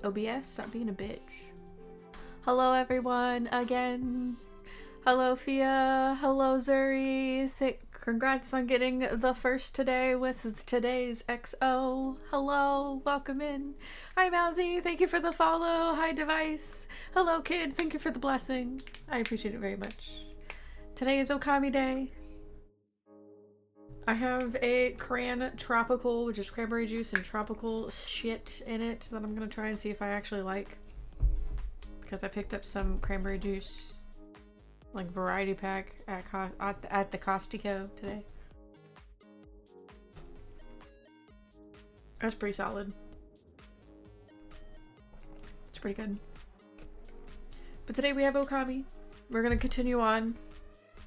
OBS, stop being a bitch. Hello everyone, again. Hello Fia, hello Zuri. Congrats on getting the first today with today's XO. Hello, welcome in. Hi Mousy, thank you for the follow. Hi Device. Hello Kid, thank you for the blessing. I appreciate it very much. Today is Okami Day. I have a cran tropical, which is cranberry juice and tropical shit in it that I'm gonna try and see if I actually like. Because I picked up some cranberry juice, like variety pack at the Costco today. That's pretty solid. It's pretty good. But today we have Okami. We're gonna continue on.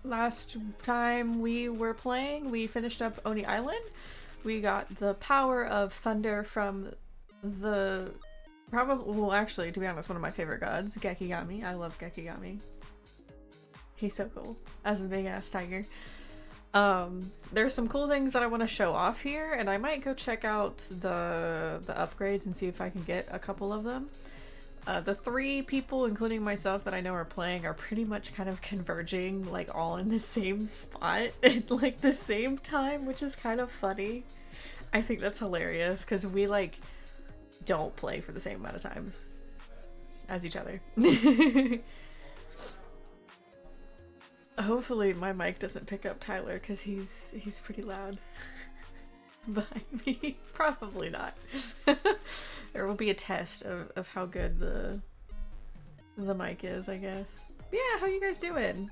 Last time we were playing, we finished up Oni Island. We got the power of thunder from the well, actually, to be honest, one of my favorite gods, Gekigami. I love Gekigami. He's so cool as a big ass tiger. There's some cool things that I want to show off here, and I might go check out the upgrades and see if I can get a couple of them. The three people, including myself, that I know are playing are pretty much kind of converging, like, all in the same spot at, like, the same time, which is kind of funny. I think that's hilarious, because we, like, don't play for the same amount of times as each other. Hopefully my mic doesn't pick up Tyler, because he's pretty loud behind me. Probably not. There will be a test of how good the mic is, I guess. Yeah, how you guys doing?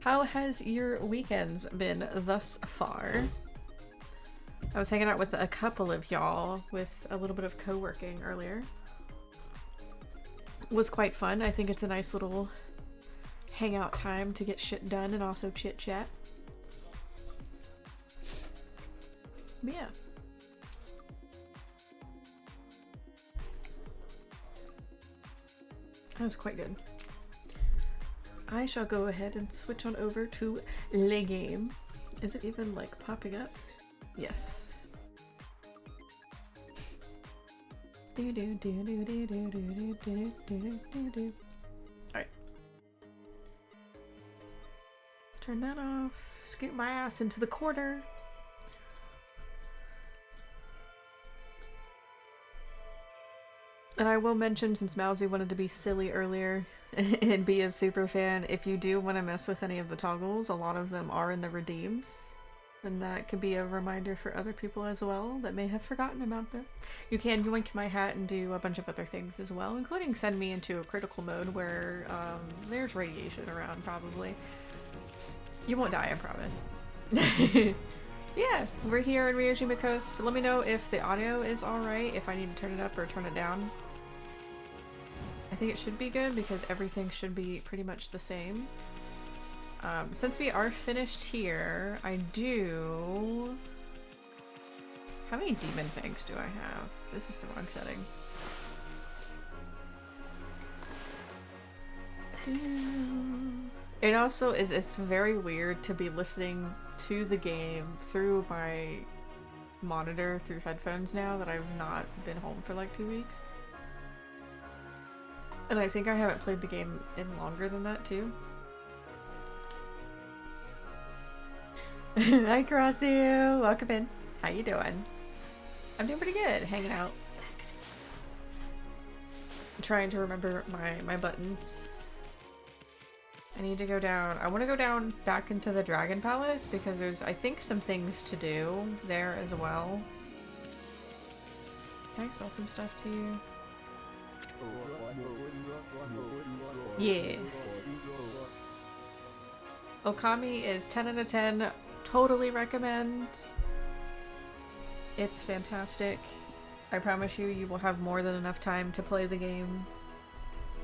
How has your weekends been thus far? I was hanging out with a couple of y'all with a little bit of co-working earlier. It was quite fun. I think it's a nice little hangout time to get shit done and also chit chat. But yeah. That was quite good. I shall go ahead and switch on over to Le Game. Is it even like popping up? Yes. Alright. Let's turn that off. Scoot my ass into the corner. And I will mention, since Mousy wanted to be silly earlier and be a super fan, if you do want to mess with any of the toggles, a lot of them are in the redeems. And that could be a reminder for other people as well that may have forgotten about them. You can yoink my hat and do a bunch of other things as well, including send me into a critical mode where there's radiation around, probably. You won't die, I promise. Yeah, we're here in Ryojima Coast. Let me know if the audio is alright, if I need to turn it up or turn it down. I think it should be good because everything should be pretty much the same. Since we are finished here, I do... How many demon fangs do I have? This is the wrong setting. It also is, it's very weird to be listening to the game through my monitor through headphones now that I've not been home for like 2 weeks. And I think I haven't played the game in longer than that too. Hi Karasiu! Welcome in. How you doing? I'm doing pretty good, hanging out. I'm trying to remember my buttons. I need to go down. I want to go down back into the Dragon Palace because there's, I think, some things to do there as well. Can I sell some stuff to you? Yes. Okami is 10 out of 10. Totally recommend. It's fantastic. I promise you, you will have more than enough time to play the game.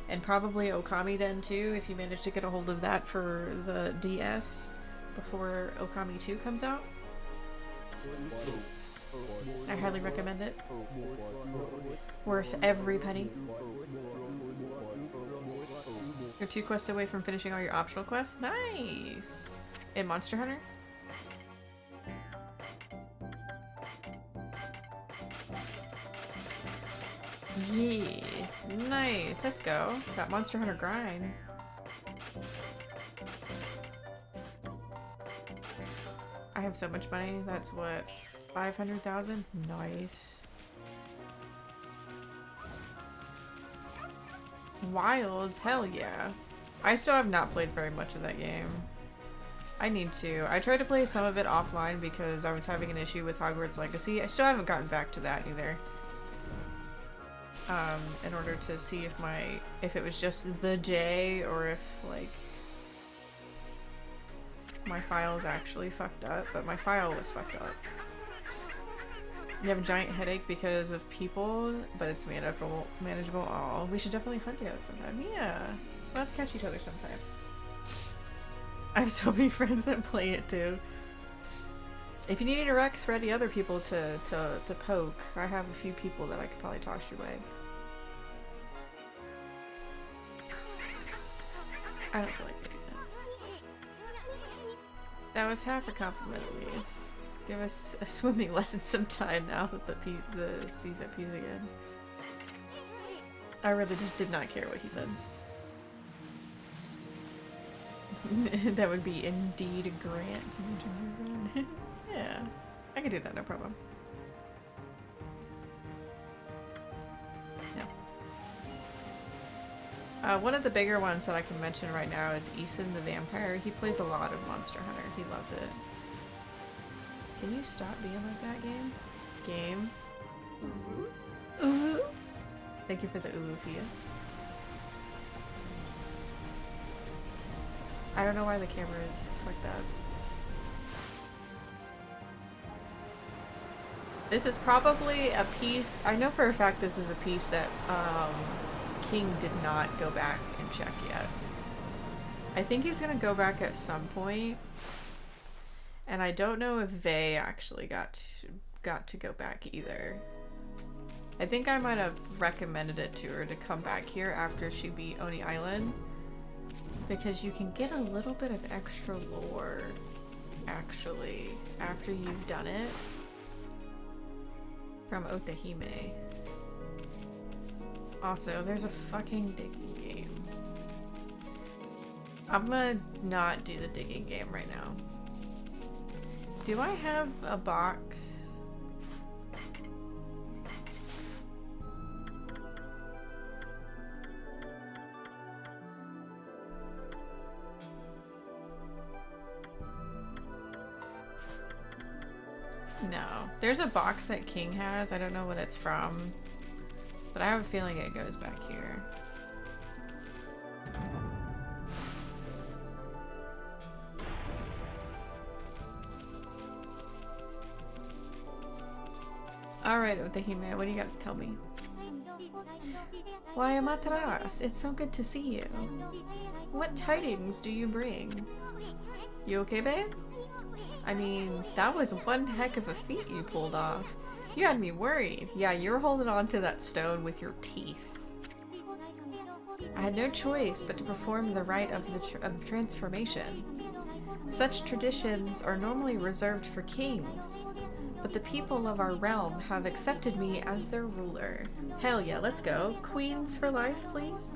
And probably Okami Den too, if you manage to get a hold of that for the DS before Okami 2 comes out. I highly recommend it. Worth every penny. You're 2 quests away from finishing all your optional quests. Nice! In Monster Hunter? Yeah. Nice, let's go. That Monster Hunter grind. I have so much money. That's what, 500,000? Nice. Wilds, hell yeah. I still have not played very much of that game. I need to. I tried to play some of it offline because I was having an issue with Hogwarts Legacy. I still haven't gotten back to that either. In order to see if it was just the J or if like my file's actually fucked up, but my file was fucked up. You have a giant headache because of people, but it's manageable. Oh, we should definitely hunt together sometime. Yeah, we'll have to catch each other sometime. I have so many friends that play it too. If you need any Rex for any other people to poke, I have a few people that I could probably toss your way. I don't feel like doing that. That was half a compliment at least. Give us a swimming lesson sometime now that the sea's at peas again. I really just did not care what he said. That would be indeed a grant. Yeah, I could do that, no problem. No. One of the bigger ones that I can mention right now is Eason the Vampire. He plays a lot of Monster Hunter. He loves it. Can you stop being like that, game? Game? Ooh. Ooh. Thank you for the ooh, Fia. I don't know why the camera is fucked up. This is probably a piece, I know for a fact this is a piece that King did not go back and check yet. I think he's gonna go back at some point, and I don't know if Vey actually got to go back either. I think I might have recommended it to her to come back here after she beat Oni Island, because you can get a little bit of extra lore, actually, after you've done it. From Otahime. Also, there's a fucking digging game. I'm gonna not do the digging game right now. Do I have a box? No. There's a box that King has. I don't know what it's from, but I have a feeling it goes back here. Alright, Otahime, what do you got to tell me? Why, Amaterasu, it's so good to see you. What tidings do you bring? You okay, babe? I mean, that was one heck of a feat you pulled off. You had me worried. Yeah, you're holding on to that stone with your teeth. I had no choice but to perform the rite of transformation. Such traditions are normally reserved for kings, but the people of our realm have accepted me as their ruler. Hell yeah, let's go. Queens for life, please?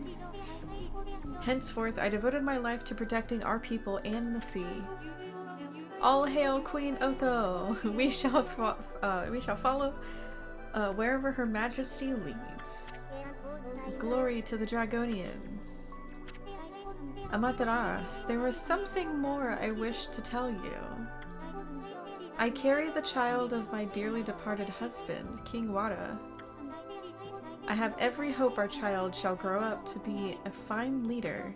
Henceforth, I devoted my life to protecting our people and the sea. All hail Queen Otho! We shall follow wherever Her Majesty leads. Glory to the Dragonians. Amaterasu, there was something more I wished to tell you. I carry the child of my dearly departed husband, King Wada. I have every hope our child shall grow up to be a fine leader,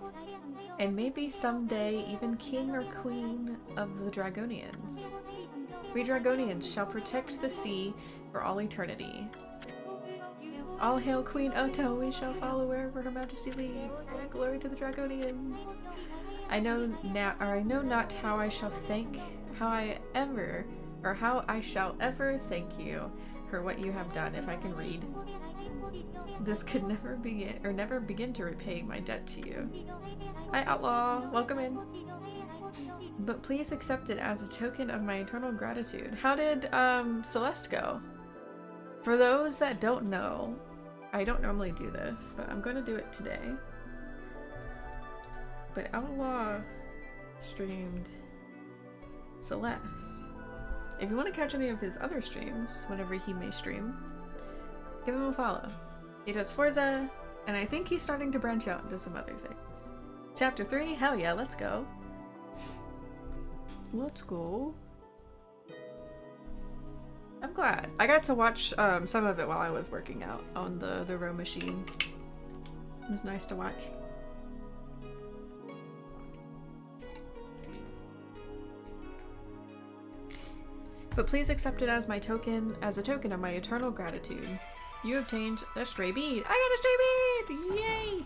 and maybe someday even king or queen of the Dragonians. We Dragonians shall protect the sea for all eternity. All hail Queen Otto, we shall follow wherever Her Majesty leads. Glory to the Dragonians. I know not how I shall ever thank you for what you have done, if I can read. This could never begin to repay my debt to you. Hi, Outlaw. Welcome in. But please accept it as a token of my eternal gratitude. How did Celeste go? For those that don't know, I don't normally do this, but I'm gonna do it today. But Outlaw streamed Celeste. If you want to catch any of his other streams, whenever he may stream, give him a follow. He does Forza, and I think he's starting to branch out into some other things. Chapter 3? Hell yeah, let's go. Let's go. I'm glad. I got to watch some of it while I was working out on the row machine. It was nice to watch. But please accept it as my token, as a token of my eternal gratitude. You obtained a stray bead. I got a stray bead! Yay!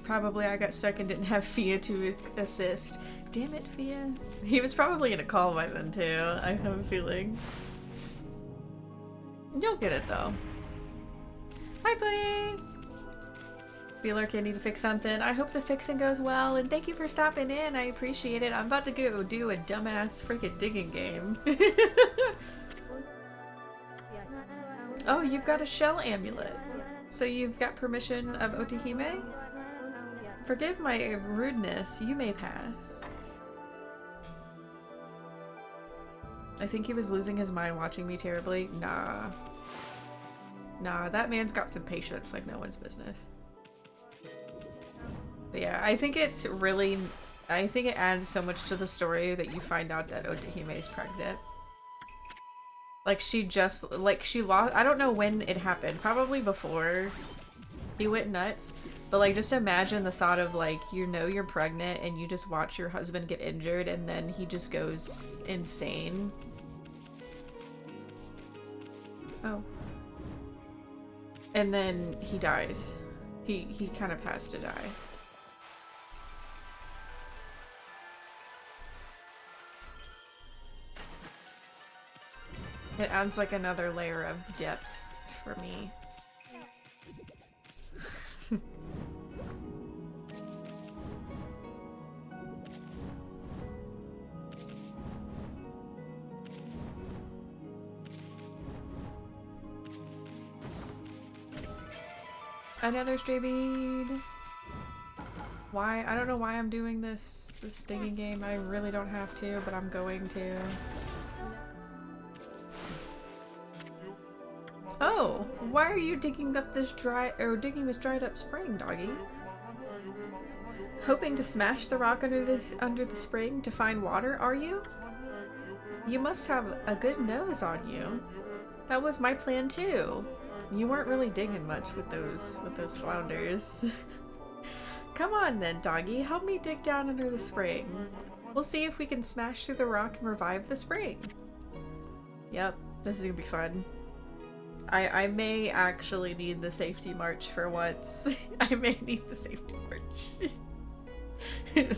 Probably I got stuck and didn't have Fia to assist. Damn it, Fia. He was probably in a call by then too, I have a feeling. You'll get it though. Hi, Buddy! Feel like I need to fix something. I hope the fixing goes well, and thank you for stopping in. I appreciate it. I'm about to go do a dumbass freaking digging game. Oh, you've got a shell amulet. So you've got permission of Otahime? Forgive my rudeness. You may pass. I think he was losing his mind watching me terribly. Nah. Nah, that man's got some patience like no one's business. But yeah, I think it's really, I think it adds so much to the story that you find out that Otahime is pregnant. Like she just, like she lost, I don't know when it happened, probably before he went nuts, but like just imagine the thought of like, you know you're pregnant and you just watch your husband get injured and then he just goes insane. Oh. And then he dies. He kind of has to die. It adds like another layer of depth for me. Another stray bead. Why? I don't know why I'm doing this digging game. I really don't have to, but I'm going to. Oh, why are you digging up this digging this dried up spring, doggy? Hoping to smash the rock under the spring to find water, are you? You must have a good nose on you. That was my plan too. You weren't really digging much with those flounders. Come on then, doggy, help me dig down under the spring. We'll see if we can smash through the rock and revive the spring. Yep, this is gonna be fun. I may actually need the safety march for once. I may need the safety march.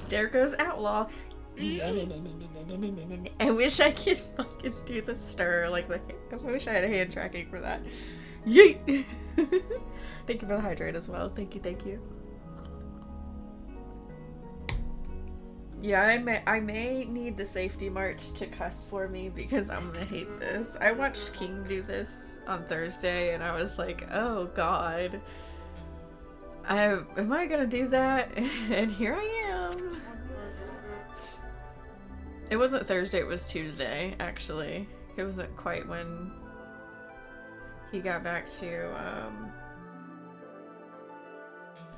There goes Outlaw. I wish I could fucking do the stir like the. I wish I had a hand tracking for that. Yeet! Thank you for the hydrate as well. Thank you, thank you. Yeah, I may need the safety march to cuss for me because I'm gonna hate this. I watched King do this on Thursday and I was like, oh god. Am I gonna do that? And here I am. It wasn't Thursday, it was Tuesday, actually. It wasn't quite when he got back to,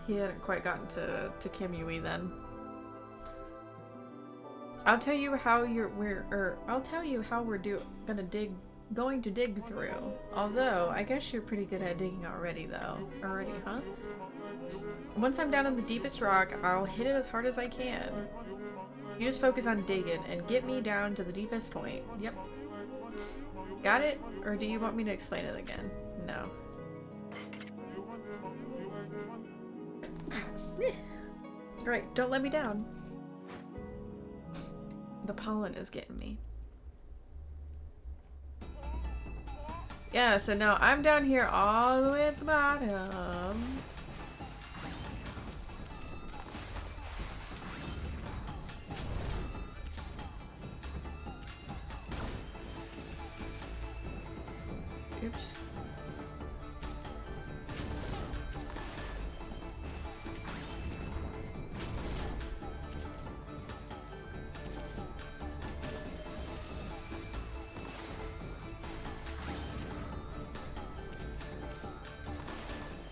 he hadn't quite gotten to Kimui then. I'll tell you how we're going to dig through. Although, I guess you're pretty good at digging already, huh? Once I'm down in the deepest rock, I'll hit it as hard as I can. You just focus on digging and get me down to the deepest point. Yep. Got it? Or do you want me to explain it again? No. Great, don't let me down. The pollen is getting me. Yeah, so now I'm down here all the way at the bottom. Oops.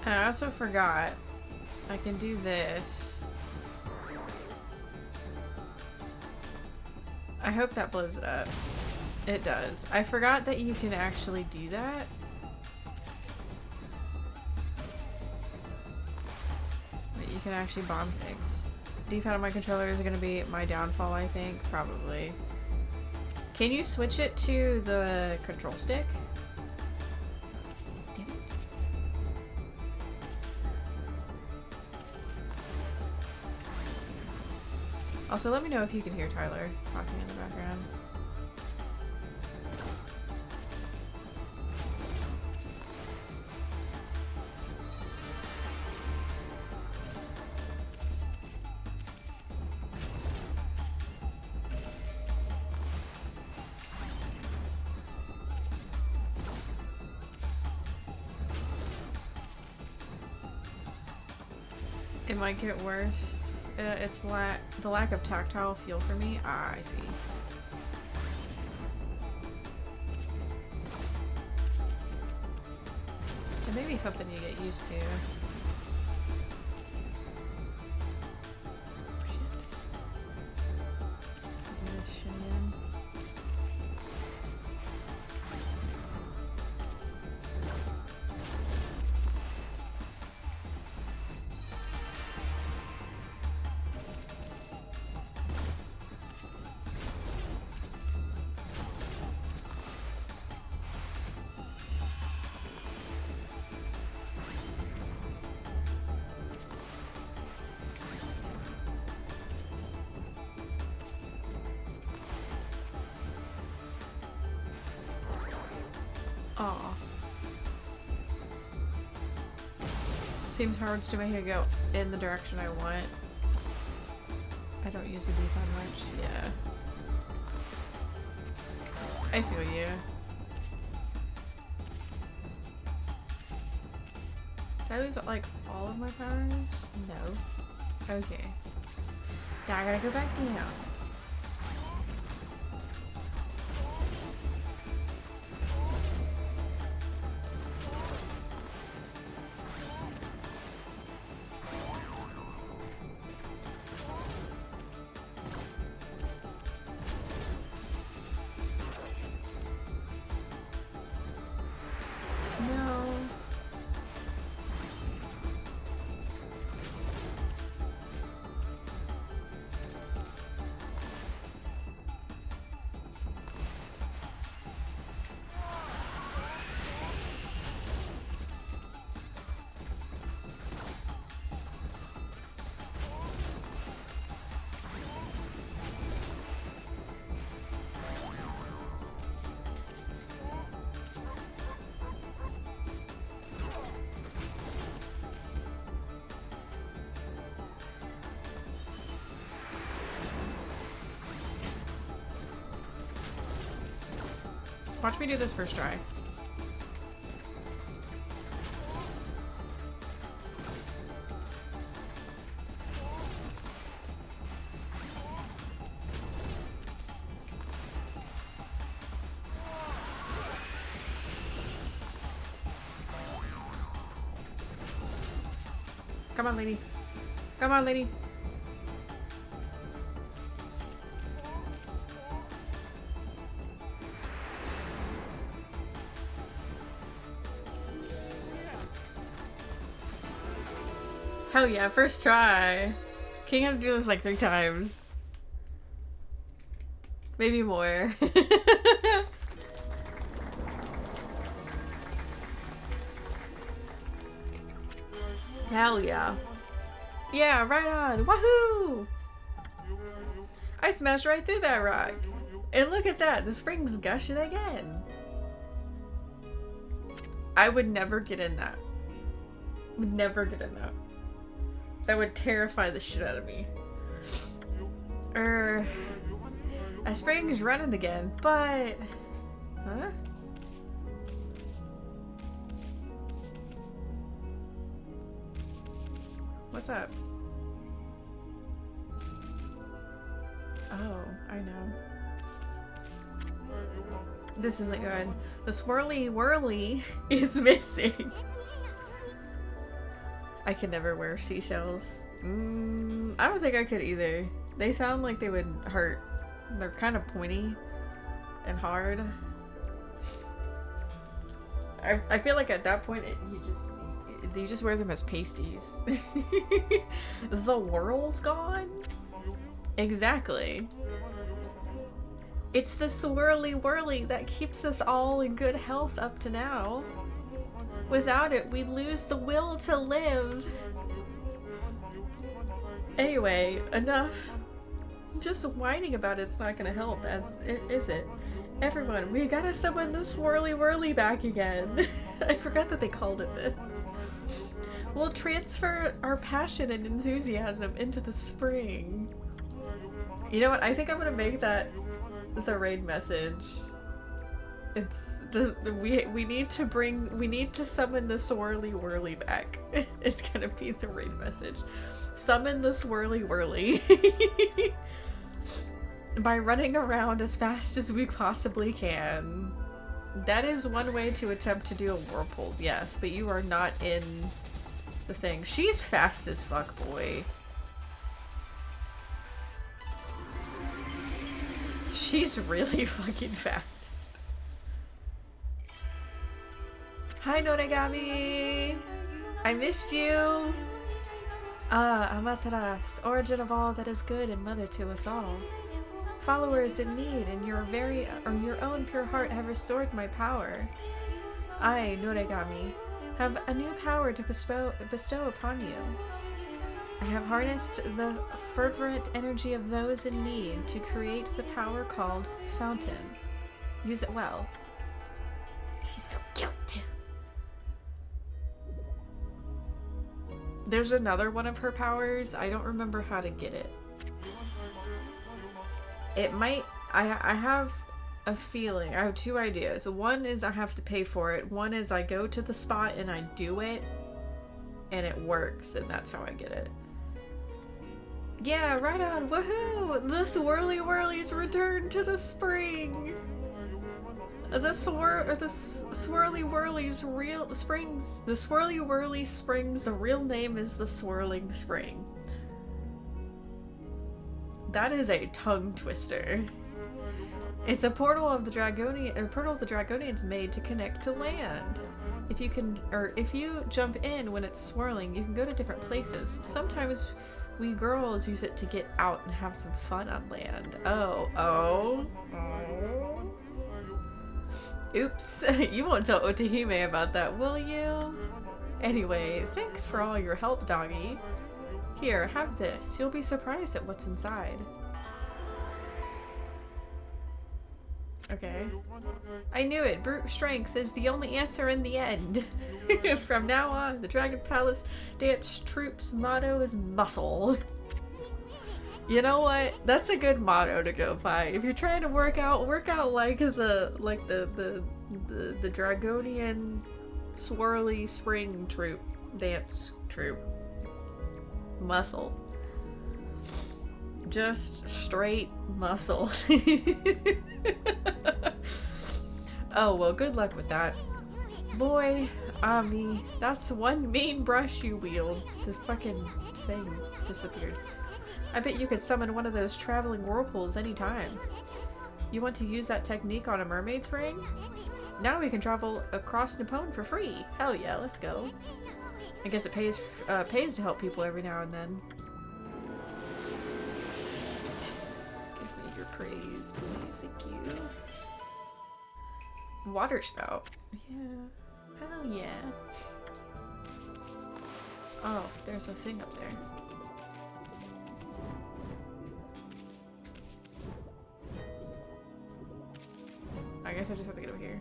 I also forgot I can do this. I hope that blows it up. It does. I forgot that you can actually do that. But you can actually bomb things. D-pad on my controller is going to be my downfall, I think. Probably. Can you switch it to the control stick? Damn it. Also, let me know if you can hear Tyler talking in the background. It might get worse. It's the lack of tactile feel for me. Ah, I see. It may be something you get used to. Shit. Do this shit again. Aw. Seems hard to make it go in the direction I want. I don't use the D-pad much. Yeah. I feel you. Did I lose like all of my powers? No. Okay. Now I gotta go back down. Watch me do this first try. Come on, lady. Come on, lady. Hell yeah, first try. King had to do this like 3 times. Maybe more. Hell yeah. Yeah, right on. Wahoo! I smashed right through that rock. And look at that, the spring's gushing again. I would never get in that. Would never get in that. That would terrify the shit out of me. That spring's running again, but... Huh? up? Oh, I know. This isn't good. The swirly whirly is missing. I could never wear seashells. I don't think I could either. They sound like they would hurt. They're kind of pointy and hard. I feel like at that point you just wear them as pasties. The whirl's gone? Exactly. It's the swirly whirly that keeps us all in good health up to now. Without it, we'd lose the will to live. Anyway, enough. Just whining about it's not gonna help, is it? Everyone, we gotta summon the swirly whirly back again. I forgot that they called it this. We'll transfer our passion and enthusiasm into the spring. You know what? I think I'm gonna make that the raid message. It's we need to summon the swirly whirly back. It's gonna be the raid message. Summon the swirly whirly. By running around as fast as we possibly can. That is one way to attempt to do a whirlpool, yes, but you are not in the thing. She's fast as fuck, boy. She's really fucking fast. Hi, Norigami! I missed you! Ah, Amaterasu, origin of all that is good and mother to us all. Followers in need and your own pure heart have restored my power. I, Norigami, have a new power to bestow upon you. I have harnessed the fervent energy of those in need to create the power called Fountain. Use it well. She's so cute! There's another one of her powers. I don't remember how to get it. It might... I have a feeling. I have two ideas. One is I have to pay for it. One is I go to the spot and I do it. And it works. And that's how I get it. Yeah, right on. Woohoo! The swirly whirlies return to the spring! The swirly whirly's real springs. The swirly whirly springs' real name is the Swirling Spring. That is a tongue twister. It's a portal of the Dragonians made to connect to land. If you jump in when it's swirling, you can go to different places. Sometimes we girls use it to get out and have some fun on land. Oh. Oops, you won't tell Otahime about that, will you? Anyway, thanks for all your help, doggy. Here, have this. You'll be surprised at what's inside. Okay. I knew it. Brute strength is the only answer in the end. From now on, the Dragon Palace Dance Troupe's motto is muscle. You know what? That's a good motto to go by. If you're trying to work out like the Dragonian swirly spring troupe, dance troupe. Muscle. Just straight muscle. Oh, well, good luck with that. Boy, Ami, that's one mean brush you wield. The fucking thing disappeared. I bet you could summon one of those traveling whirlpools anytime. You want to use that technique on a mermaid's ring? Now we can travel across Nippon for free. Hell yeah, let's go. I guess it pays to help people every now and then. Yes, give me your praise, please. Thank you. Water spout. Yeah. Hell yeah. Oh, there's a thing up there. I guess I just have to get over here.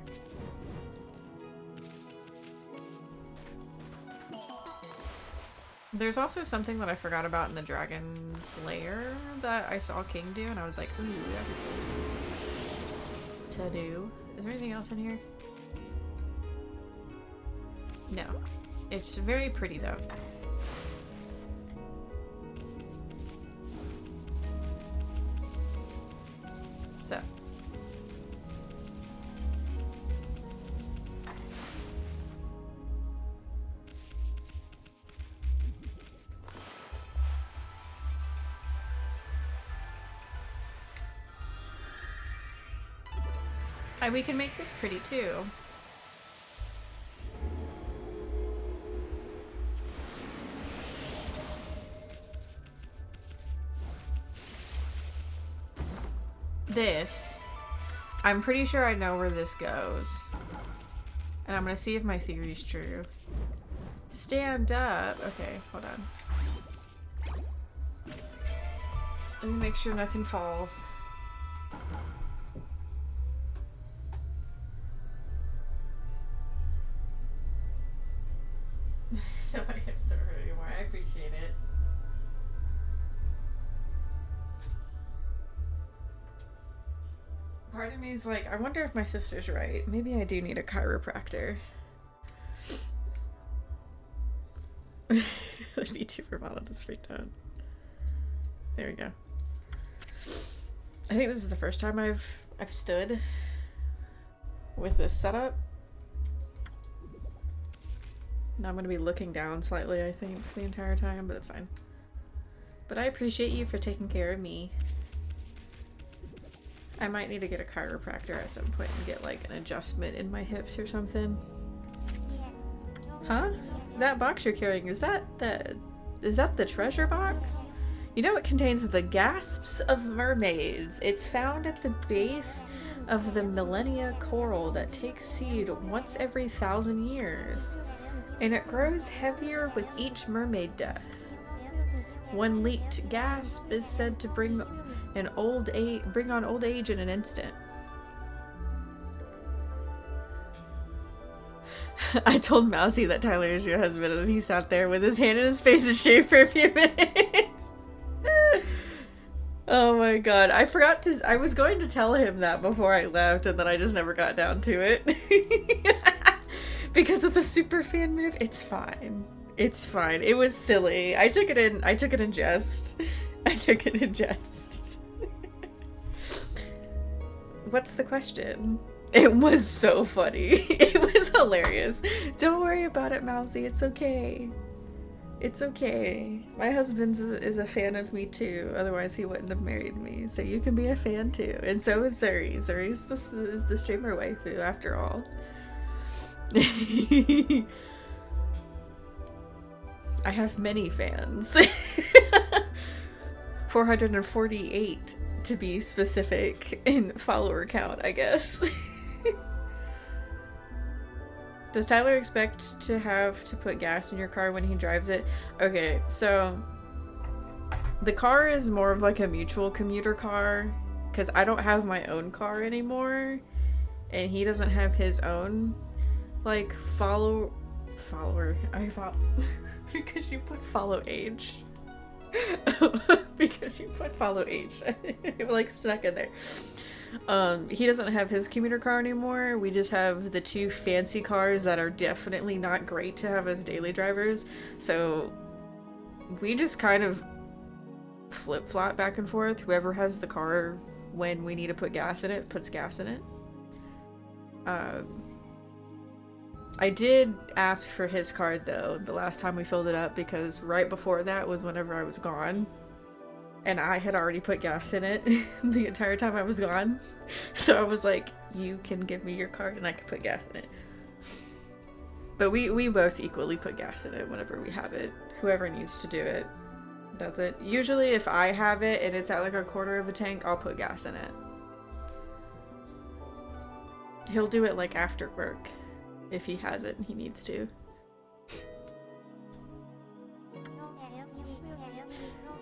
There's also something that I forgot about in the Dragon's Lair that I saw King do, and I was like, ooh, that'd be cool to do. Is there anything else in here? No. It's very pretty, though. So. We can make this pretty too. This, I'm pretty sure I know where this goes. And I'm gonna see if my theory's true. Stand up. Okay, hold on. Let me make sure nothing falls. Somebody has to hurt anymore. I appreciate it. Part of me is like, I wonder if my sister's right. Maybe I do need a chiropractor. The VTuber model just freaked out. There we go. I think this is the first time I've stood with this setup. Now I'm going to be looking down slightly, I think, the entire time, but it's fine. But I appreciate you for taking care of me. I might need to get a chiropractor at some point and get like an adjustment in my hips or something. Huh? That box you're carrying, is that the treasure box? You know it contains the gasps of mermaids. It's found at the base of the millennia coral that takes seed once every 1,000 years. And it grows heavier with each mermaid death. One leaked gasp is said to bring on old age in an instant. I told Mousy that Tyler is your husband, and he sat there with his hand in his face and shaved for a few minutes. Oh my god, I was going to tell him that before I left, and then I just never got down to it. Because of the super fan move. It's fine. It's fine. It was silly. I took it in jest. What's the question? It was so funny. It was hilarious. Don't worry about it, Mousy. It's okay. It's okay. My husband is a fan of me too. Otherwise he wouldn't have married me. So you can be a fan too. And so is Zuri. Zuri is the streamer waifu after all. I have many fans. 448 to be specific in follower count, I guess. Does Tyler expect to have to put gas in your car when he drives it? Okay, so the car is more of like a mutual commuter car because I don't have my own car anymore and he doesn't have his own like follower. Because you put follow age. Because you put follow age. I'm like stuck in there. He doesn't have his commuter car anymore. We just have the two fancy cars that are definitely not great to have as daily drivers. So we just kind of flip-flop back and forth. Whoever has the car when we need to put gas in it, puts gas in it. I did ask for his card though the last time we filled it up because right before that was whenever I was gone and I had already put gas in it the entire time I was gone. So I was like, you can give me your card and I can put gas in it. But we both equally put gas in it whenever we have it. Whoever needs to do it does it. Usually if I have it and it's at like a quarter of a tank, I'll put gas in it. He'll do it like after work. If he has it and he needs to.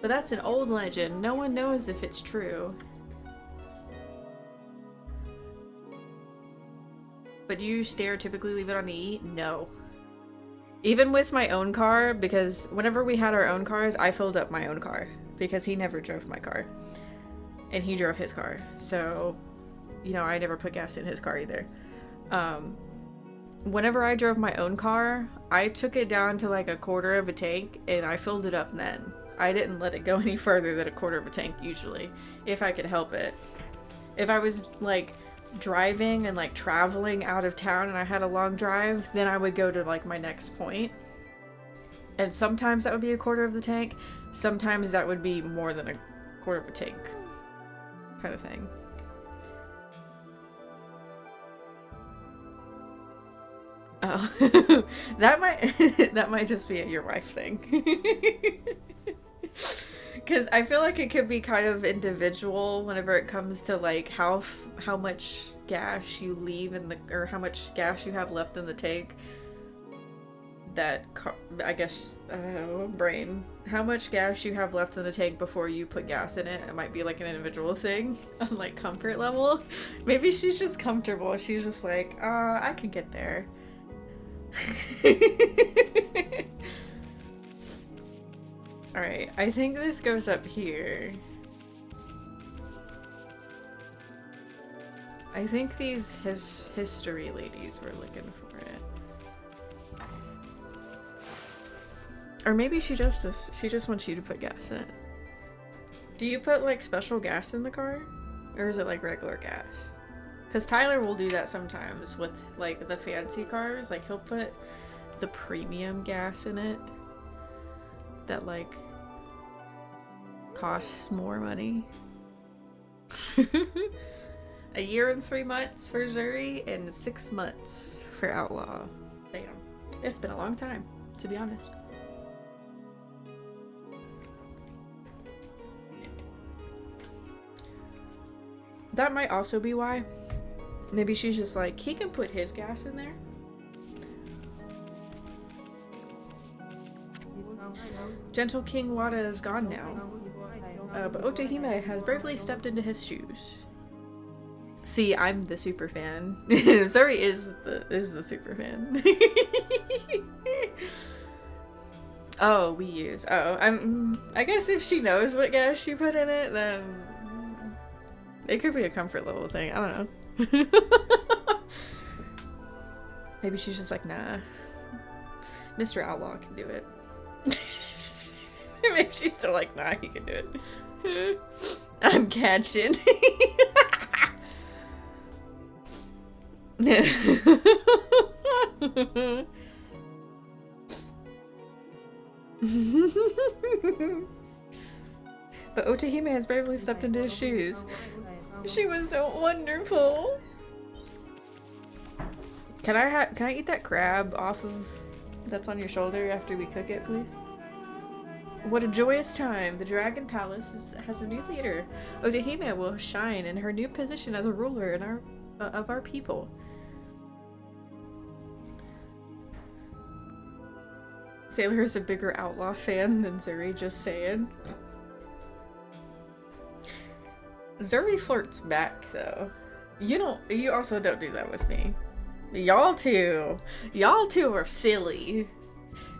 But that's an old legend. No one knows if it's true. But do you stereotypically leave it on E? No. Even with my own car, because whenever we had our own cars, I filled up my own car. Because he never drove my car. And he drove his car. So, you know, I never put gas in his car either. Whenever I drove my own car, I took it down to like a quarter of a tank and I filled it up then. I didn't let it go any further than a quarter of a tank usually, if I could help it. If I was like driving and like traveling out of town and I had a long drive, then I would go to like my next point. And sometimes that would be a quarter of the tank. Sometimes that would be more than a quarter of a tank kind of thing. Oh, that might just be a your wife thing. Because I feel like it could be kind of individual whenever it comes to like how much gas you leave in the, or how much gas you have left in the tank. That I guess brain. How much gas you have left in the tank before you put gas in it? It might be like an individual thing on like comfort level. Maybe she's just comfortable. She's just like, I can get there. Alright, I think this goes up here. I think these history ladies were looking for it. Or maybe she just wants you to put gas in it. Do you put like special gas in the car? Or is it like regular gas? Because Tyler will do that sometimes with like the fancy cars. Like he'll put the premium gas in it that like costs more money. A year and 3 months for Zuri and 6 months for Outlaw. Damn. It's been a long time, to be honest. That might also be why. Maybe she's just like, he can put his gas in there. Gentle King Wada is gone now. But Otahime has bravely stepped into his shoes. See, I'm the super fan. Zuri is the super fan. Oh, we use. Oh, I guess if she knows what gas she put in it, then it could be a comfort level thing. I don't know. Maybe she's just like, nah. Mr. Outlaw can do it. Maybe she's still like, nah, he can do it. I'm catching. But Otahime has bravely stepped into his shoes. She was so wonderful. Can I eat that crab off of that's on your shoulder after we cook it, please? What a joyous time! The Dragon Palace has a new leader. Otahime will shine in her new position as a ruler in of our people. Sailor is a bigger Outlaw fan than Zuri, just saying. Zuri flirts back, though. You also don't do that with me. Y'all two are silly.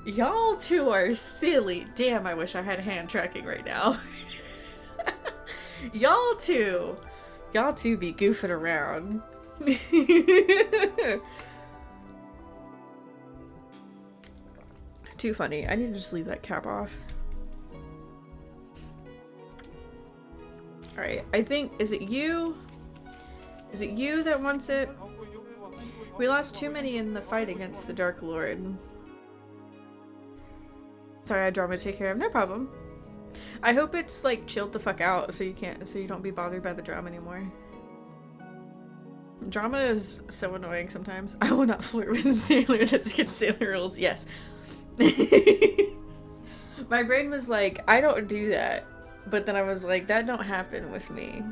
Y'all two are silly. Damn, I wish I had hand tracking right now. Y'all two be goofing around. Too funny. I need to just leave that cap off. Alright, I think, is it you? Is it you that wants it? We lost too many in the fight against the Dark Lord. Sorry, I had drama to take care of. No problem. I hope it's like chilled the fuck out so you don't be bothered by the drama anymore. Drama is so annoying sometimes. I will not flirt with Sailor. That's against Sailor rules. Yes. My brain was like, I don't do that. But then I was like, that don't happen with me.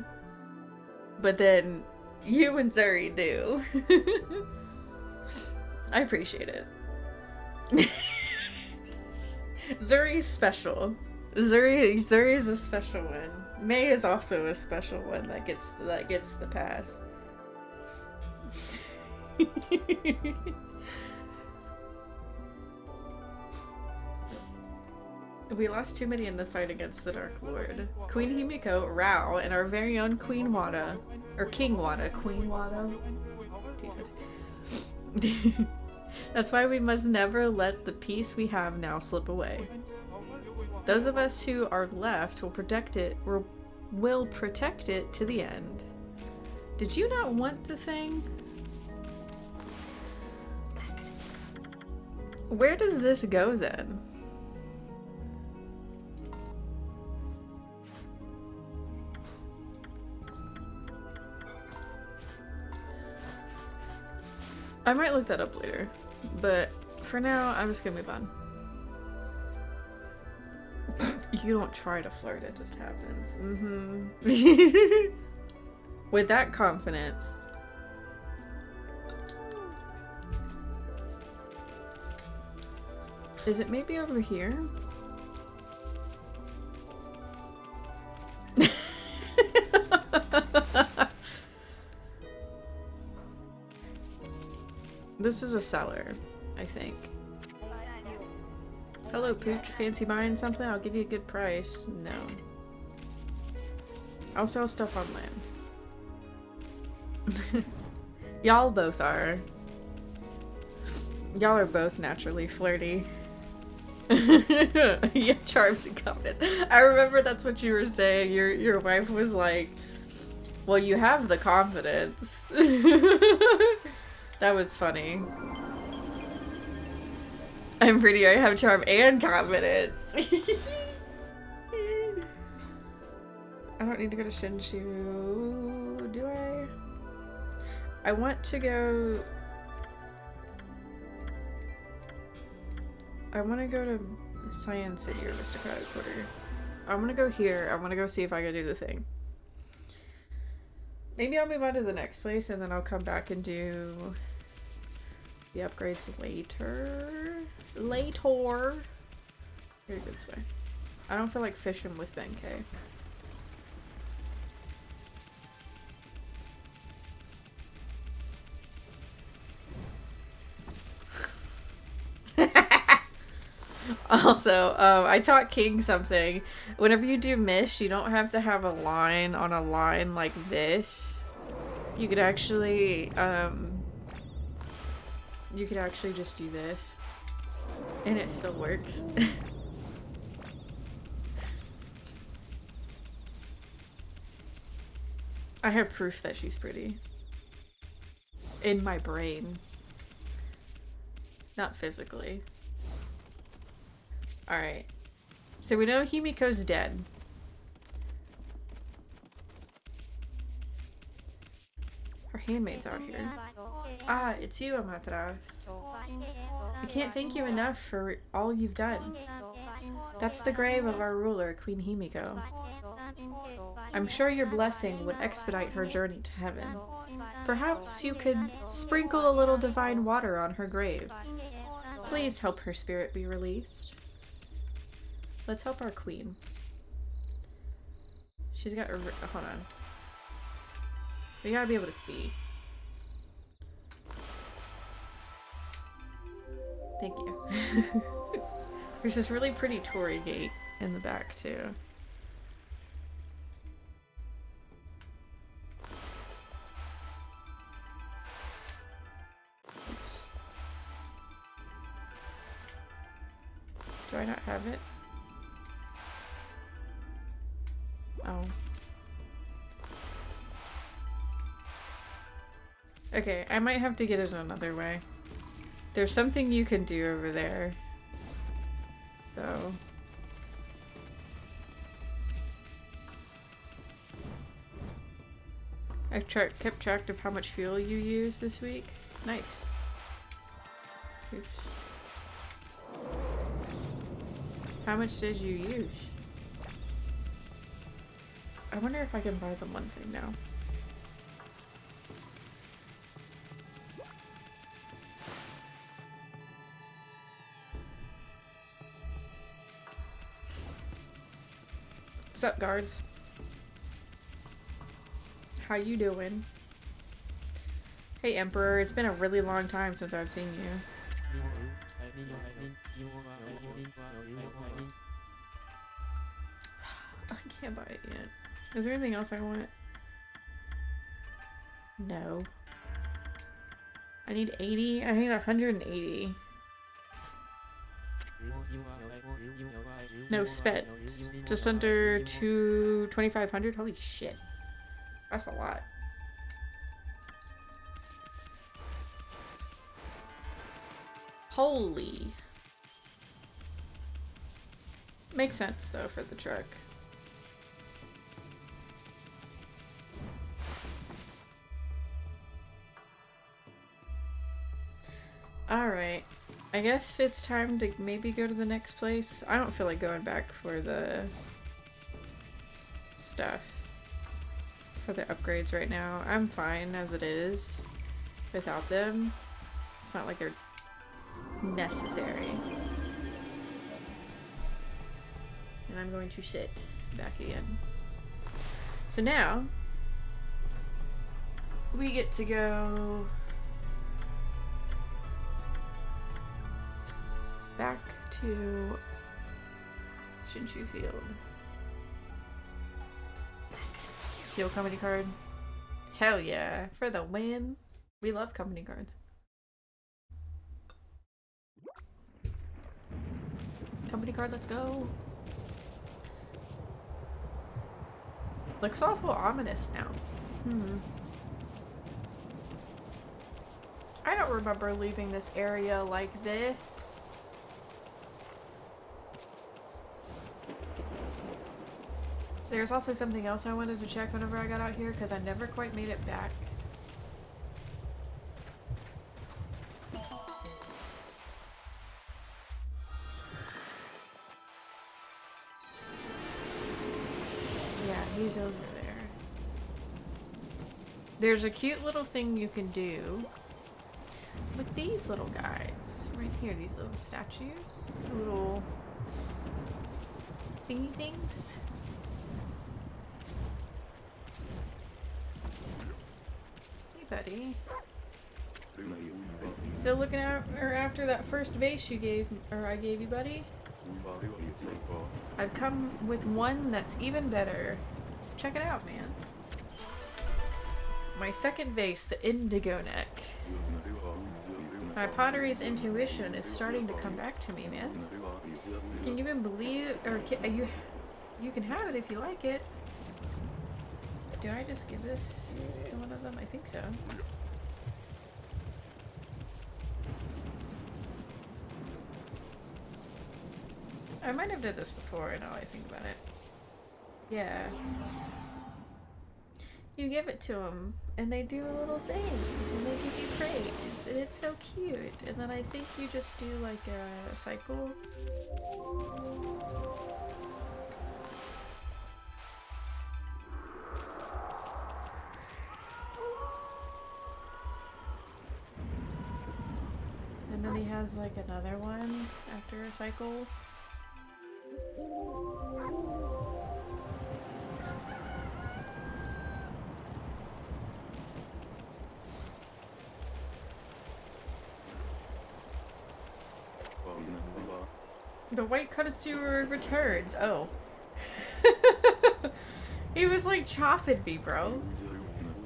But then you and Zuri do. I appreciate it. Zuri's special. Zuri is a special one. May is also a special one that gets the pass. We lost too many in the fight against the Dark Lord. Queen Himiko, Rao, and our very own Queen Wada. Or King Wada. Queen Wada? Jesus. That's why we must never let the peace we have now slip away. Those of us who are left will protect it to the end. Did you not want the thing? Where does this go then? I might look that up later, but for now, I'm just gonna move on. You don't try to flirt, it just happens. Mm-hmm. With that confidence. Is it maybe over here? This is a cellar, I think. Hello, Pooch. Fancy buying something? I'll give you a good price. No. I'll sell stuff on land. Y'all both are. Y'all are both naturally flirty. Yeah, charms and confidence. I remember that's what you were saying. Your wife was like, well, you have the confidence. That was funny. I'm pretty, I have charm and confidence. I don't need to go to Shinshu, do I? I want to go... I want to go to Cyan City or Aristocratic Quarter. I'm gonna go here. I'm gonna go see if I can do the thing. Maybe I'll move on to the next place and then I'll come back and do the upgrades later. Here, go this way. I don't feel like fishing with Benkei. Also, I taught King something. Whenever you do Mist, you don't have to have a line on a line like this. You could actually just do this. And it still works. I have proof that she's pretty. In my brain. Not physically. Alright. So we know Himiko's dead. Her handmaids are here. Ah, it's you, Amaterasu. I can't thank you enough for all you've done. That's the grave of our ruler, Queen Himiko. I'm sure your blessing would expedite her journey to heaven. Perhaps you could sprinkle a little divine water on her grave. Please help her spirit be released. Let's help our queen. She's got a... hold on. We gotta be able to see. Thank you. There's this really pretty torii gate in the back, too. Do I not have it? Oh. Okay, I might have to get it another way. There's something you can do over there. So... I've kept track of how much fuel you use this week. Nice. Oops. How much did you use? I wonder if I can buy them one thing now. What's up, guards? How you doing? Hey, Emperor. It's been a really long time since I've seen you. I can't buy it yet. Is there anything else I want? No. I need 80? I need 180. No, spent. Just under 2,500? Holy shit. That's a lot. Holy. Makes sense though for the truck. Alright. I guess it's time to maybe go to the next place. I don't feel like going back for the stuff. For the upgrades right now. I'm fine as it is without them. It's not like they're necessary. And I'm going to sit back again. So now we get to go back to Shinshu Field. Heal company card. Hell yeah, for the win. We love company cards. Company card, let's go. Looks awful ominous now. I don't remember leaving this area like this. There's also something else I wanted to check whenever I got out here, because I never quite made it back. Yeah, he's over there. There's a cute little thing you can do with these little guys. Right here, these little statues. Little thingy things. Buddy. So looking at or after that first vase you gave, or I gave you, buddy, I've come with one that's even better. Check it out, man. My second vase, the indigo neck. My pottery's intuition is starting to come back to me, man. Can you even believe, or you can have it if you like it. Do I just give this to one of them? I think so. I might have did this before, now I think about it. Yeah. You give it to them, and they do a little thing, and they give you praise, and it's so cute. And then I think you just do like a cycle. And then he has like another one after a cycle. The white Kotsuru returns. Oh. He was like chopping me, bro.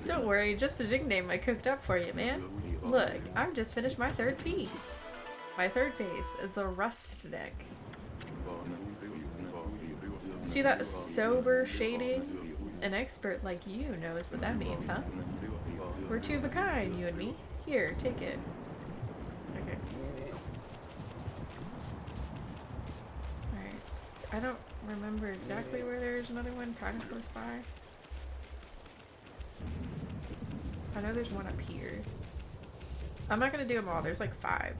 Don't worry, just the nickname I cooked up for you, man. Look, I've just finished my third piece. My third base, the rust deck. See that sober shading? An expert like you knows what that means, huh? We're two of a kind, you and me. Here, take it. Okay. Alright. I don't remember exactly where there's another one kind of close by. I know there's one up here. I'm not gonna do them all, there's like 5.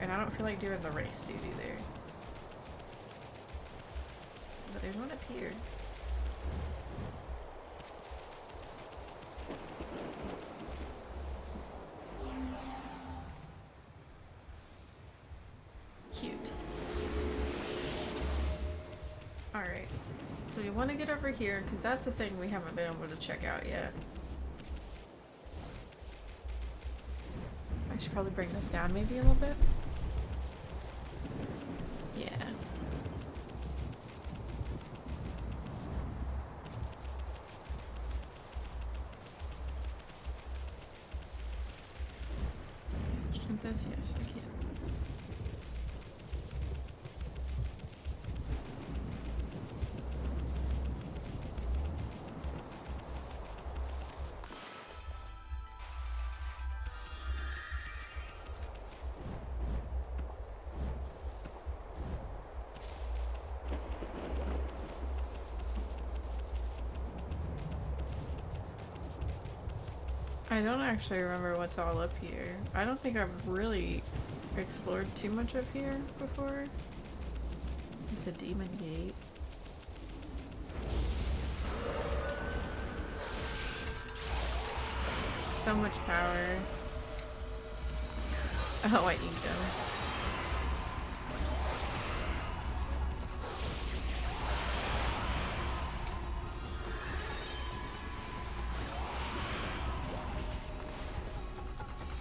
And I don't feel like doing the race dude either. But there's one up here. Cute. Alright. So you want to get over here, because that's the thing we haven't been able to check out yet. I should probably bring this down maybe a little bit. Yeah. Jump this? Yes, I can. I don't actually remember what's all up here. I don't think I've really explored too much up here before. It's a demon gate. So much power. Oh, I eat them.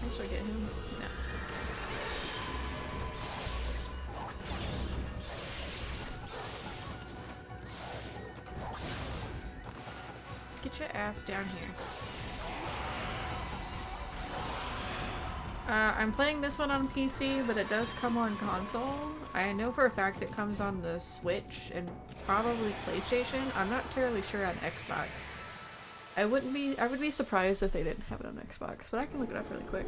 I should get him. No. Get your ass down here. I'm playing this one on PC, but it does come on console. I know for a fact it comes on the Switch and probably PlayStation. I'm not terribly sure on Xbox. I would be surprised if they didn't have it on Xbox, but I can look it up really quick.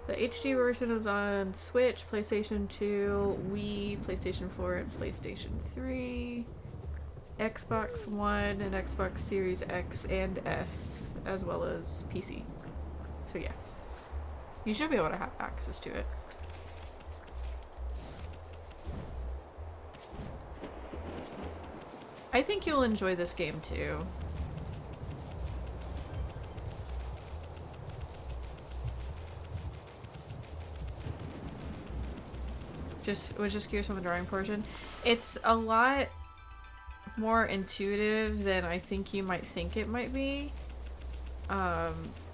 The HD version is on Switch, PlayStation 2, Wii, PlayStation 4, and PlayStation 3, Xbox One, and Xbox Series X and S, as well as PC. So yes, you should be able to have access to it. I think you'll enjoy this game too. Was just curious on the drawing portion. It's a lot more intuitive than I think you might think it might be.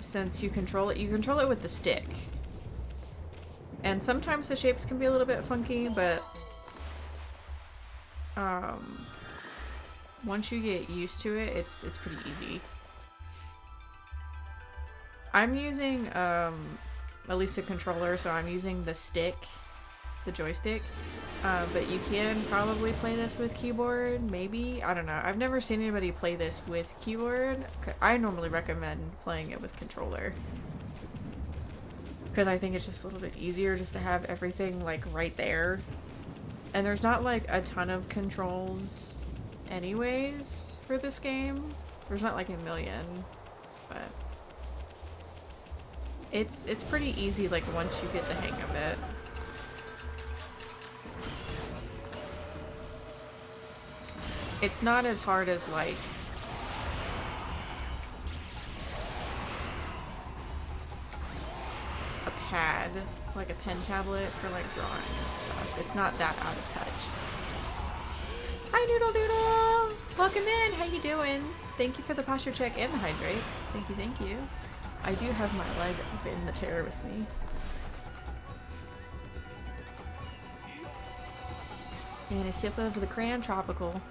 Since you control it with the stick. And sometimes the shapes can be a little bit funky, but once you get used to it, it's pretty easy. I'm using at least a controller, so I'm using the stick. The joystick, but you can probably play this with keyboard, maybe? I don't know. I've never seen anybody play this with keyboard. I normally recommend playing it with controller because I think it's just a little bit easier just to have everything like right there, and there's not like a ton of controls anyways for this game. There's not like a million, but it's pretty easy like once you get the hang of it. It's not as hard as, like, a pad, like a pen tablet for, like, drawing and stuff. It's not that out of touch. Hi, Doodle Doodle! Welcome in! How you doing? Thank you for the posture check and the hydrate. Thank you, thank you. I do have my leg up in the chair with me. And a sip of the Crayon Tropical.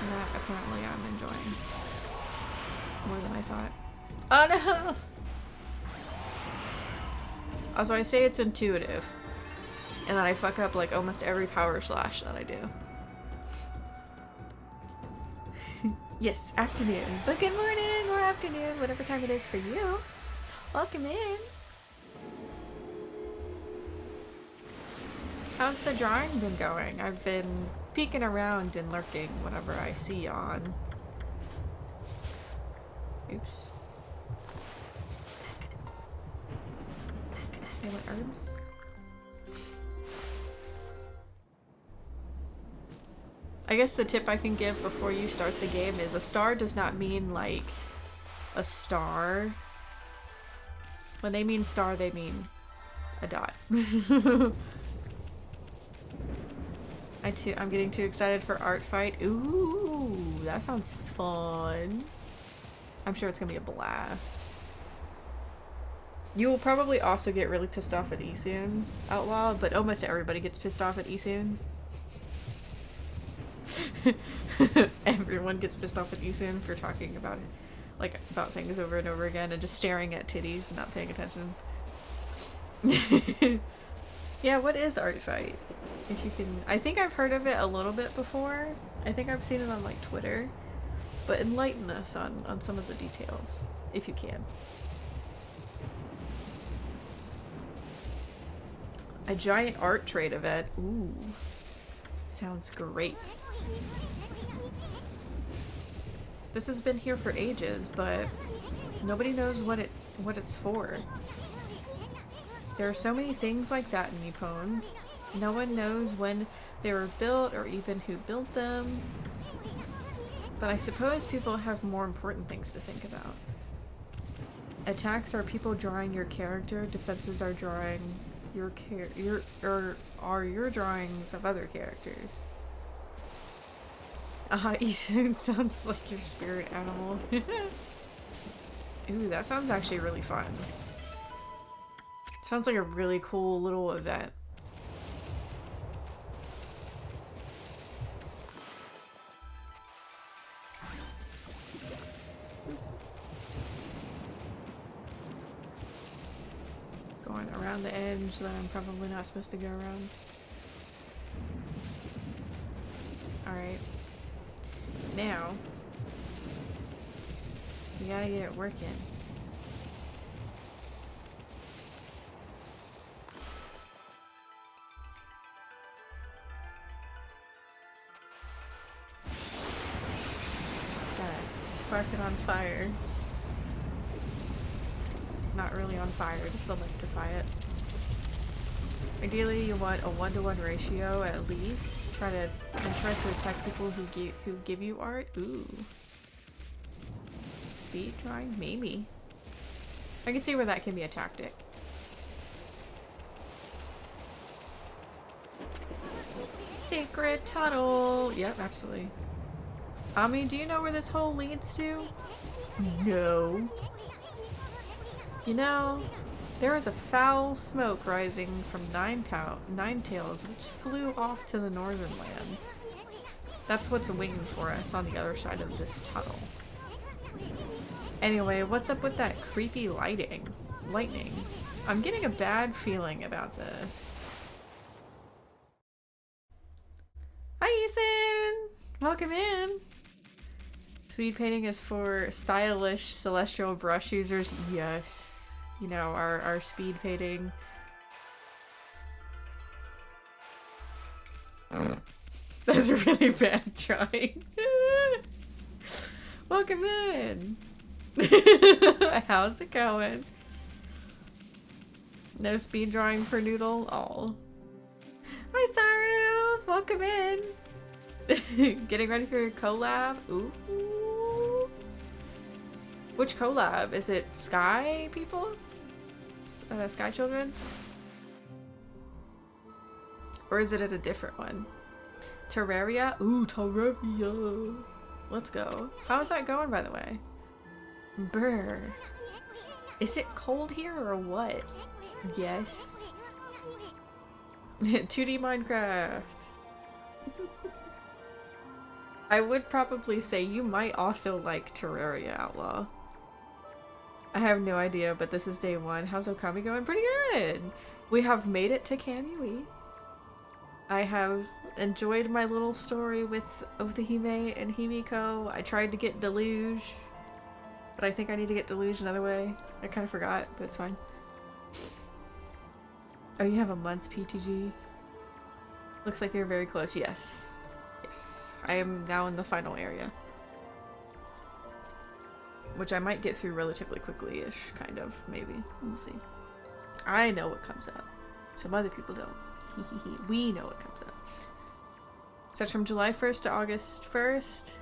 That apparently I'm enjoying more than I thought. Oh no! Also, I say it's intuitive, and then I fuck up like almost every power slash that I do. Yes, afternoon. But good morning or afternoon, whatever time it is for you. Welcome in. How's the drawing been going? I've been peeking around and lurking whenever I see on. Oops. I want herbs. I guess the tip I can give before you start the game is a star does not mean like a star. When they mean star, they mean a dot. I'm getting too excited for art fight. Ooh, that sounds fun. I'm sure it's gonna be a blast. You will probably also get really pissed off at Isun Outlaw, but almost everybody gets pissed off at Isun. Everyone gets pissed off at Isun for talking about it, like about things over and over again and just staring at titties and not paying attention. Yeah, what is art fight? If you can, I think I've heard of it a little bit before. I think I've seen it on like Twitter, but enlighten us on some of the details, if you can. A giant art trade event. Ooh. Sounds great. This has been here for ages, but nobody knows what it's for. There are so many things like that in Nippon. No one knows when they were built or even who built them. But I suppose people have more important things to think about. Attacks are people drawing your character, defenses are drawing your drawings of other characters. Isun sounds like your spirit animal. Ooh, that sounds actually really fun. Sounds like a really cool little event. Going around the edge that I'm probably not supposed to go around. Alright. Now, we gotta get it working. Gotta spark it on fire. Not really on fire, just electrify it. Ideally, you want a 1-to-1 ratio at least. Try to attack people who give you art. Ooh. Speed drawing? Maybe. I can see where that can be a tactic. Secret tunnel! Yep, absolutely. Ami, do you know where this hole leads to? No. You know, there is a foul smoke rising from Nine Tails, which flew off to the northern lands. That's what's waiting for us on the other side of this tunnel. Anyway, what's up with that creepy lightning? I'm getting a bad feeling about this. Hi, Ethan! Welcome in! Speed painting is for stylish celestial brush users. Yes. You know, our speed painting. That's a really bad drawing. Welcome in. How's it going? No speed drawing for Noodle? Oh. Hi, Saru! Welcome in. Getting ready for your collab? Ooh. Which collab? Is it Sky people? Sky Children? Or is it at a different one? Terraria? Ooh, Terraria! Let's go. How is that going, by the way? Brr. Is it cold here or what? Yes. 2D Minecraft. I would probably say you might also like Terraria Outlaw. I have no idea, but this is day 1. How's Okami going? Pretty good! We have made it to Kamui. I have enjoyed my little story with Otahime and Himiko. I tried to get Deluge, but I think I need to get Deluge another way. I kind of forgot, but it's fine. Oh, you have a month PTG? Looks like you're very close. Yes. Yes. I am now in the final area. Which I might get through relatively quickly-ish, kind of, maybe. We'll see. I know what comes up. Some other people don't. We know what comes up. So it's from July 1st to August 1st.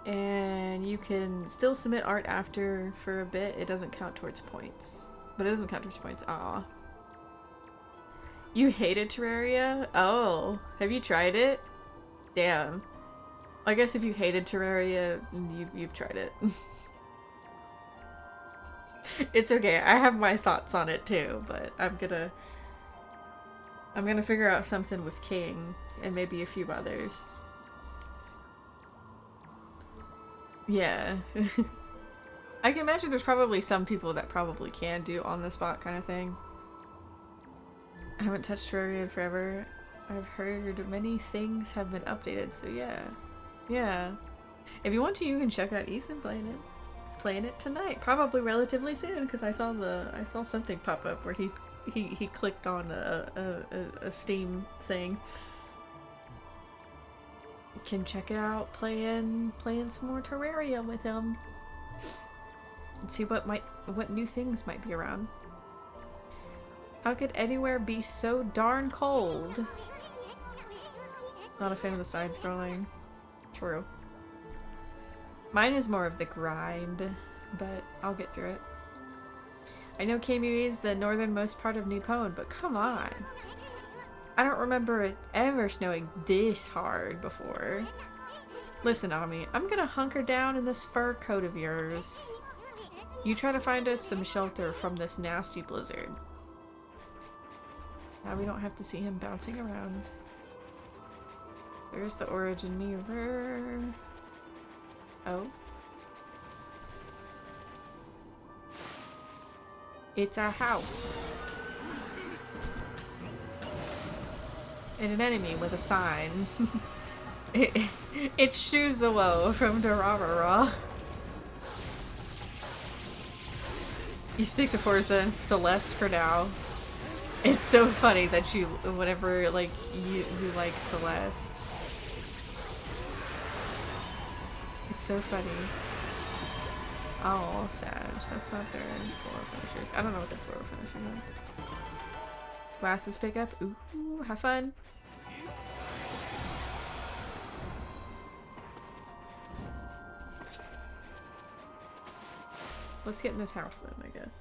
And you can still submit art after for a bit. It doesn't count towards points. But it doesn't count towards points. Aw. You hated Terraria? Oh. Have you tried it? Damn. I guess if you hated Terraria, you've tried it. It's okay. I have my thoughts on it too, but I'm gonna figure out something with King and maybe a few others. Yeah. I can imagine there's probably some people that probably can do on the spot kind of thing. I haven't touched Terraria in forever. I've heard many things have been updated, so yeah. Yeah. If you want to, you can check out Eason playing it tonight. Probably relatively soon, because I saw something pop up where he he clicked on a Steam thing. Can check it out playing some more Terraria with him. And see what new things might be around. How could anywhere be so darn cold? Not a fan of the side scrolling. True. Mine is more of the grind, but I'll get through it. I know KMUE is the northernmost part of Nippon, but come on. I don't remember it ever snowing this hard before. Listen, Ami, I'm gonna hunker down in this fur coat of yours. You try to find us some shelter from this nasty blizzard. Now we don't have to see him bouncing around. There's the origin mirror. Oh. It's a house. And an enemy with a sign. It's Shuzuo from Durarara. You stick to Forza and Celeste for now. It's so funny that you, whenever, like, you like Celeste. It's so funny. Oh, Sag. That's not their floor finishers. I don't know what their floor finishers are. Glasses pickup. Ooh, have fun. Let's get in this house then, I guess.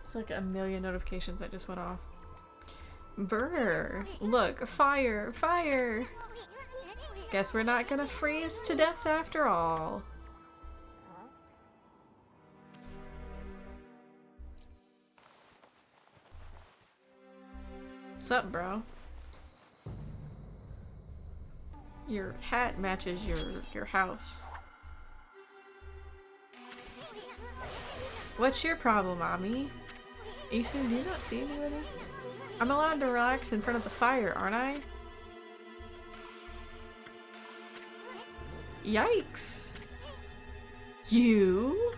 It's like a million notifications that just went off. Brr! Look, fire! Fire! Guess we're not gonna freeze to death after all. What's up, bro? Your hat matches your house. What's your problem, Ami? Isu, do you not see anybody? I'm allowed to relax in front of the fire, aren't I? Yikes! You?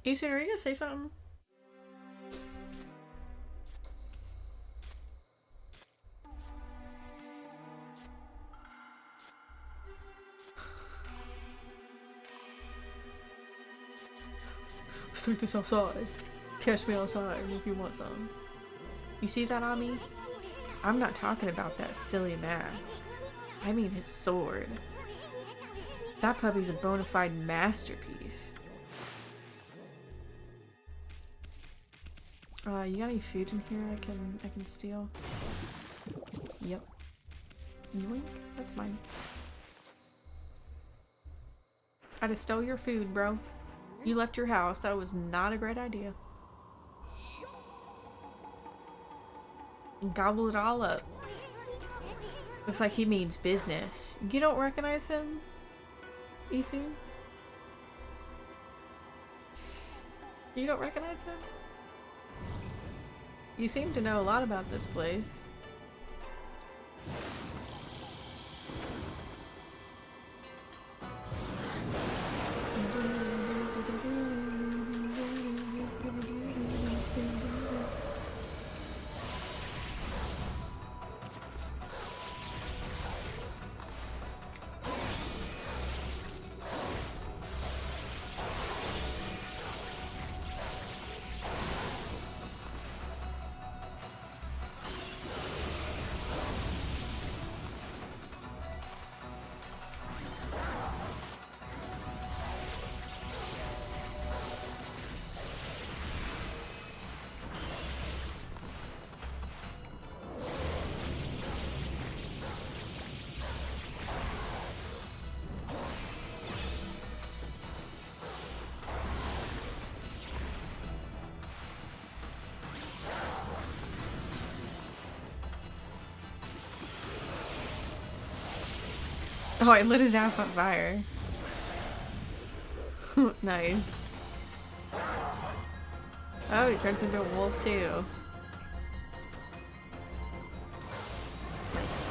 Isu, are you gonna say something? Let's take this outside. Catch me outside if you want some. You see that, Ami? I'm not talking about that silly mask. I mean his sword. That puppy's a bona fide masterpiece. You got any food in here I can steal? Yep. Yoink, that's mine. I just stole your food, bro. You left your house. That was not a great idea. Gobble it all up. Looks like he means business. You don't recognize him, Isu? You don't recognize him? You seem to know a lot about this place. Oh, I lit his ass on fire. Nice. Oh, he turns into a wolf too. Nice.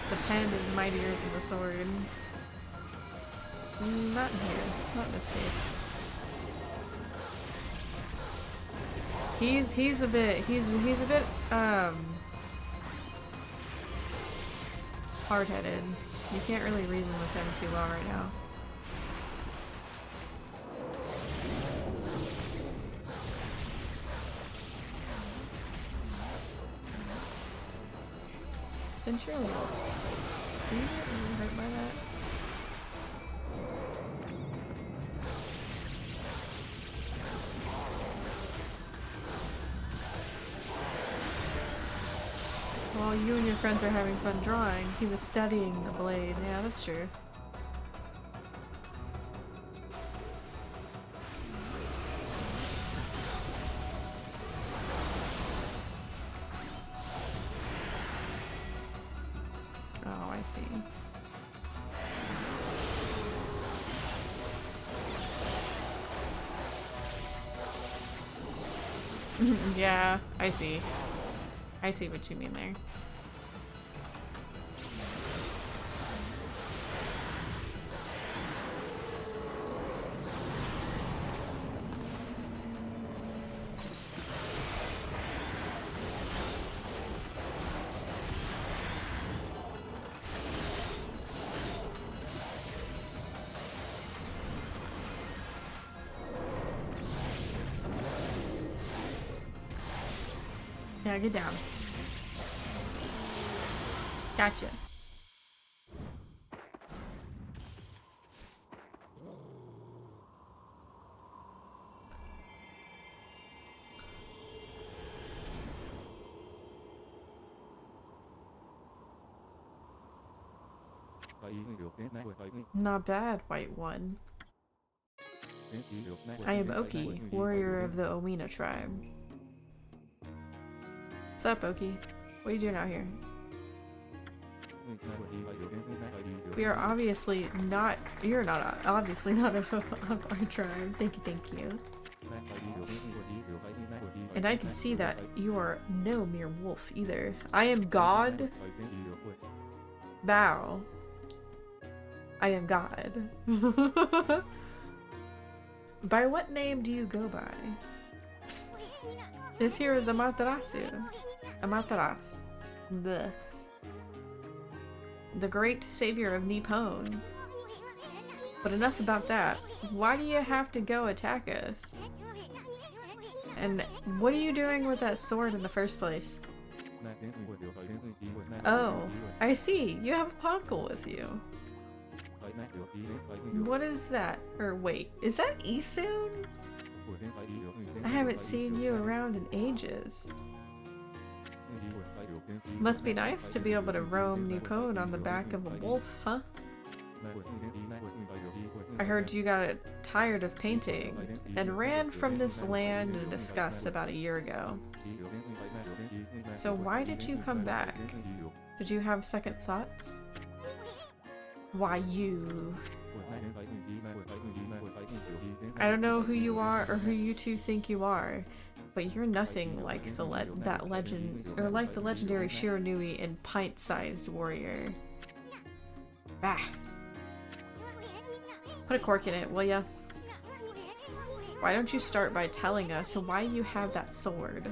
The pen is mightier than the sword. Not in here. Not in this case. He's a bit hard-headed. You can't really reason with him too well right now. Sincerely, do you get really hurt by that? While you and your friends are having fun drawing, he was studying the blade. Yeah, that's true. Oh, I see. Yeah, I see. I see what you mean there. Yeah, get down. Gotcha. Not bad, White One. I am Oki, warrior of the Owina tribe. What's up, Oki? What are you doing out here? We are obviously not. You're not obviously not of our tribe. Thank you. And I can see that you are no mere wolf either. I am God. Bow. I am God. By what name do you go by? This here is Amaterasu. Amaterasu. The great savior of Nippon. But enough about that. Why do you have to go attack us? And what are you doing with that sword in the first place? Oh, I see. You have a Ponkel with you. What is that? Or wait, is that Isun? I haven't seen you around in ages. Must be nice to be able to roam Nippon on the back of a wolf, huh? I heard you got tired of painting and ran from this land in disgust about a year ago. So why did you come back? Did you have second thoughts? Why you? I don't know who you are or who you two think you are, but you're nothing like the like the legendary Shiranui and pint-sized warrior. Bah. Put a cork in it, will ya? Why don't you start by telling us why you have that sword?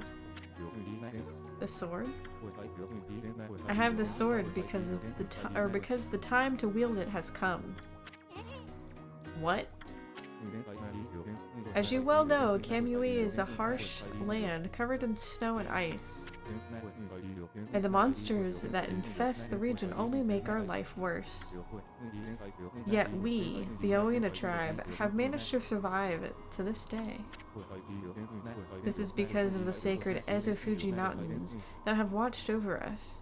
The sword? I have the sword because of because the time to wield it has come. What? As you well know, Kamui is a harsh land covered in snow and ice. And the monsters that infest the region only make our life worse. Yet we, the Owina tribe, have managed to survive to this day. This is because of the sacred Ezofuji mountains that have watched over us.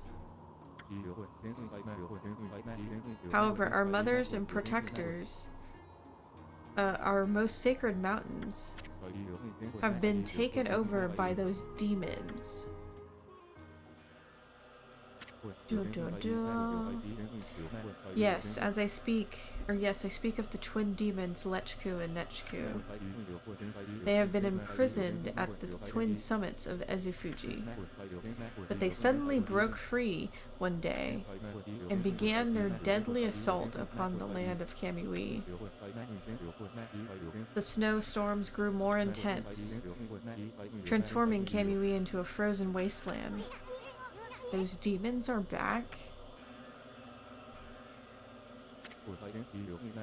However, our mothers and protectors, our most sacred mountains, have been taken over by those demons. Yes, I speak of the twin demons Lechku and Nechku. They have been imprisoned at the twin summits of Ezufuji. But they suddenly broke free one day and began their deadly assault upon the land of Kamui. The snowstorms grew more intense, transforming Kamui into a frozen wasteland. Those demons are back?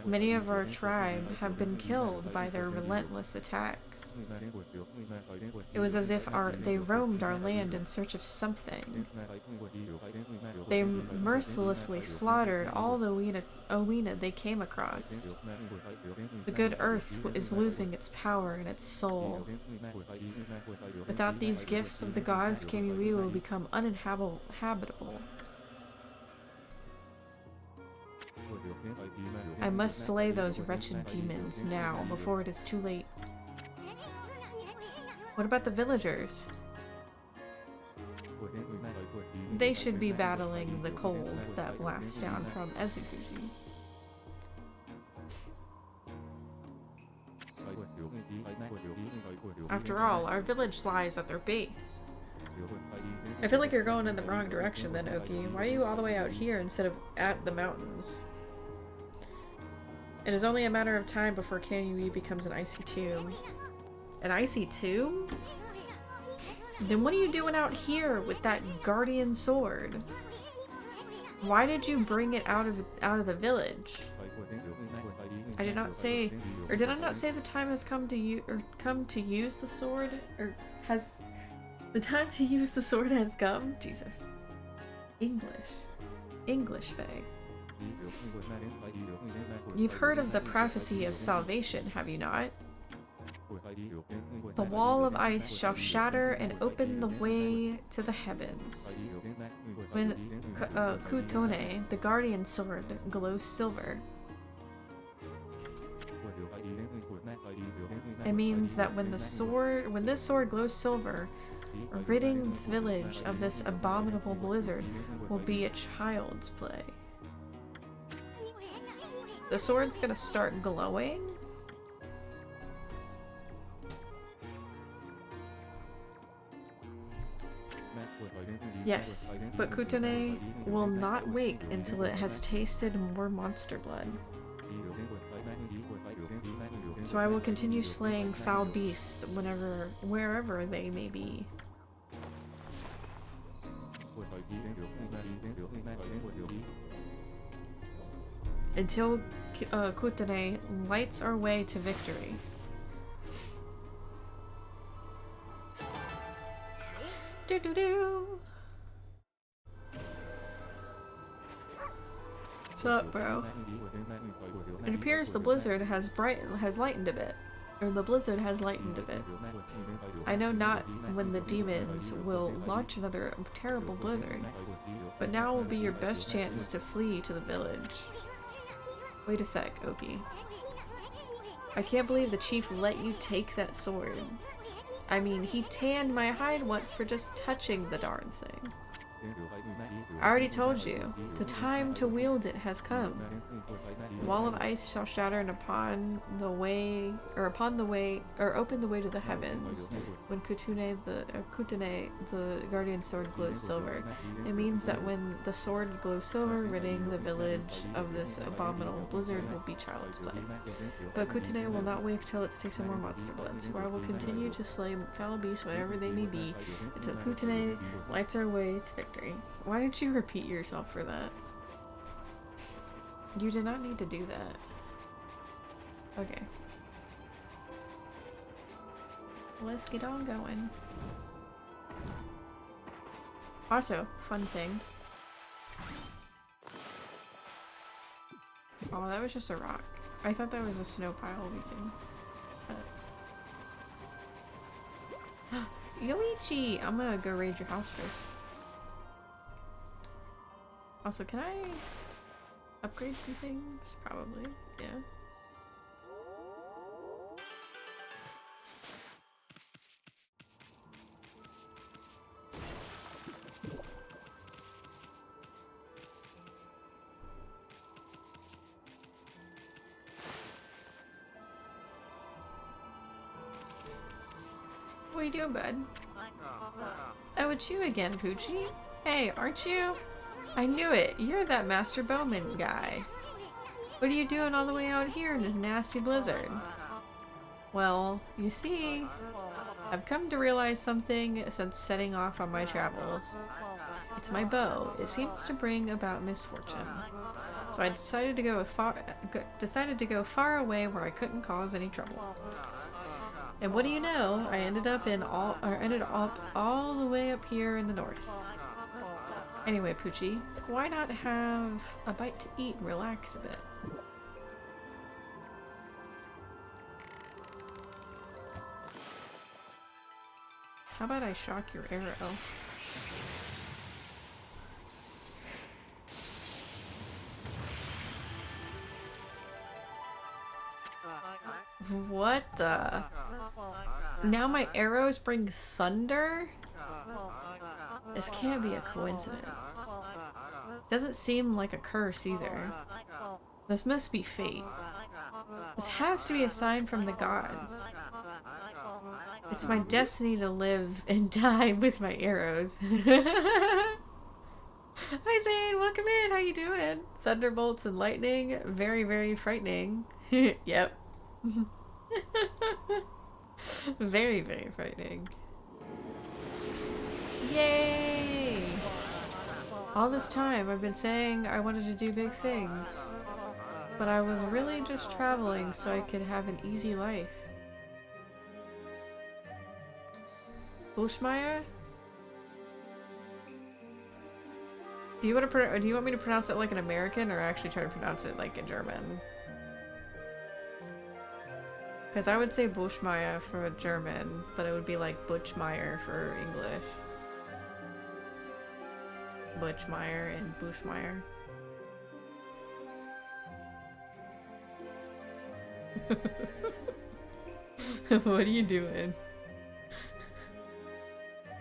Many of our tribe have been killed by their relentless attacks. It was as if they roamed our land in search of something. They mercilessly slaughtered all the Owina they came across. The good earth is losing its power and its soul. Without these gifts of the gods, Kamui will become uninhabitable. I must slay those wretched demons now, before it is too late. What about the villagers? They should be battling the cold that blasts down from Ezufuji. After all, our village lies at their base. I feel like you're going in the wrong direction then, Oki. Why are you all the way out here instead of at the mountains? It is only a matter of time before Kamui becomes an icy tomb. An icy tomb? Then what are you doing out here with that guardian sword? Why did you bring it out of the village? I did not say, or did I not say the time has come to use the sword? Or has the time to use the sword has come? Jesus. English, Faye. You've heard of the prophecy of salvation, have you not? The wall of ice shall shatter and open the way to the heavens. When Kutone, the guardian sword, glows silver. It means that when this sword glows silver, ridding the village of this abominable blizzard will be a child's play. The sword's gonna start glowing? Yes, but Kutane will not wake until it has tasted more monster blood. So I will continue slaying foul beasts wherever they may be. Until Kutane lights our way to victory. Do-do-do! What's up, bro? It appears the blizzard has lightened a bit. Or the blizzard has lightened a bit. I know not when the demons will launch another terrible blizzard, but now will be your best chance to flee to the village. Wait a sec, Oki. I can't believe the chief let you take that sword. I mean, he tanned my hide once for just touching the darn thing. I already told you, the time to wield it has come. The wall of ice shall shatter and open the way to the heavens. When Kutane, the guardian sword, glows silver, it means that when the sword glows silver, ridding the village of this abominable blizzard will be child's play. But Kutane will not wake till it's tasted more monster blood, so I will continue to slay foul beasts whatever they may be, until Kutane lights our way to victory. Why did you repeat yourself for that? You did not need to do that. Okay. Let's get on going. Also, fun thing. Oh, that was just a rock. I thought that was a snow pile we can... Yoichi! I'm gonna go raid your house first. Also, can I upgrade some things? Probably, yeah. are you doing, bud? Oh, it's you again, Poochie. Hey, aren't you? I knew it. You're that Master Bowman guy. What are you doing all the way out here in this nasty blizzard? Well, you see, I've come to realize something since setting off on my travels. It's my bow. It seems to bring about misfortune. So I decided to go far away where I couldn't cause any trouble. And what do you know? I ended up all the way up here in the north. Anyway, Poochie, why not have a bite to eat and relax a bit? How about I shock your arrow? What the? Now my arrows bring thunder? This can't be a coincidence. Doesn't seem like a curse either. This must be fate. This has to be a sign from the gods. It's my destiny to live and die with my arrows. Hi Zane, welcome in, how you doing? Thunderbolts and lightning, very, very frightening. Yep. Very, very frightening. Yay! All this time I've been saying I wanted to do big things. But I was really just traveling so I could have an easy life. Bushmeyer? Do you want me to pronounce it like an American or actually try to pronounce it like a German? Because I would say Bushmeyer for a German, but it would be like Butchmeyer for English. Butchmeyer and Bushmeyer. What are you doing?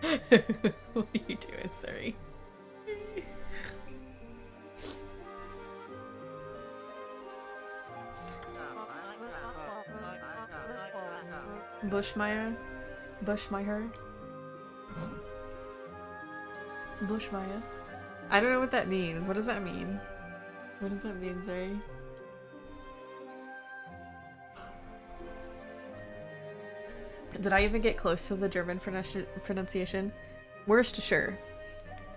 What are you doing, sorry? Bushmeyer? Bushmeyer? Bushmeyer? I don't know what that means. What does that mean? What does that mean, sorry? Did I even get close to the German pronunciation? Worcestershire.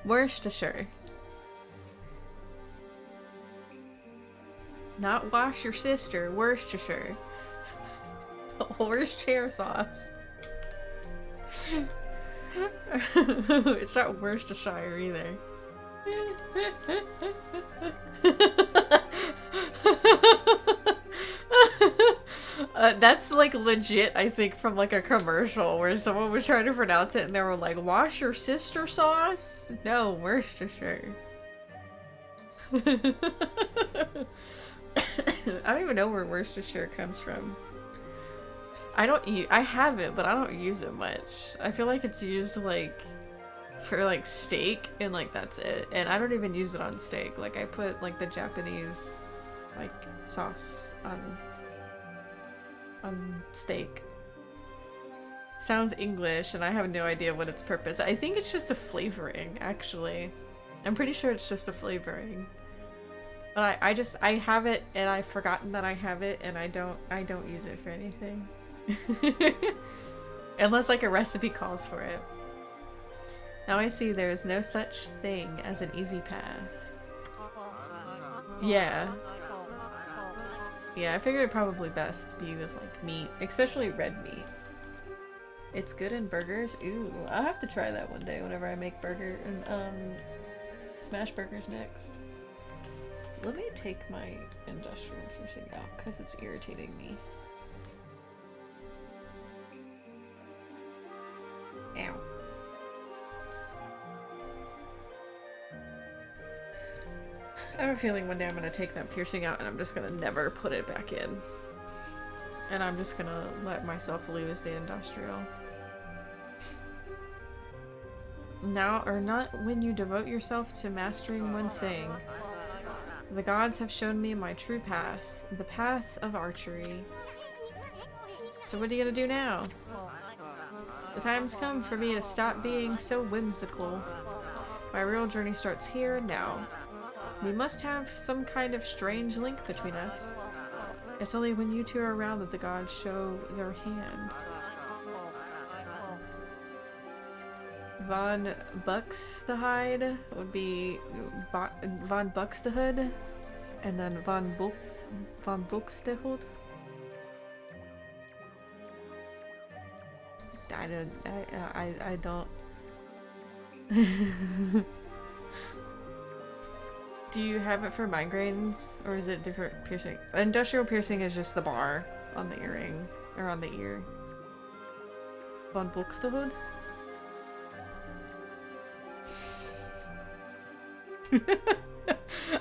Worcestershire. Not wash your sister, Worcestershire. Worcestershire sauce. It's not Worcestershire either. That's like legit, I think, from like a commercial where someone was trying to pronounce it and they were like, wash your sister sauce? No, Worcestershire. I don't even know where Worcestershire comes from. I have it, but I don't use it much. I feel like it's used like for like steak and like that's it. And I don't even use it on steak. Like I put like the Japanese like sauce on steak. Sounds English and I have no idea what its purpose. I think it's just a flavoring, actually. I'm pretty sure it's just a flavoring. But I have it and I've forgotten that I have it and I don't use it for anything. Unless like a recipe calls for it. Now I see there is no such thing as an easy path. Yeah. Yeah, I figured it'd probably best be with like meat, especially red meat. It's good in burgers. Ooh, I'll have to try that one day whenever I make burger and smash burgers next. Let me take my industrial piercing out because it's irritating me. Ow. I have a feeling one day I'm gonna take that piercing out and I'm just gonna never put it back in. And I'm just gonna let myself lose the industrial. Now or not when you devote yourself to mastering one thing. The gods have shown me my true path, the path of archery. So what are you gonna do now? The time's come for me to stop being so whimsical. My real journey starts here and now. We must have some kind of strange link between us. It's only when you two are around that the gods show their hand. Von Buxtehude would be Von Buxtehude, and then Von Buxtehude. I don't. Do you have it for migraines, or is it different piercing? Industrial piercing is just the bar on the earring, or on the ear. Von Buxtehude?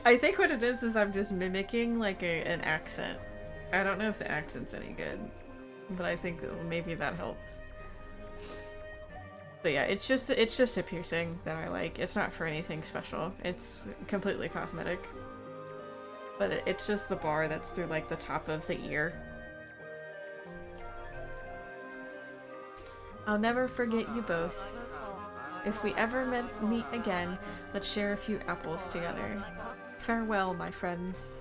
I think what it is I'm just mimicking like an accent. I don't know if the accent's any good, but I think maybe that helps. But yeah, it's just a piercing that I like. It's not for anything special. It's completely cosmetic. But it's just the bar that's through like the top of the ear. I'll never forget you both. If we ever meet again, let's share a few apples together. Farewell, my friends.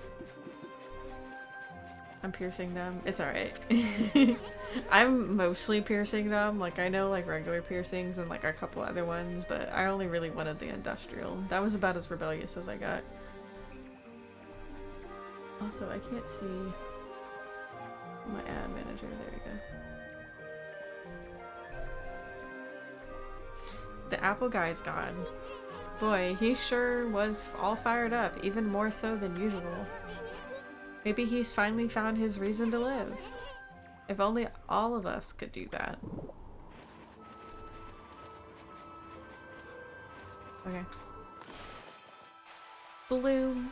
I'm piercing them. It's alright. I'm mostly piercing them. Like, I know like regular piercings and like a couple other ones, but I only really wanted the industrial. That was about as rebellious as I got. Also, I can't see my ad manager. There we go. The apple guy's gone. Boy, he sure was all fired up, even more so than usual. Maybe he's finally found his reason to live. If only all of us could do that. Okay. Bloom.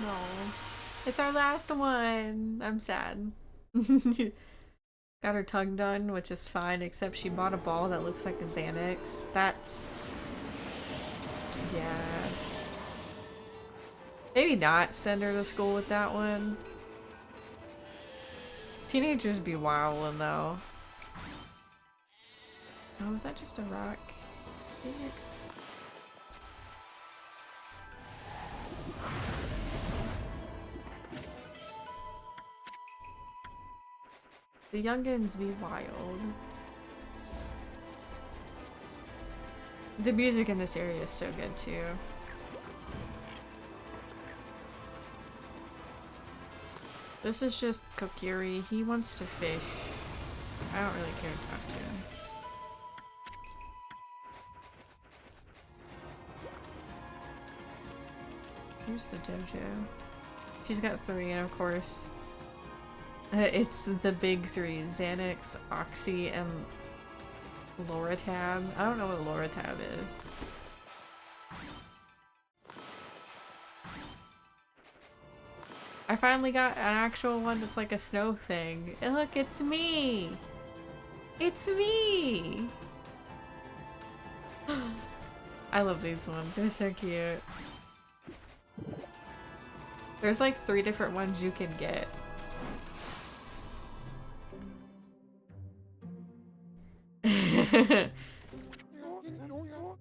No, it's our last one. I'm sad. Got her tongue done, which is fine, except she bought a ball that looks like a Xanax. That's... yeah. Maybe not send her to school with that one. Teenagers be wildin' though. Oh, is that just a rock? Dang it. The youngins be wild. The music in this area is so good too. This is just Kokiri. He wants to fish. I don't really care to talk to him. Here's the dojo. She's got 3, and of course, it's the big 3: Xanax, Oxy, and Loratab. I don't know what Loratab is. I finally got an actual one that's like a snow thing. And look, it's me! It's me! I love these ones. They're so cute. There's like 3 different ones you can get.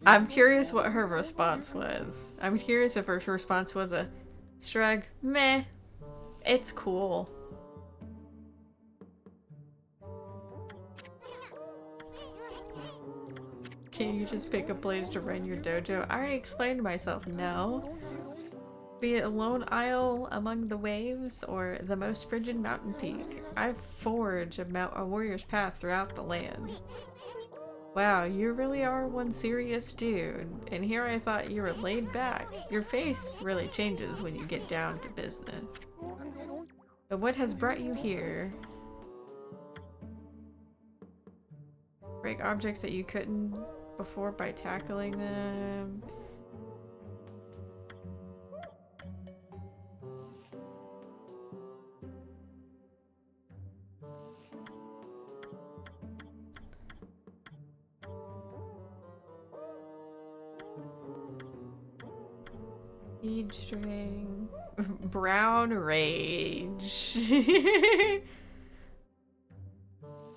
I'm curious what her response was. I'm curious if her response was a shrug, meh, it's cool. Can you just pick a place to run your dojo? I already explained myself, no. Be it a lone isle among the waves or the most frigid mountain peak, I've forged a warrior's path throughout the land. Wow, you really are one serious dude, and here I thought you were laid back. Your face really changes when you get down to business. But what has brought you here? Break objects that you couldn't before by tackling them. Bead string. Brown rage.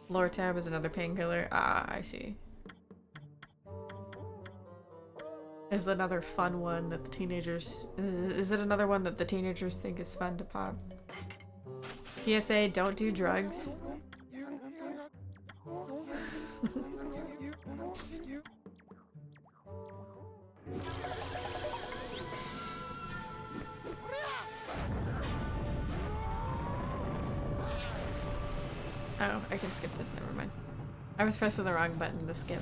Lore tab is another painkiller. Ah, I see. Is another fun one that the teenagers... Is it another one that the teenagers think is fun to pop? PSA, don't do drugs. Oh, I can skip this, never mind. I was pressing the wrong button to skip.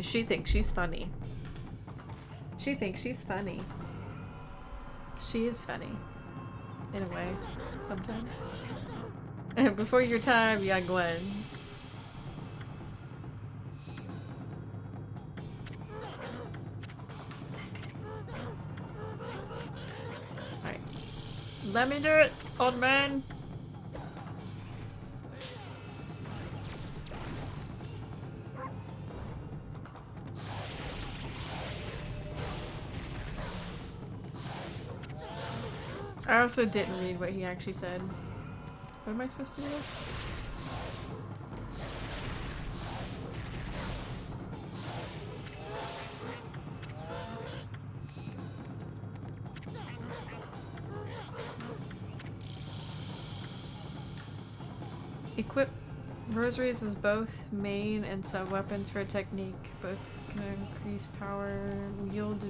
She thinks she's funny. She thinks she's funny. She is funny. In a way. Sometimes. Before your time, young Gwen. Alright. Let me do it, old man! I also didn't read what he actually said. What am I supposed to do? Equip rosaries as both main and sub weapons for a technique. Both can increase power. Wield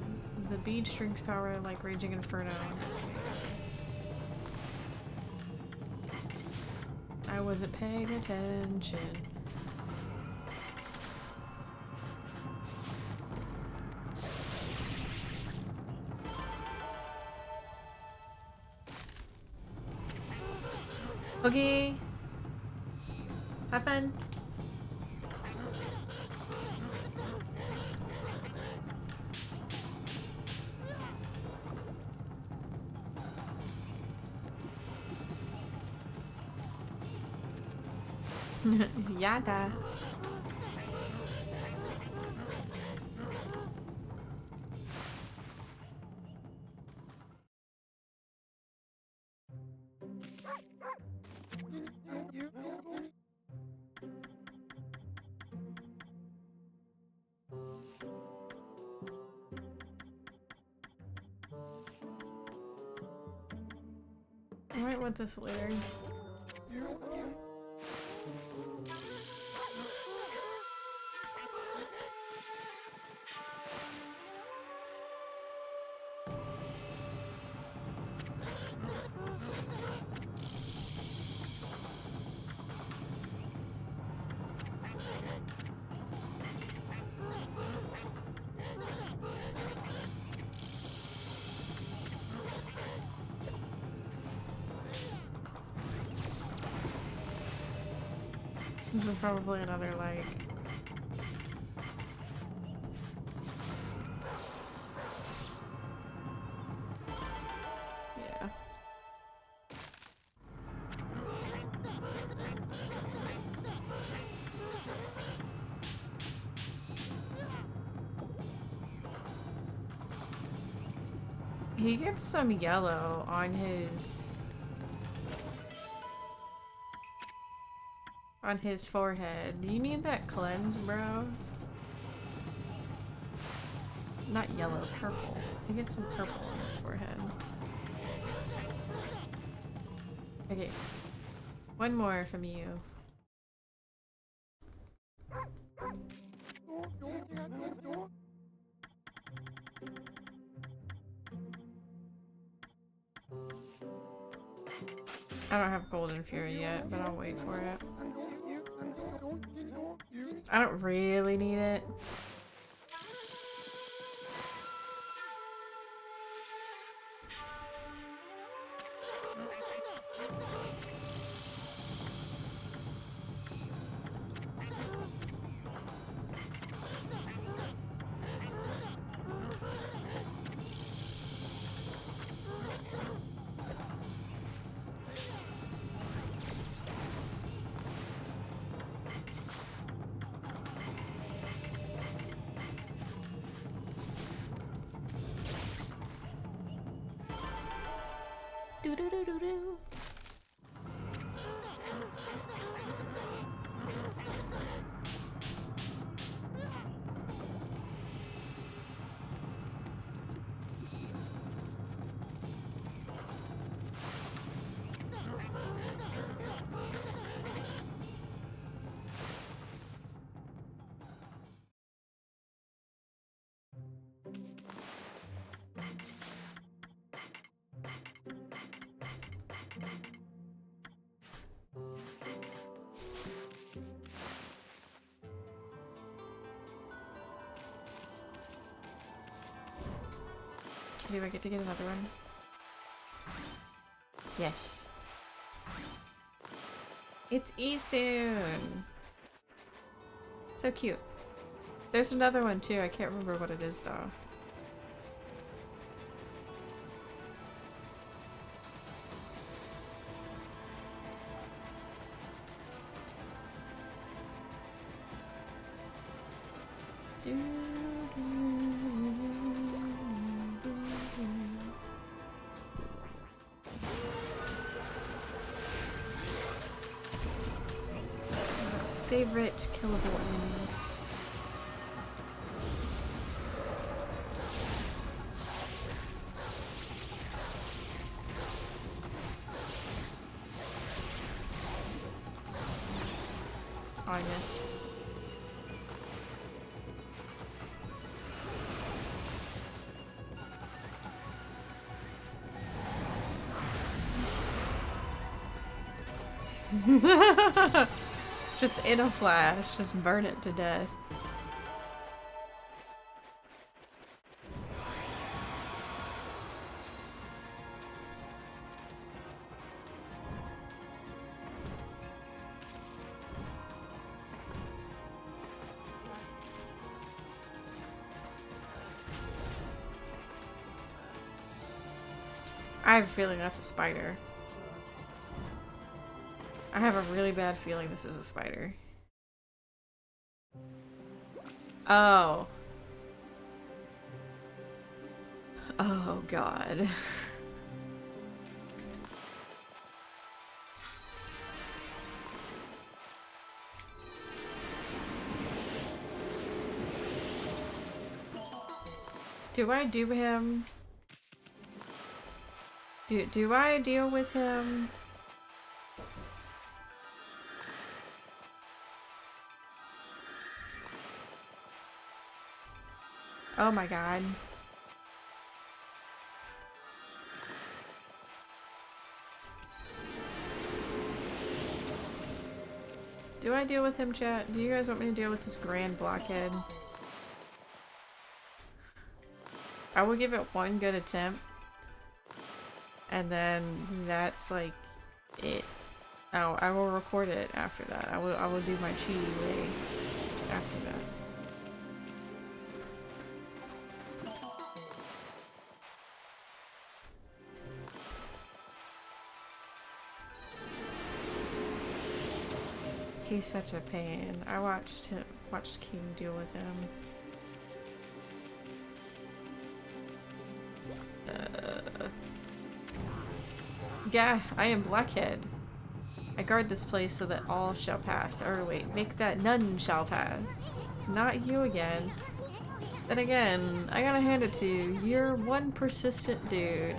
the bead strings power like Raging Inferno. I wasn't paying attention. Okay. Have fun. Yada. I might want this later. This is probably another, like... Yeah. He gets some yellow on his forehead. Do you need that cleanse, bro? Not yellow, purple. He gets some purple on his forehead. Okay. One more from you. I don't have Golden Fury yet, but I'll wait for it. I don't really need it. Do do do do do. Do I get to get another one? Yes. It's Esoon! So cute. There's another one too, I can't remember what it is though. Favorite killable enemy. Oh, yes. Just in a flash, just burn it to death. I have a feeling that's a spider. I have a really bad feeling this is a spider. Oh. Oh god. Do I do him? Do I deal with him? Oh my god. Do I deal with him, chat? Do you guys want me to deal with this grand blockhead? I will give it one good attempt. And then that's like it. Oh, I will record it after that. I will do my cheaty way after that. He's such a pain. I watched King deal with him. Yeah, I am Blackhead. I guard this place so that all shall pass. Or wait, make that none shall pass. Not you again. Then again, I gotta hand it to you. You're one persistent dude.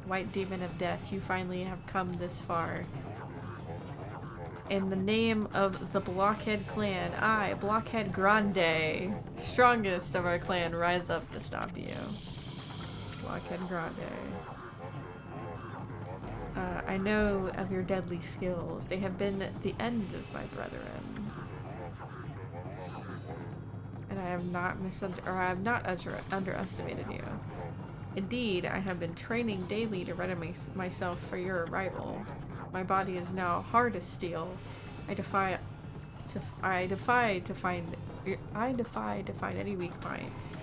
White demon of death, you finally have come this far. In the name of the Blockhead clan, I, Blockhead Grande, strongest of our clan, rise up to stop you. Blockhead Grande. I know of your deadly skills. They have been the end of my brethren. And I have not underestimated you. Indeed, I have been training daily to ready myself for your arrival. My body is now hard as steel. I defy to find any weak points.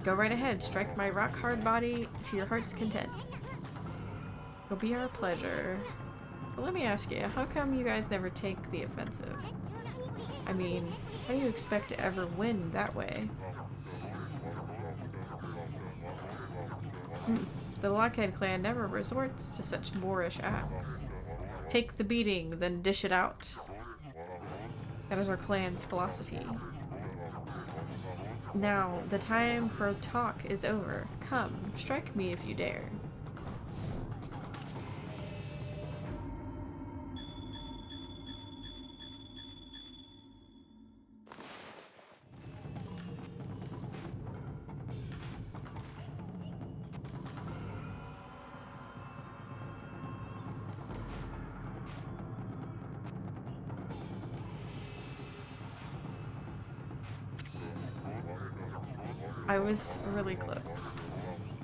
Go right ahead, strike my rock-hard body to your heart's content. It'll be our pleasure. But let me ask you, how come you guys never take the offensive? I mean, how do you expect to ever win that way? The Lockhead clan never resorts to such boorish acts. Take the beating, then dish it out. That is our clan's philosophy. Now, the time for talk is over. Come, strike me if you dare. I was really close.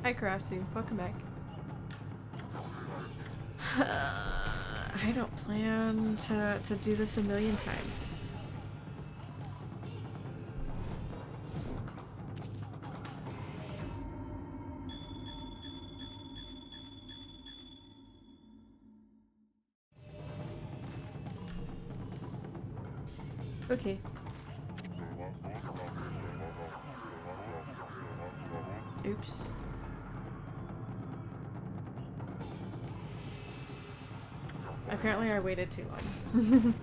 Hi, Karasu. Welcome back. I don't plan to do this a million times. Okay. Oops. Apparently I waited too long.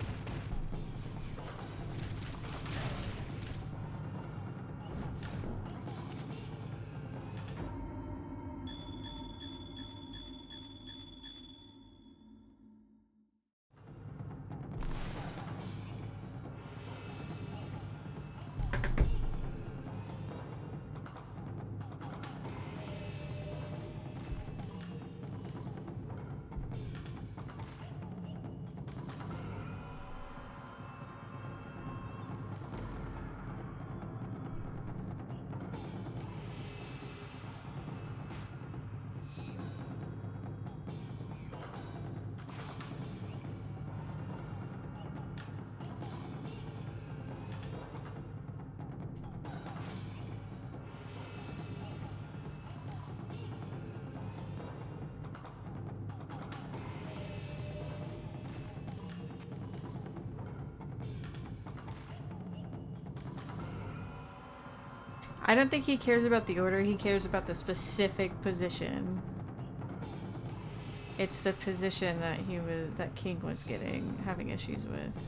I don't think he cares about the order, he cares about the specific position. It's the position that King was having issues with.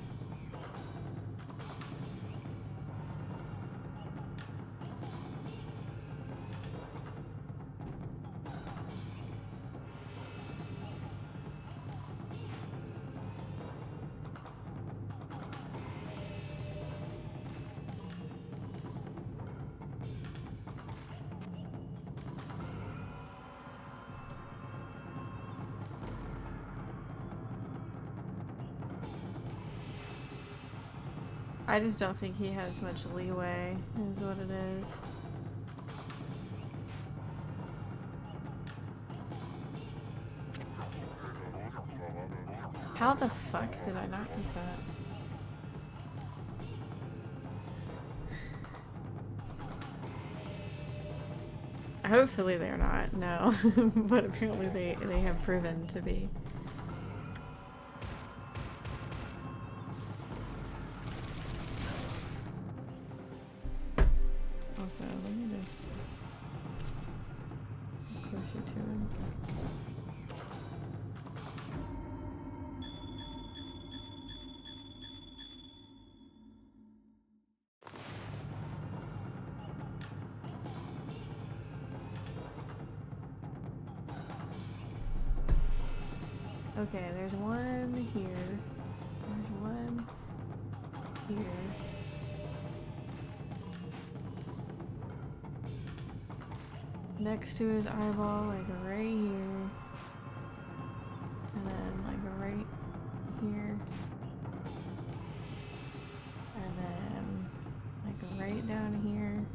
I just don't think he has much leeway, is what it is. How the fuck did I not get that? Hopefully they're not, no. But apparently they have proven to be. Also, let me just get closer to him. Okay, there's one here. There's one here. Next to his eyeball, like right here. And then like right here. And then like right down here.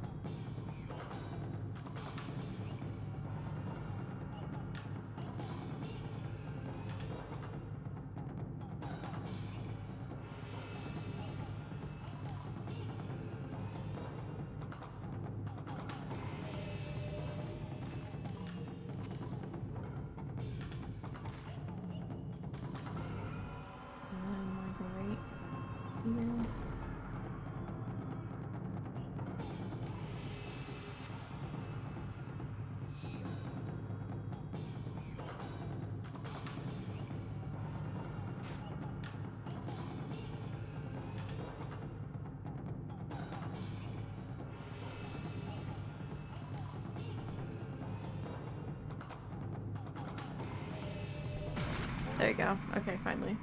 There you go. Okay, finally.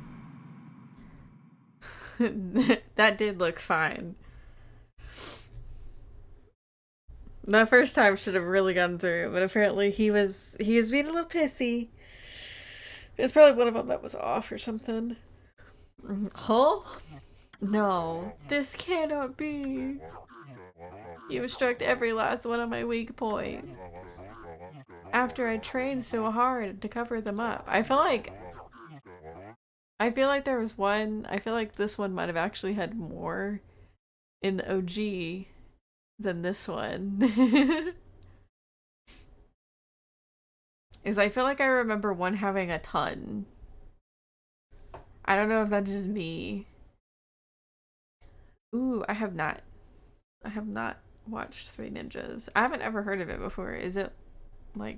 That did look fine. The first time should have really gone through, but apparently he was being a little pissy. It's probably one of them that was off or something. Huh? No, this cannot be. You struck every last one of my weak points. After I trained so hard to cover them up. I feel like there was one, I feel like this one might have actually had more in the OG than this one. Is I feel like I remember one having a ton. I don't know if that's just me. Ooh, I have not watched Three Ninjas. I haven't ever heard of it before. Is it like,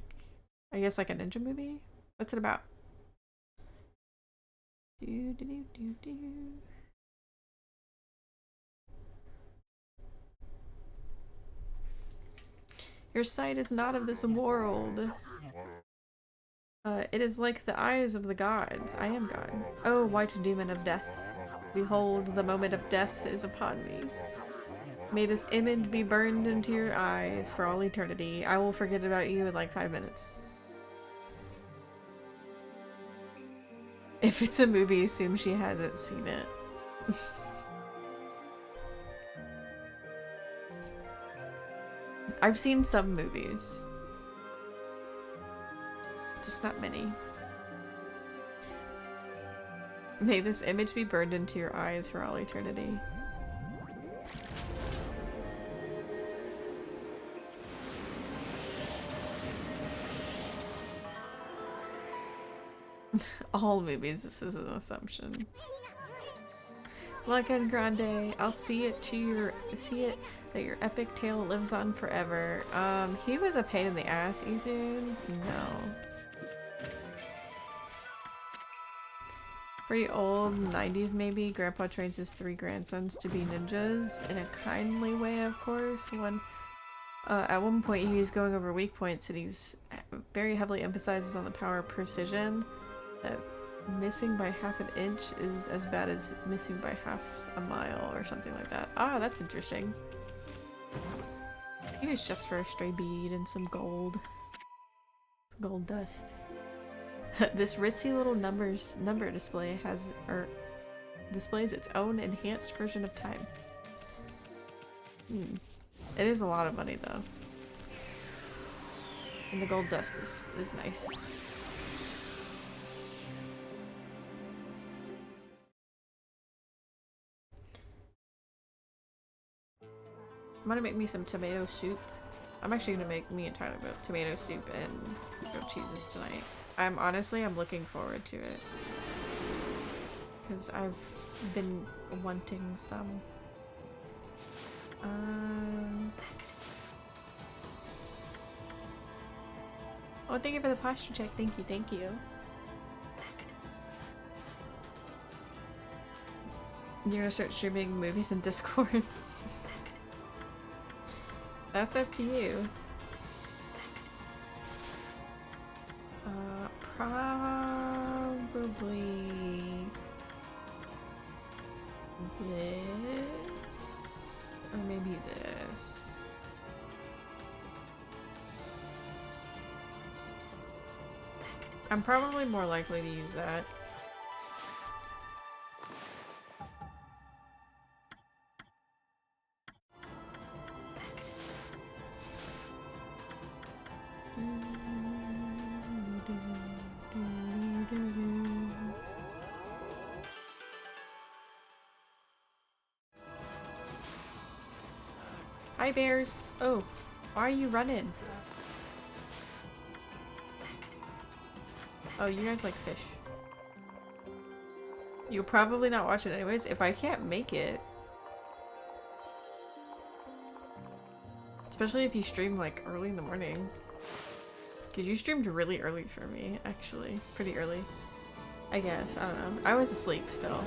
I guess like a ninja movie? What's it about? Your sight is not of this world. It is like the eyes of the gods. I am God. Oh, white demon of death. Behold, the moment of death is upon me. May this image be burned into your eyes for all eternity. I will forget about you in like 5 minutes. If it's a movie, assume she hasn't seen it. I've seen some movies. Just not many. May this image be burned into your eyes for all eternity. All movies, this is an assumption. Like in Grande, I'll see it that your epic tale lives on forever. He was a pain in the ass, Ethan. No. Pretty old, 90s maybe. Grandpa trains his 3 grandsons to be ninjas in a kindly way, of course. At one point he was going over weak points and he's very heavily emphasizes on the power of precision. That missing by half an inch is as bad as missing by half a mile or something like that. Ah, that's interesting. Maybe it's just for a stray bead and some gold. Gold dust. This ritzy little number display displays its own enhanced version of time. It is a lot of money though. And the gold dust is nice. I'm gonna make me some tomato soup. I'm actually gonna make me and Tyler both tomato soup and grilled cheeses tonight. I'm looking forward to it. Because I've been wanting some. Oh, thank you for the posture check. Thank you, thank you. You're gonna start streaming movies in Discord? That's up to you. Probably this, or maybe this. I'm probably more likely to use that. Hi bears! Oh, why are you running? Oh, you guys like fish. You'll probably not watch it anyways. If I can't make it. Especially if you stream like early in the morning. Because you streamed really early for me, actually. Pretty early. I guess. I don't know. I was asleep still.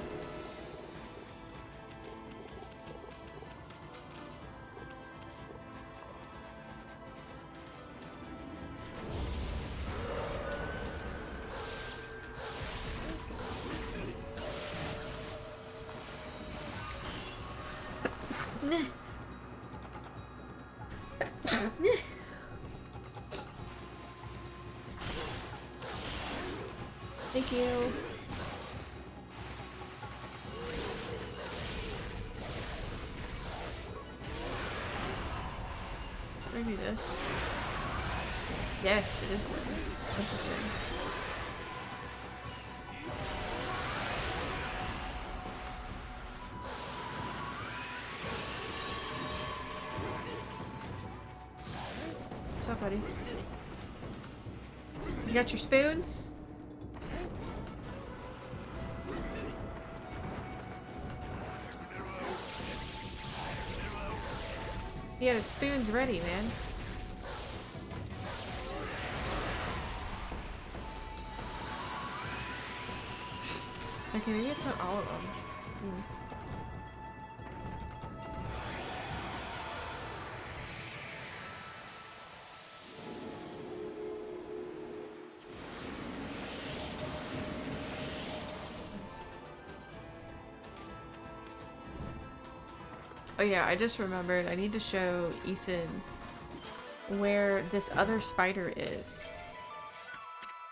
Thank you. So maybe this. Yes, it is working. That's a thing. What's up, buddy? You got your spoons? He had his spoons ready, man. Okay, maybe it's not all of them. Oh yeah, I just remembered I need to show Eason where this other spider is.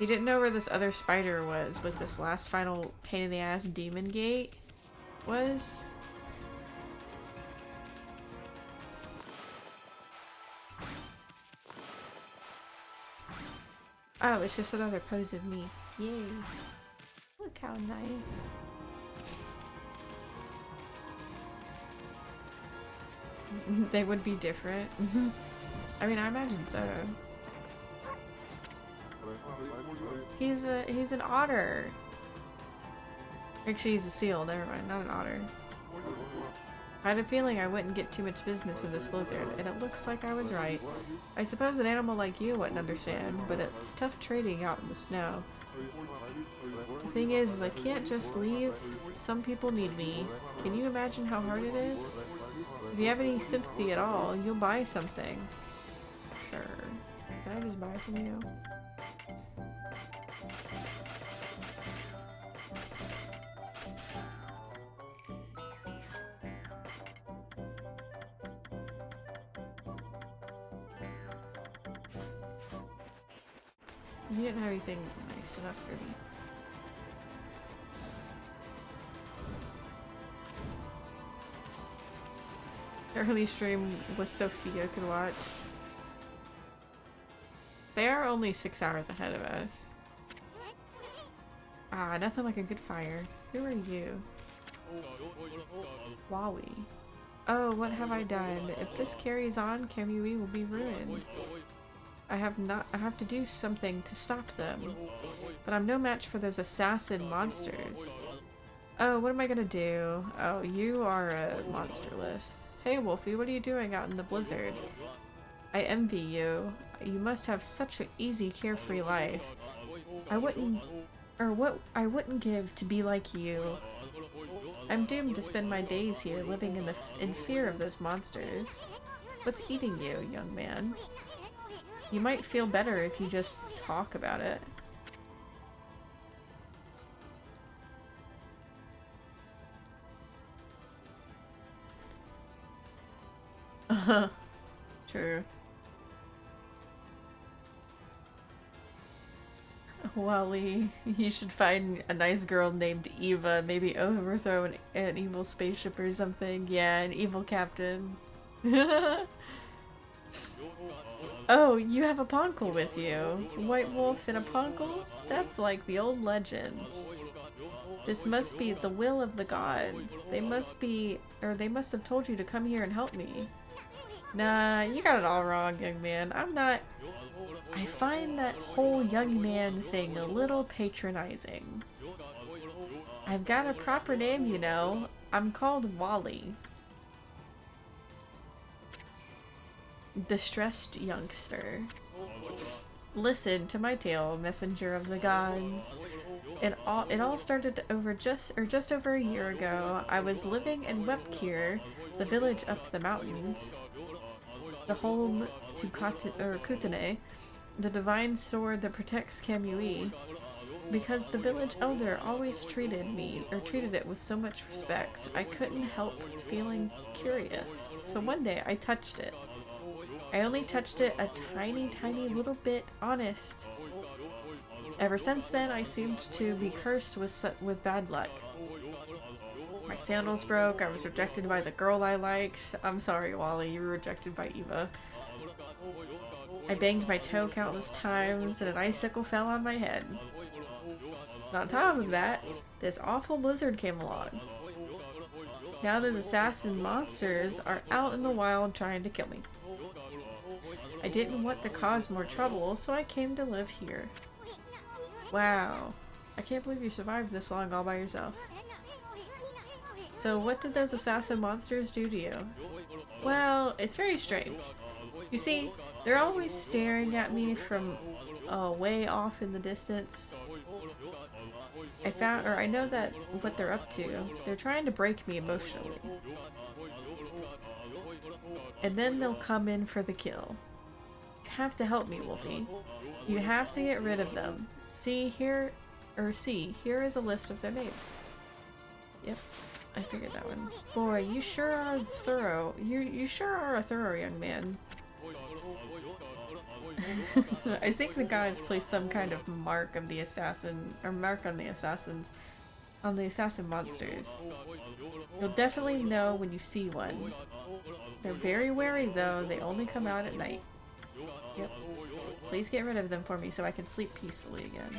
He didn't know where this other spider was, but this last final pain in the ass demon gate was. Oh, it's just another pose of me. Yay. Look how nice. They would be different. I mean, I imagine so. He's an otter. Actually, he's a seal. Never mind, not an otter. I had a feeling I wouldn't get too much business in this blizzard, and it looks like I was right. I suppose an animal like you wouldn't understand, but it's tough trading out in the snow. The thing is I can't just leave. Some people need me. Can you imagine how hard it is? If you have any sympathy at all, you'll buy something. Sure. Can I just buy from you? You didn't have anything nice enough for me. Early stream was Sophia could watch. They are only 6 hours ahead of us. Ah, nothing like a good fire. Who are you? Wally. Oh, what have I done? If this carries on, Kamui will be ruined. I have to do something to stop them. But I'm no match for those assassin monsters. Oh, what am I gonna do? Oh, you are a monster list. Hey Wolfie, what are you doing out in the blizzard? I envy you. You must have such an easy, carefree life. I wouldn't give to be like you. I'm doomed to spend my days here living in fear of those monsters. What's eating you, young man? You might feel better if you just talk about it. True. Wally, you should find a nice girl named Eva, maybe overthrow an evil spaceship or something. Yeah, an evil captain. Oh, you have a poncle with you. White wolf and a poncle? That's like the old legend. This must be the will of the gods. They must have told you to come here and help me. Nah, you got it all wrong, young man. I'm not... I find that whole young man thing a little patronizing. I've got a proper name, you know. I'm called Wally. Distressed youngster. Listen to my tale, messenger of the gods. It all started just over a year ago. I was living in Wepkir, the village up the mountains, the home to Kutane, the divine sword that protects Kamui. Because the village elder always treated it with so much respect, I couldn't help feeling curious. So one day I touched it. I only touched it a tiny, tiny little bit, honest. Ever since then, I seemed to be cursed with bad luck. My sandals broke, I was rejected by the girl I liked. I'm sorry, Wally, you were rejected by Eva. I banged my toe countless times, and an icicle fell on my head. And on top of that, this awful blizzard came along. Now those assassin monsters are out in the wild trying to kill me. I didn't want to cause more trouble, so I came to live here. Wow. I can't believe you survived this long all by yourself. So what did those assassin monsters do to you? Well, it's very strange. You see, they're always staring at me from way off in the distance. I know that what they're up to. They're trying to break me emotionally. And then they'll come in for the kill. You have to help me, Wolfie. You have to get rid of them. Here is a list of their names. Yep, I figured that one. Boy, you sure are thorough. You sure are a thorough young man. I think the gods placed some kind of mark of the assassin, or mark on the assassins, on the assassin monsters. You'll definitely know when you see one. They're very wary though, they only come out at night. Yep. Please get rid of them for me so I can sleep peacefully again.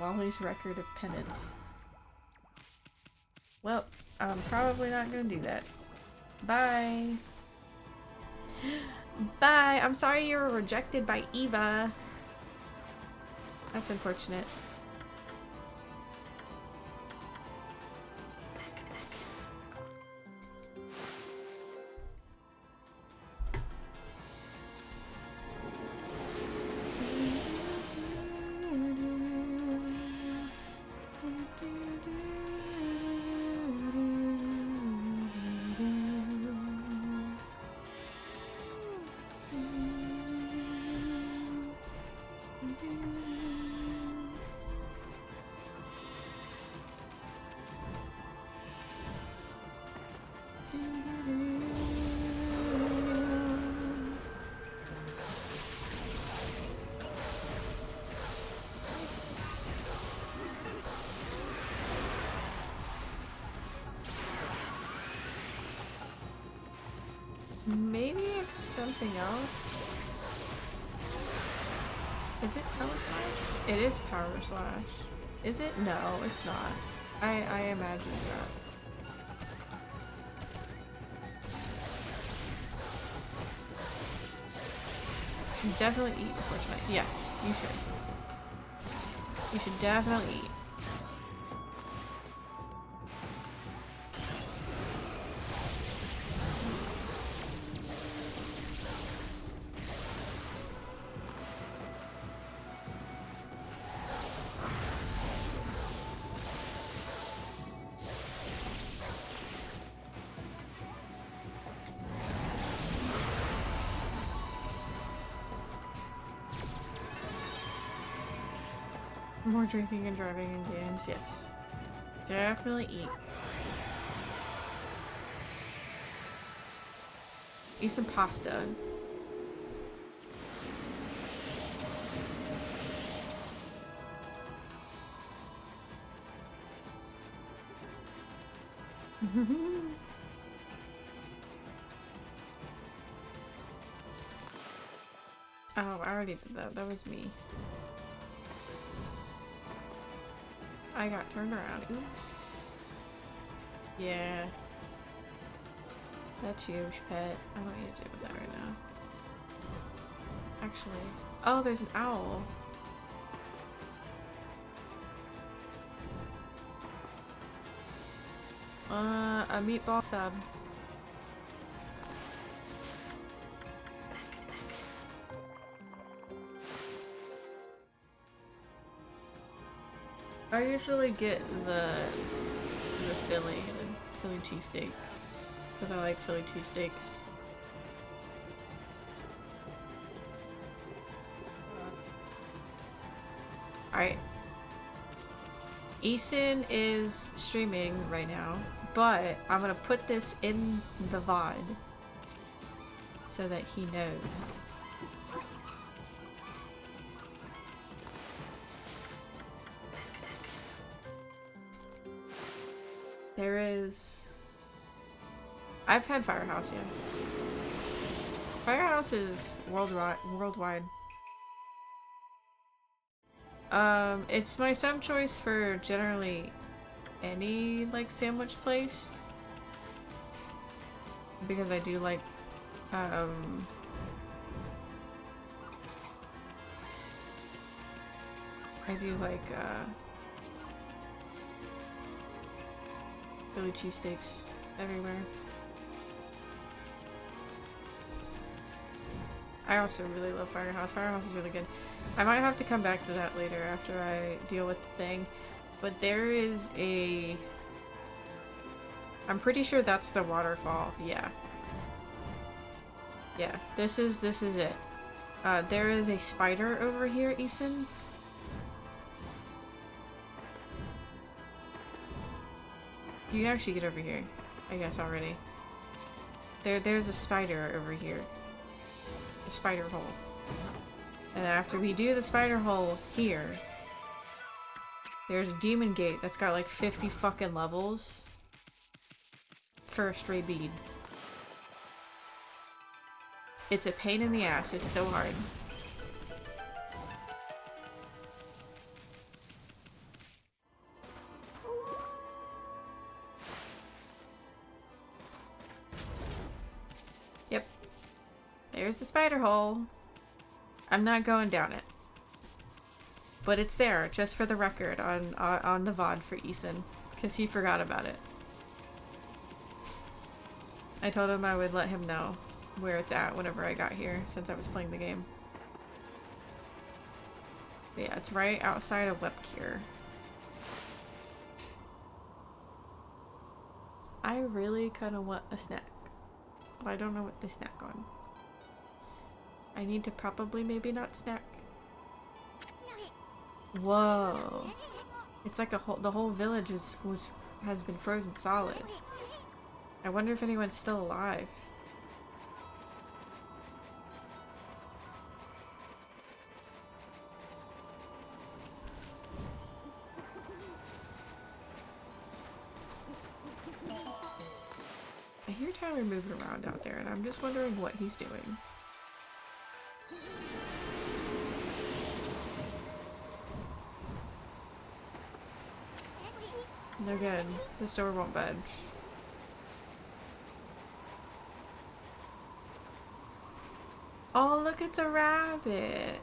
Wally's record of penance. Well, I'm probably not gonna do that. Bye! Bye! I'm sorry you were rejected by Eva. That's unfortunate. Maybe it's something else. Is it power slash? It is power slash. Is it? No, it's not. I imagined that. You should definitely eat before tonight. Yes, you should. You should definitely eat. More drinking and driving in games, yes. Definitely eat. Eat some pasta. Oh, I already did that. That was me. I got turned around. Ooh. Yeah. That's huge, pet. I don't need to deal with that right now. Actually. Oh, there's an owl. A meatball sub. I usually get the Philly cheesesteak because I like Philly cheesesteaks. Alright. Eason is streaming right now, but I'm gonna put this in the VOD so that he knows. There is... I've had Firehouse, yeah. Firehouse is worldwide. It's my sub choice for generally any, like, sandwich place. Because I do like, I do like, Philly cheesesteaks everywhere. I also really love Firehouse. Firehouse is really good. I might have to come back to that later after I deal with the thing. But there is a... I'm pretty sure that's the waterfall. Yeah. Yeah, this is it. There is a spider over here, Eason. You can actually get over here, I guess, already. There's a spider over here. A spider hole. And after we do the spider hole here, there's a demon gate that's got like 50 fucking levels for a stray bead. It's a pain in the ass. It's so hard. Yep. There's the spider hole. I'm not going down it. But it's there, just for the record, on the VOD for Eason. Because he forgot about it. I told him I would let him know where it's at whenever I got here, since I was playing the game. But yeah, it's right outside of Webcure. I really kind of want a snack. But I don't know what to snack on. I need to probably maybe not snack. Whoa. It's like the whole village has been frozen solid. I wonder if anyone's still alive. I hear Tyler moving around out there, and I'm just wondering what he's doing. No good. This door won't budge. Oh, look at the rabbit!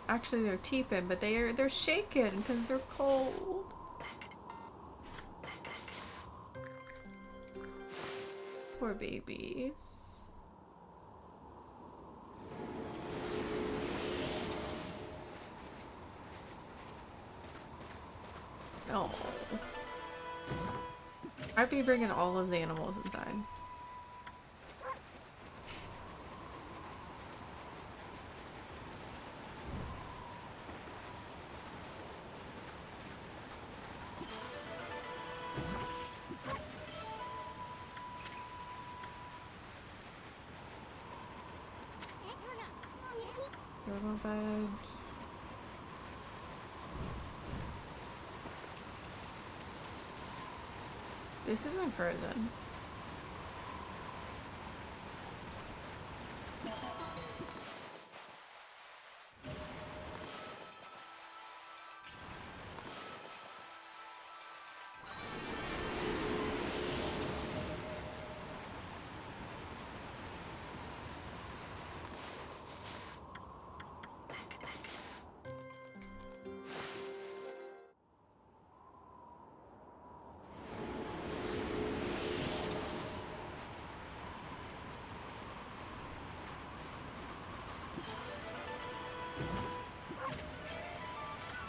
Actually, they're teeping, but they're shaking because they're cold. Poor babies. Oh. I'd be bringing all of the animals inside. Normal bed. This isn't frozen.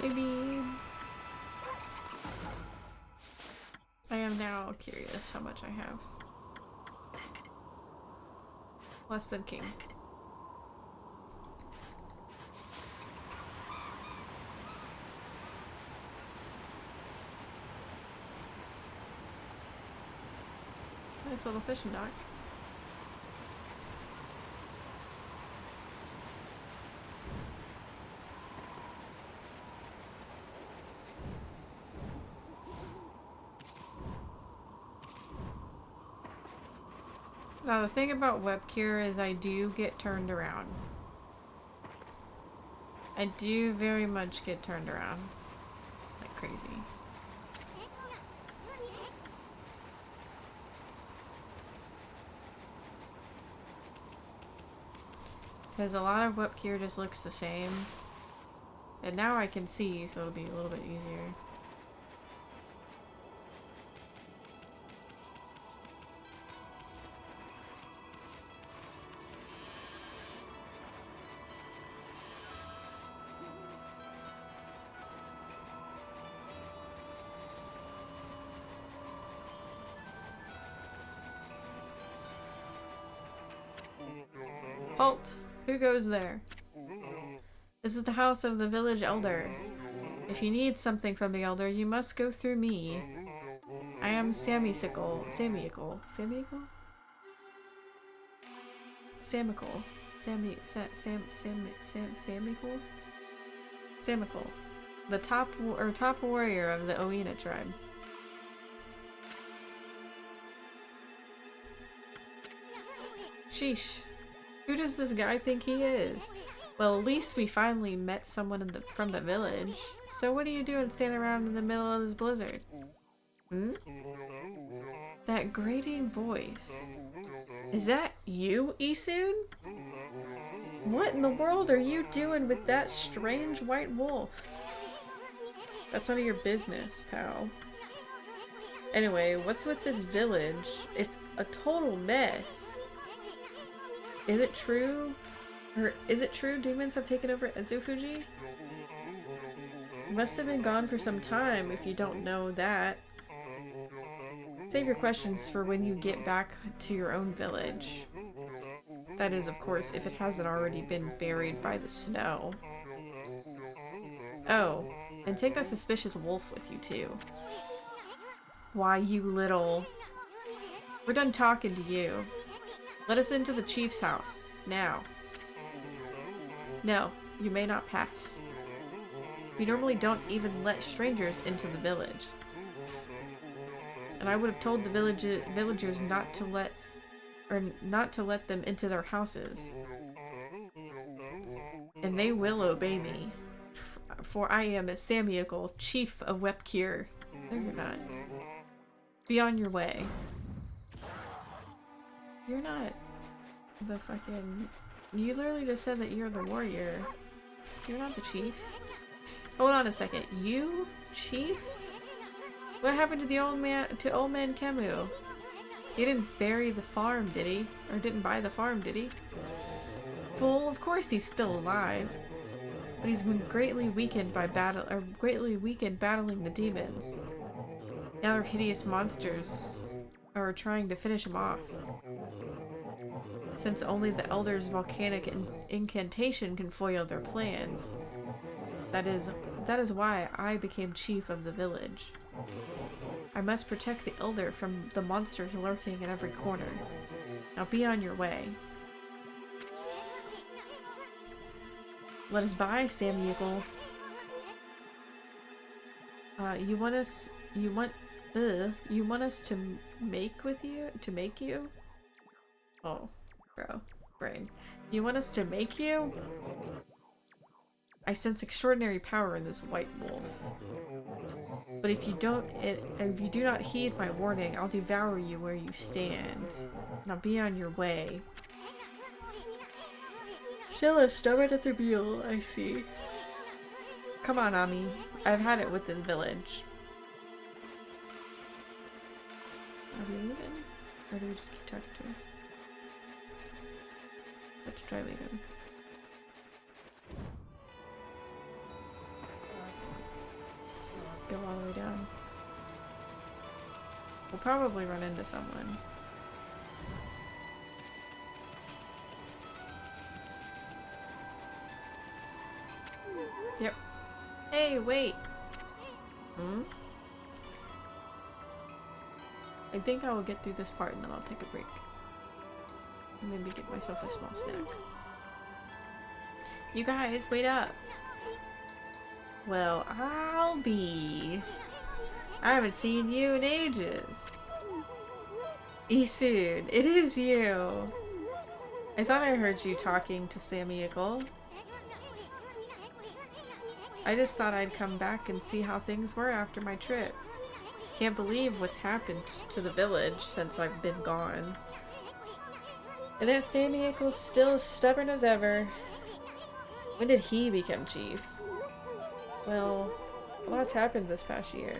Maybe. I am now curious how much I have. Less than king. nice little fishing dock. Now the thing about web cure is I do get turned around. I do very much get turned around. Like crazy. Because a lot of web cure just looks the same. And now I can see, so it'll be a little bit easier. Halt! Who goes there? This is the house of the village elder. If you need something from the elder, you must go through me. I am Samical. Samical? Samical? Samical. Samical? Samical. The top warrior of the Oina tribe. Sheesh. Who does this guy think he is? Well, at least we finally met someone from the village. So what are you doing standing around in the middle of this blizzard? Hmm? That grating voice. Is that you, Isun? What in the world are you doing with that strange white wolf? That's none of your business, pal. Anyway, what's with this village? It's a total mess. Is it true? Or is it true demons have taken over Ezufuji? You must have been gone for some time if you don't know that. Save your questions for when you get back to your own village. That is, of course, if it hasn't already been buried by the snow. Oh, and take that suspicious wolf with you too. Why, you little... We're done talking to you. Let us into the chief's house, now. No, you may not pass. We normally don't even let strangers into the village. And I would have told the villagers not to let them into their houses. And they will obey me. For I am a Samical, chief of Wepkir. No, you're not. Be on your way. You're not the fucking... You literally just said that you're the warrior. You're not the chief. Hold on a second. You? Chief? What happened to the old man, old man Kemu? He didn't bury the farm, did he? Or didn't buy the farm, did he? Fool, of course he's still alive. But he's been greatly weakened by battling the demons. Now their hideous monsters are trying to finish him off. Since only the Elder's volcanic incantation can foil their plans. That is why I became chief of the village. I must protect the Elder from the monsters lurking in every corner. Now be on your way. Let us by, Samical. You want us to make you? Oh, bro. Brain. You want us to make you? I sense extraordinary power in this white wolf. But if you do not heed my warning, I'll devour you where you stand. Now be on your way. Still a stubborn as a mule, I see. Come on, Ami. I've had it with this village. Are we leaving? Or do we just keep talking to her? Let's try leaving. Just go all the way down. We'll probably run into someone. Yep. Hey, wait! Hmm? I think I will get through this part and then I'll take a break. Maybe get myself a small snack. You guys, wait up! Well, I'll be... I haven't seen you in ages. Isun, it is you! I thought I heard you talking to Sammy-icle. I just thought I'd come back and see how things were after my trip. Can't believe what's happened to the village since I've been gone. And that Sammy-icle's still as stubborn as ever. When did he become chief? Well, a lot's happened this past year.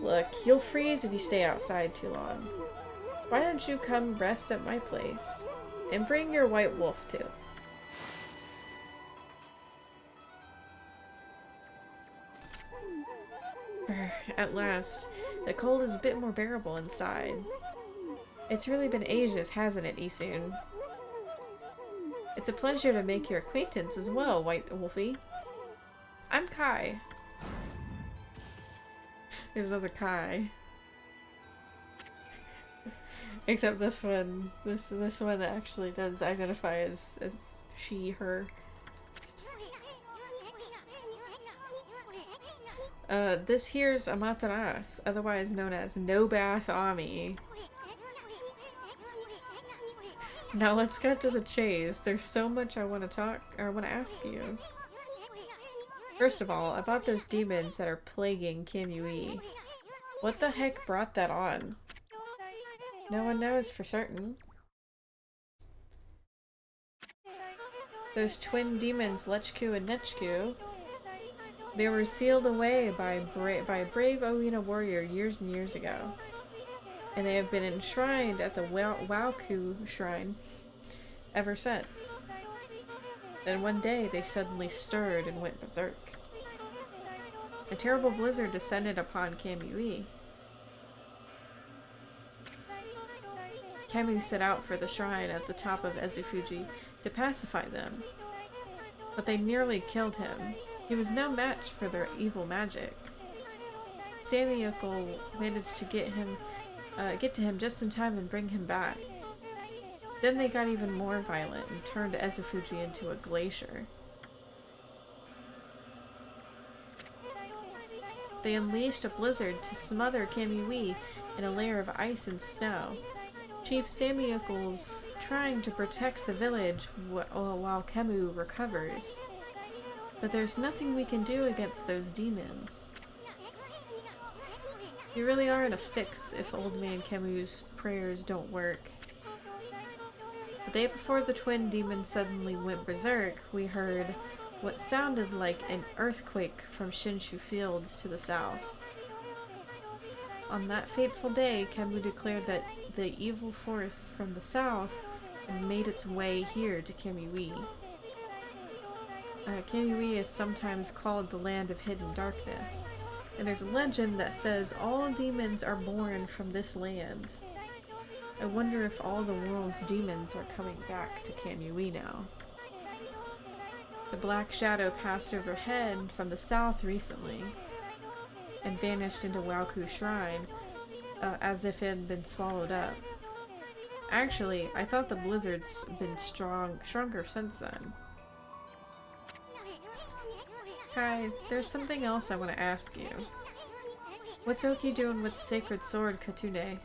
Look, you'll freeze if you stay outside too long. Why don't you come rest at my place? And bring your white wolf too. At last, the cold is a bit more bearable inside. It's really been ages, hasn't it, Isun? It's a pleasure to make your acquaintance as well, White Wolfie. I'm Kai. There's another Kai. Except this one actually does identify as she, her. This here's Amaterasu, otherwise known as No Bath Ami. Now let's get to the chase. There's so much I want to ask you. First of all, about those demons that are plaguing Kamui. What the heck brought that on? No one knows for certain. Those twin demons, Lechku and Nechku, they were sealed away by brave Oina warrior years and years ago. And they have been enshrined at the Wauku shrine ever since. Then one day they suddenly stirred and went berserk. A terrible blizzard descended upon Kamui. Kamui set out for the shrine at the top of Ezufuji to pacify them, but they nearly killed him. He was no match for their evil magic. Sammy-icle managed to get to him just in time and bring him back. Then they got even more violent and turned Ezufuji into a glacier. They unleashed a blizzard to smother Kamui in a layer of ice and snow. Chief Sammy-icle's trying to protect the village while Kemu recovers. But there's nothing we can do against those demons. We really are in a fix if Old Man Kemu's prayers don't work. The day before the twin demons suddenly went berserk, we heard what sounded like an earthquake from Shinshu Fields to the south. On that fateful day, Kemu declared that the evil force from the south had made its way here to Kamui. Kamui is sometimes called the Land of Hidden Darkness, and there's a legend that says all demons are born from this land. I wonder if all the world's demons are coming back to Kamui now. The black shadow passed overhead from the south recently, and vanished into Wauku Shrine, as if it had been swallowed up. Actually, I thought the blizzard's been stronger since then. Kai, there's something else I want to ask you. What's Oki doing with the sacred sword, Katune?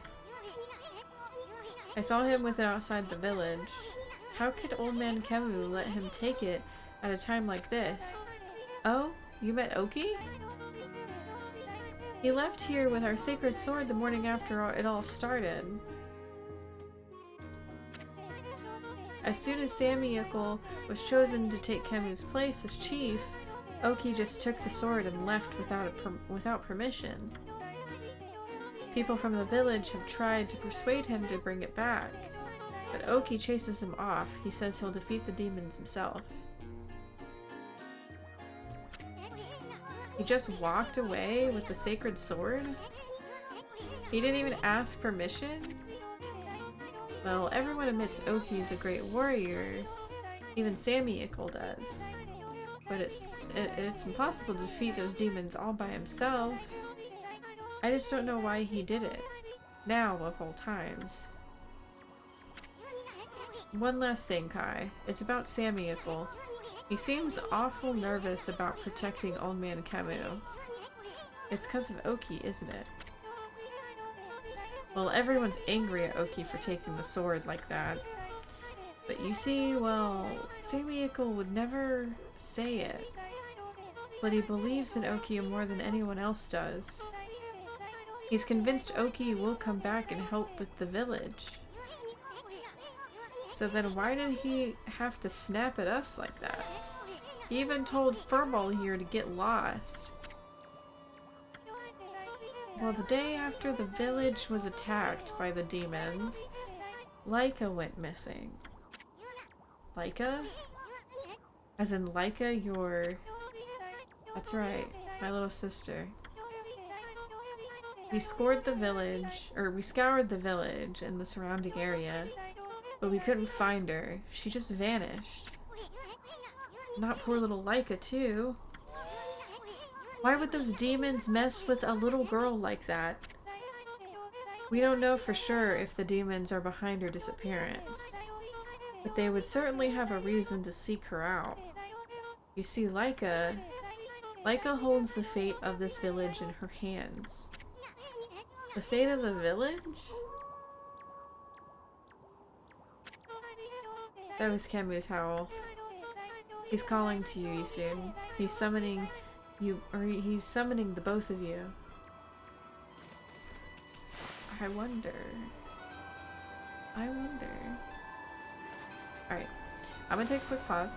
I saw him with it outside the village. How could Old Man Kemu let him take it at a time like this? Oh, you met Oki? He left here with our sacred sword the morning after it all started. As soon as Sammy-icle was chosen to take Kemu's place as chief, Oki just took the sword and left without permission. People from the village have tried to persuade him to bring it back, but Oki chases them off. He says he'll defeat the demons himself. He just walked away with the sacred sword? He didn't even ask permission? Well, everyone admits Oki is a great warrior. Even Sammy-icle does. But it's impossible to defeat those demons all by himself. I just don't know why he did it. Now of all times. One last thing, Kai. It's about Sammy-icle. He seems awful nervous about protecting Old Man Camus. It's 'cause of Oki, isn't it? Well, everyone's angry at Oki for taking the sword like that. But you see, well, Sammy-icle would never say it. But he believes in Oki more than anyone else does. He's convinced Oki will come back and help with the village. So then why did he have to snap at us like that? He even told Furball here to get lost. Well, the day after the village was attacked by the demons, Laika went missing. Laika? As in Laika, your... That's right, my little sister. We scoured the village and the surrounding area, but we couldn't find her. She just vanished. Not poor little Laika, too. Why would those demons mess with a little girl like that? We don't know for sure if the demons are behind her disappearance, but they would certainly have a reason to seek her out. You see, Laika holds the fate of this village in her hands. The fate of the village? That was Camus' howl. He's calling to you, Isun. He's summoning you, or he's summoning the both of you. I wonder. Alright. I'm gonna take a quick pause.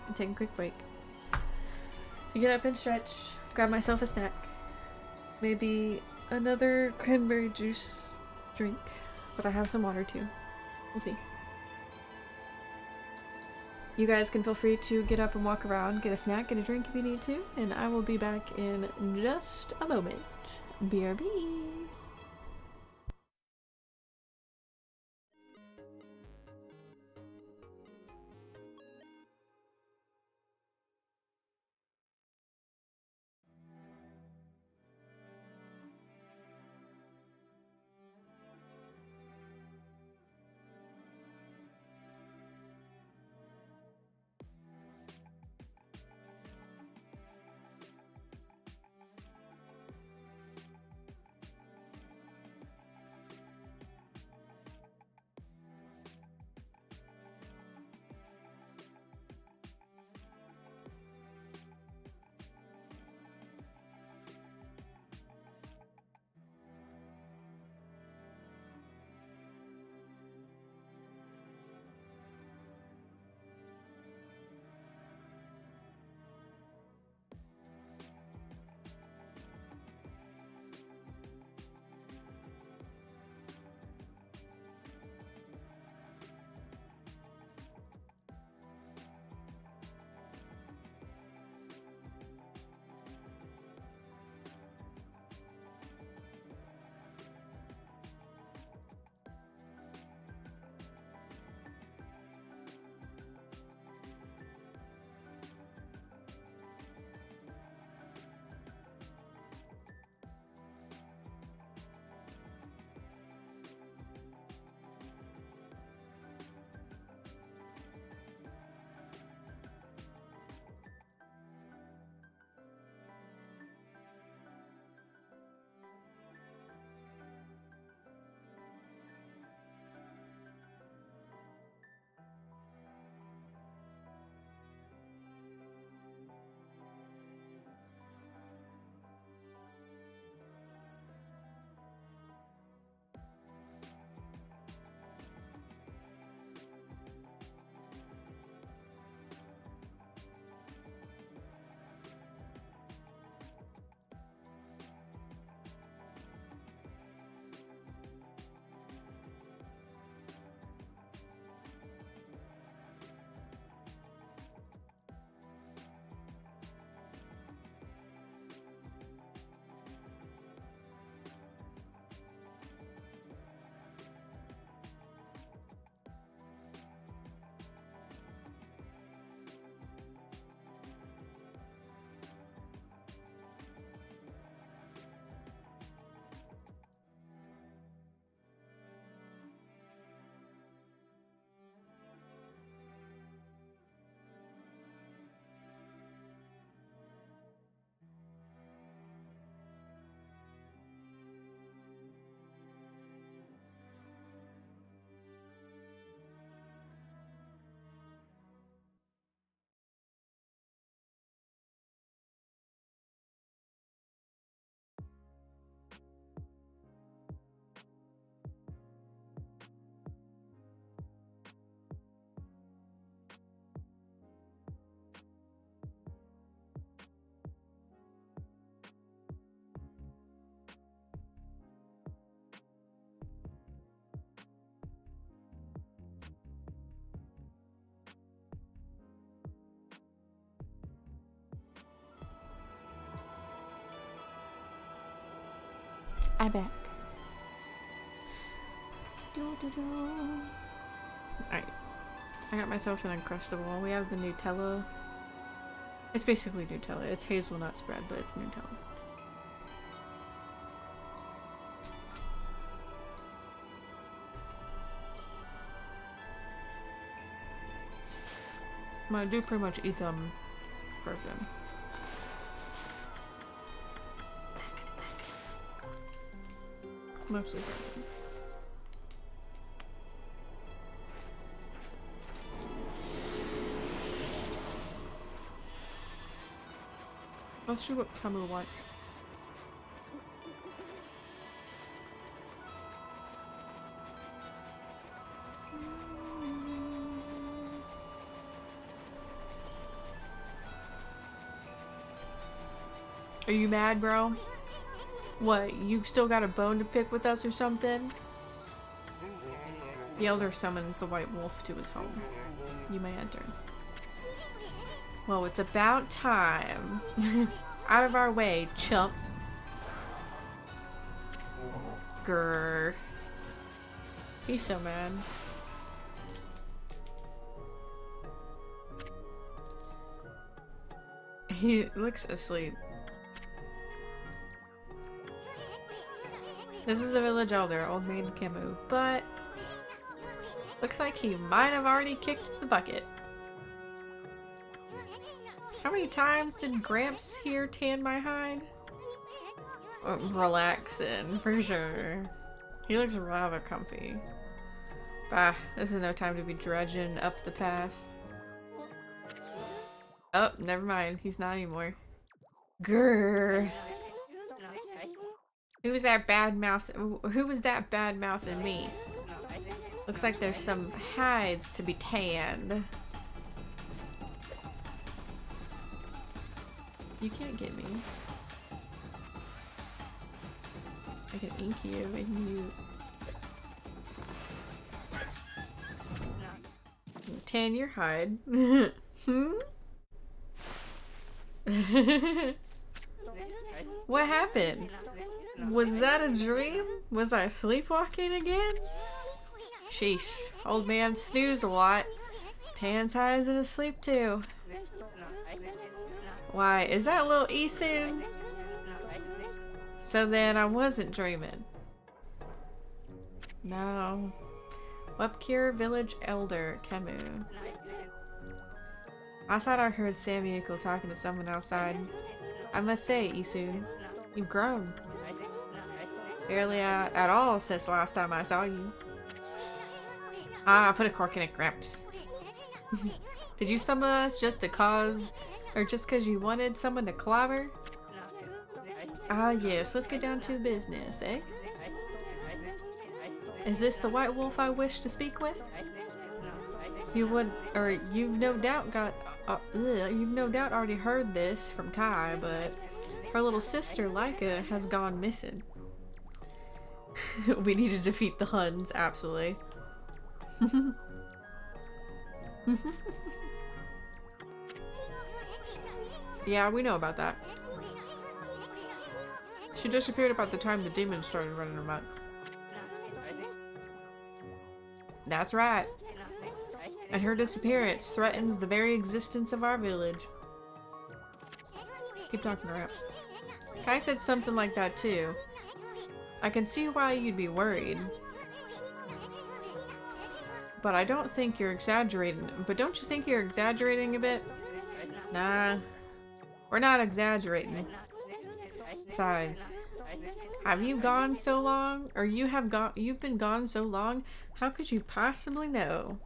And take a quick break. To get up and stretch. Grab myself a snack. Maybe another cranberry juice drink. But I have some water too. We'll see. You guys can feel free to get up and walk around, get a snack, get a drink if you need to, and I will be back in just a moment. BRB! I bet. Alright. I got myself an Uncrustable. We have the Nutella. It's basically Nutella. It's hazelnut spread, but it's Nutella. I do pretty much eat them frozen. Mostly frozen. Let's see what Camu wants. Are you mad, bro? What, you still got a bone to pick with us or something? The elder summons the white wolf to his home. You may enter. Well, it's about time. Out of our way, chump. Grrr. He's so mad. He looks asleep. This is the village elder, old maid Camu, but looks like he might have already kicked the bucket. How many times did Gramps here tan my hide? Relaxing, for sure. He looks rather comfy. Bah, this is no time to be dredging up the past. Oh, never mind. He's not anymore. Grrr. Who was that bad mouth? Who was that bad mouthing me? Looks like there's some hides to be tanned. You can't get me. I can ink you and you tan your hide. What happened? Was that a dream? Was I sleepwalking again? Sheesh. Old man snooze a lot. Tans hides in his sleep too. Why, is that little Isun? So then I wasn't dreaming. No. Webcure Village Elder, Camu. I thought I heard Samuel talking to someone outside. I must say, Isun, you've grown. Barely at all since last time I saw you. Ah, I put a cork in it, Gramps. Did you summon us just to cause, or just because you wanted someone to clobber? Ah, yes, let's get down to the business, eh? Is this the white wolf I wish to speak with? You've no doubt already heard this from Kai, but her little sister Laika has gone missing. We need to defeat the Huns, absolutely. Yeah, we know about that. She disappeared about the time the demons started running amok. That's right. And her disappearance threatens the very existence of our village. Keep talking, Gramps. Kai said something like that too. I can see why you'd be worried. But I don't think you're exaggerating. But don't you think you're exaggerating a bit? Nah. We're not exaggerating. Besides, have you gone so long? Or you've been gone so long? How could you possibly know?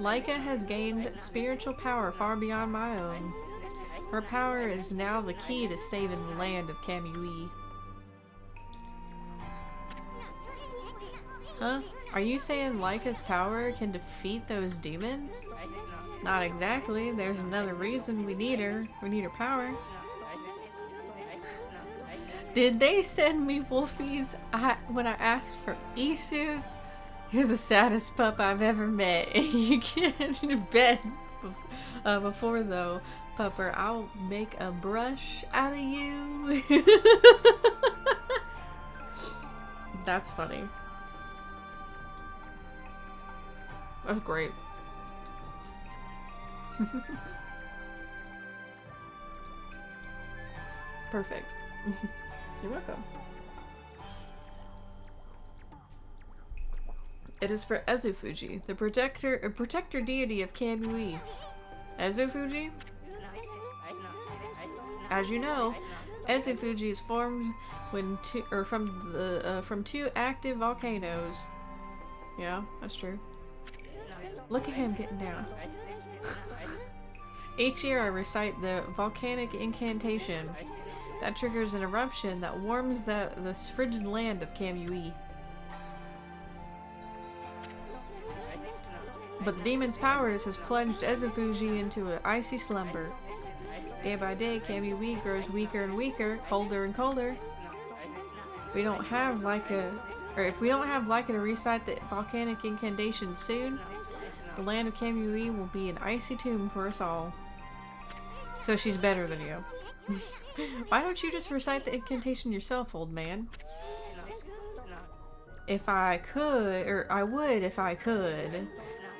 Laika has gained spiritual power far beyond my own. Her power is now the key to saving the land of Kamui. Huh? Are you saying Laika's power can defeat those demons? Not exactly. There's another reason we need her. We need her power. Did they send me wolfies when I asked for Isu? You're the saddest pup I've ever met. You can't in bed. Before though, Pupper, I'll make a brush out of you. That's funny. That's great. Perfect. You're welcome. It is for Ezufuji, the protector deity of Kamui. Ezufuji? As you know, Ezufuji is formed when from two active volcanoes. Yeah, that's true. Look at him getting down. Each year I recite the volcanic incantation that triggers an eruption that warms the frigid land of Kamui. But the demon's powers has plunged Ezufuji into an icy slumber. Day by day, Kamui grows weaker and weaker, colder and colder. If we don't have Laika to recite the volcanic incantation soon, the land of Kamui will be an icy tomb for us all. So she's better than you. Why don't you just recite the incantation yourself, old man? If I could, or I would if I could,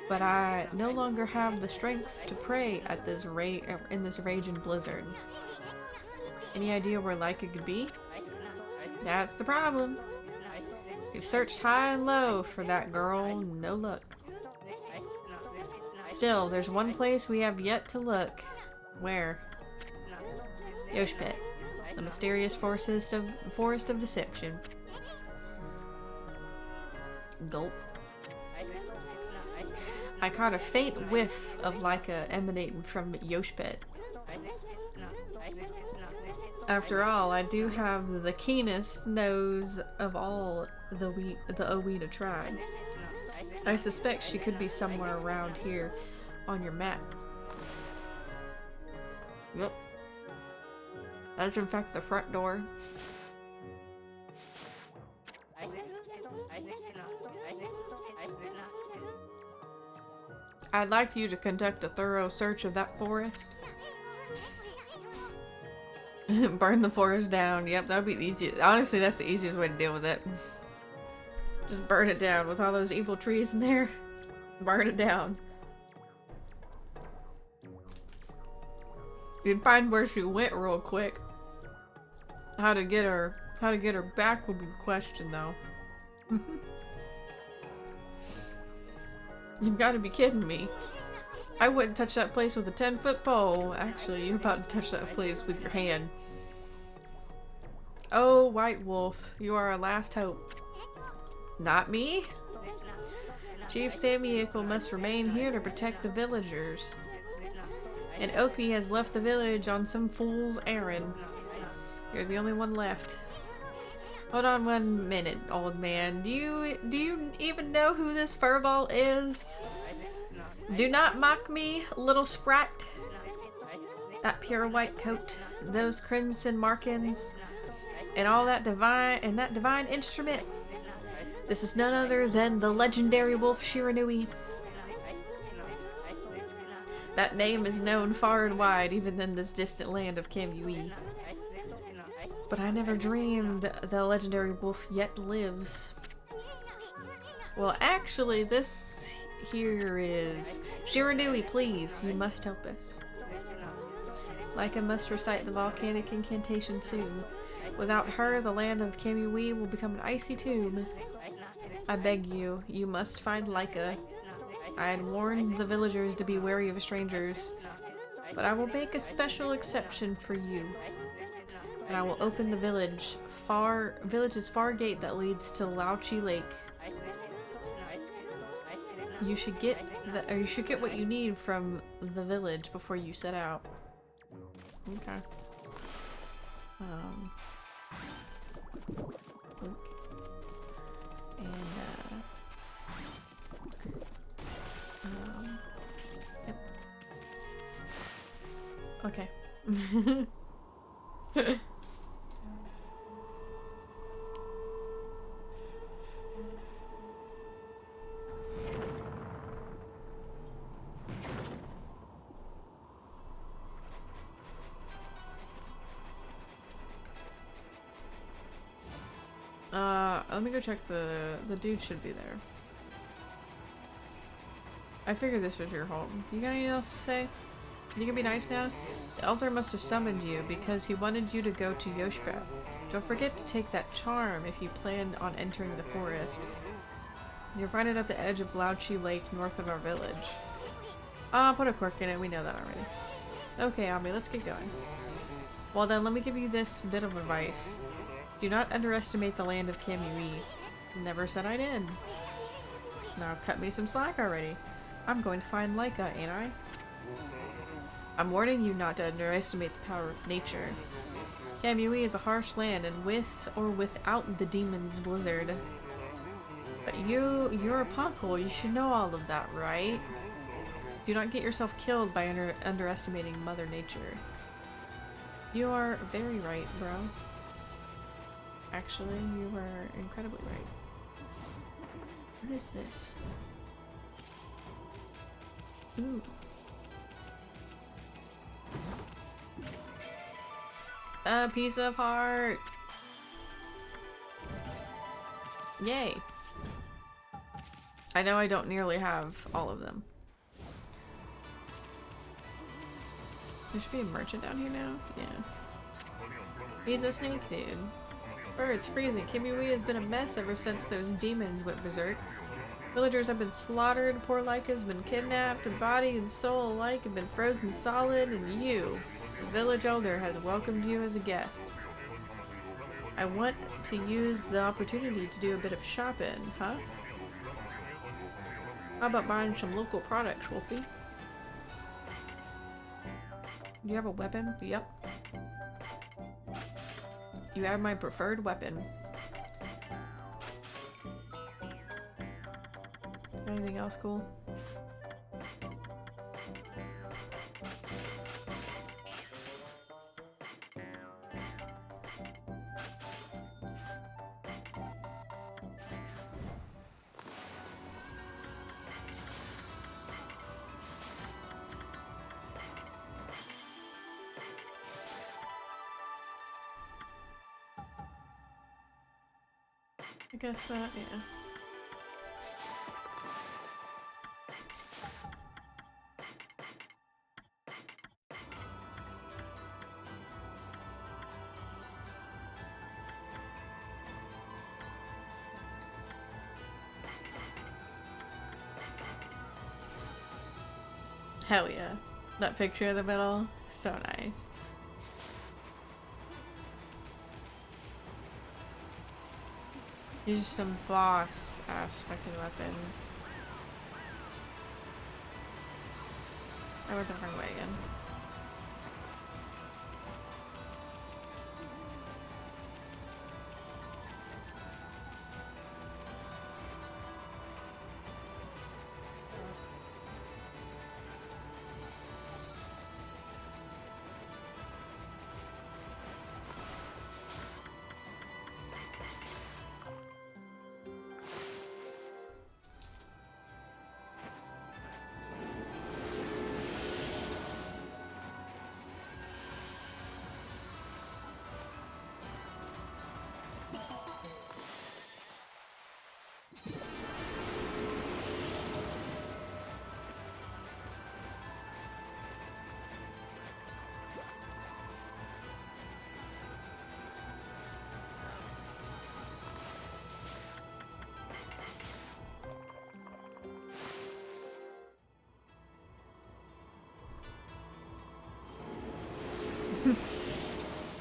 but I no longer have the strength to pray at this in this raging blizzard. Any idea where Laika could be? That's the problem. We've searched high and low for that girl, no luck. Still, there's one place we have yet to look. Where? Yoshpet, the mysterious forest of deception. Gulp. I caught a faint whiff of Laika emanating from Yoshpet. After all, I do have the keenest nose of all the Oweda tribe. I suspect she could be somewhere around here on your map. Yep. That's in fact the front door. I'd like you to conduct a thorough search of that forest. Burn the forest down. Yep, that would be the easiest. Honestly, that's the easiest way to deal with it. Just burn it down with all those evil trees in there. Burn it down. You'd find where she went real quick. How to get her back would be the question, though. You've got to be kidding me. I wouldn't touch that place with a 10-foot pole. Actually, you're about to touch that place with your hand. Oh, White Wolf, you are our last hope. Not me? Chief Sammiel must remain here to protect the villagers. And Oki has left the village on some fool's errand. You're the only one left. Hold on 1 minute, old man. Do you even know who this furball is? Do not mock me, little sprat. That pure white coat, those crimson markings, and all that divine instrument. This is none other than the legendary wolf Shiranui. That name is known far and wide, even in this distant land of Kamui. But I never dreamed the legendary wolf yet lives. Well, actually, this here is... Shiranui, please, you must help us. Laika must recite the volcanic incantation soon. Without her, the land of Kamui will become an icy tomb. I beg you, you must find Laika. I had warned the villagers to be wary of strangers, but I will make a special exception for you. And I will open the village's far gate that leads to Lauchi Lake. You should get what you need from the village before you set out. Okay. Look. And yep. Okay. Let me go check the dude should be there. I figured this was your home. You got anything else to say? You can be nice now? The elder must have summoned you because he wanted you to go to Yoshba. Don't forget to take that charm if you plan on entering the forest. You'll find it at the edge of Lauchi Lake north of our village. Ah, put a cork in it. We know that already. Okay, Ami, let's get going. Well then, let me give you this bit of advice. Do not underestimate the land of Kamui. Never said I did. Now cut me some slack already. I'm going to find Laika, ain't I? I'm warning you not to underestimate the power of nature. Kamui is a harsh land, and with or without the demon's blizzard. But you're a punkle, you should know all of that, right? Do not get yourself killed by underestimating Mother Nature. You are very right, bro. Actually, you are incredibly right. What is this? Ooh. A piece of heart! Yay! I know I don't nearly have all of them. There should be a merchant down here now? Yeah. He's a snake dude. It's freezing. Kamui has been a mess ever since those demons went berserk. Villagers have been slaughtered, poor Laika's been kidnapped, and body and soul alike have been frozen solid, and you, the village elder, has welcomed you as a guest. I want to use the opportunity to do a bit of shopping, huh? How about buying some local products, Wolfie? Do you have a weapon? Yep. You have my preferred weapon. Anything else cool? I guess that, yeah. Hell yeah. That picture in the middle, so nice. These are some boss ass fucking weapons. I went the wrong way again.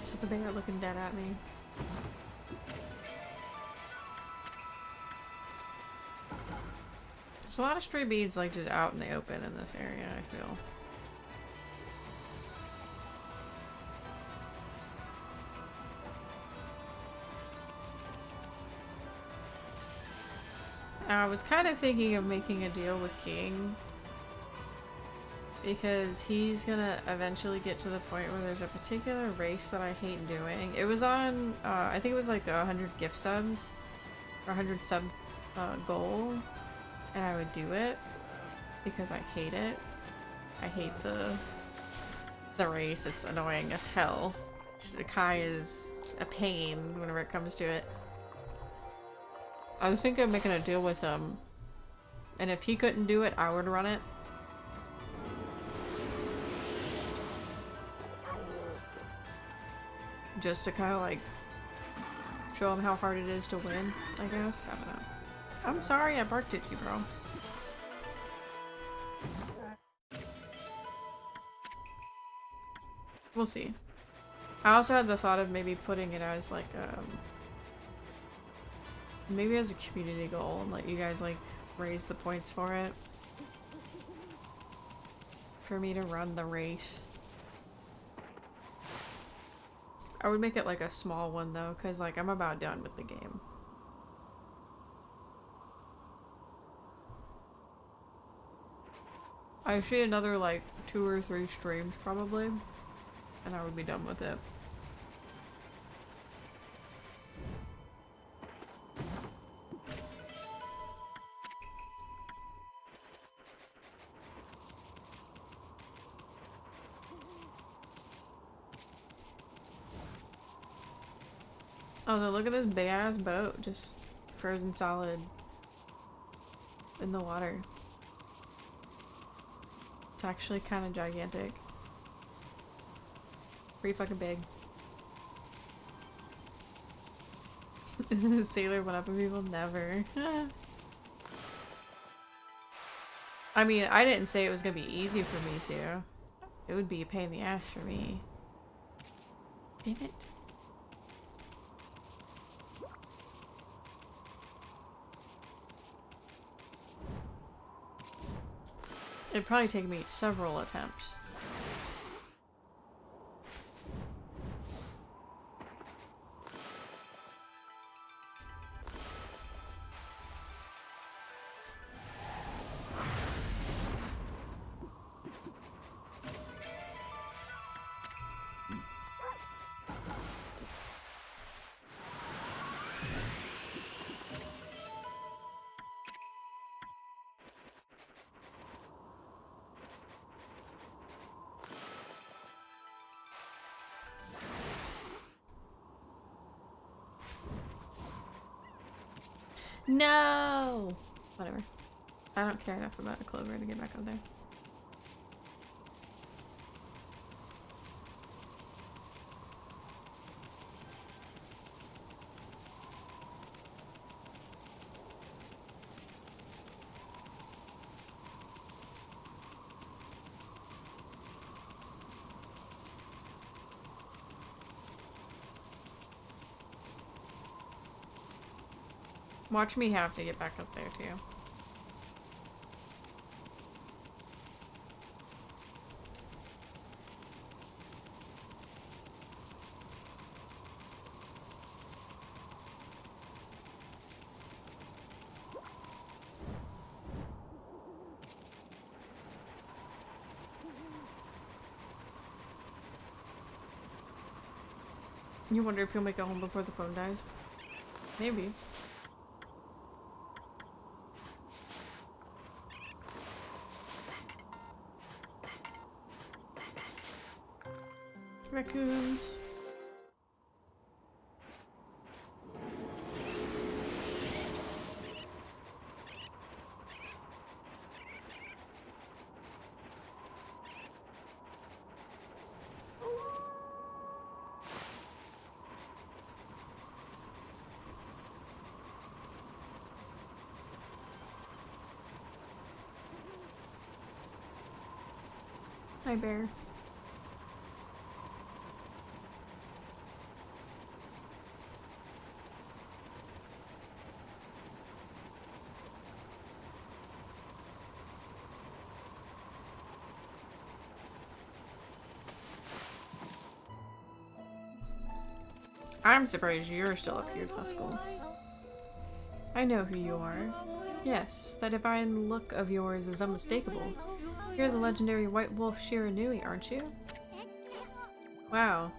Just the bear looking dead at me. There's a lot of stray beads like just out in the open in this area, I feel. I was kind of thinking of making a deal with King, because he's gonna eventually get to the point where there's a particular race that I hate doing. It was on, I think it was like 100 gift subs, or 100 sub goal, and I would do it because I hate it. I hate the race. It's annoying as hell. Kai is a pain whenever it comes to it. I was thinking of making a deal with him. And if he couldn't do it, I would run it. Just to kind of like show him how hard it is to win, I guess. I don't know. I'm sorry I barked at you, bro. We'll see. I also had the thought of maybe putting it as like maybe as a community goal and let you guys like raise the points for it. For me to run the race. I would make it like a small one though, because like I'm about done with the game. I see another like 2 or 3 streams probably, and I would be done with it. Oh, so look at this big ass boat just frozen solid in the water. It's actually kind of gigantic. Pretty fucking big. Sailor went up on people? Never. I mean, I didn't say it was gonna be easy for me to. It would be a pain in the ass for me. Damn it. It'd probably take me several attempts. No! Whatever. I don't care enough about a clover to get back up there. Watch me have to get back up there too. You wonder if he'll make it home before the phone dies? Maybe. Raccoons. Hi, bear. I'm surprised you're still up here, Tuskull. I know who you are. Yes, that divine look of yours is unmistakable. You're the legendary White Wolf Shiranui, aren't you? Wow.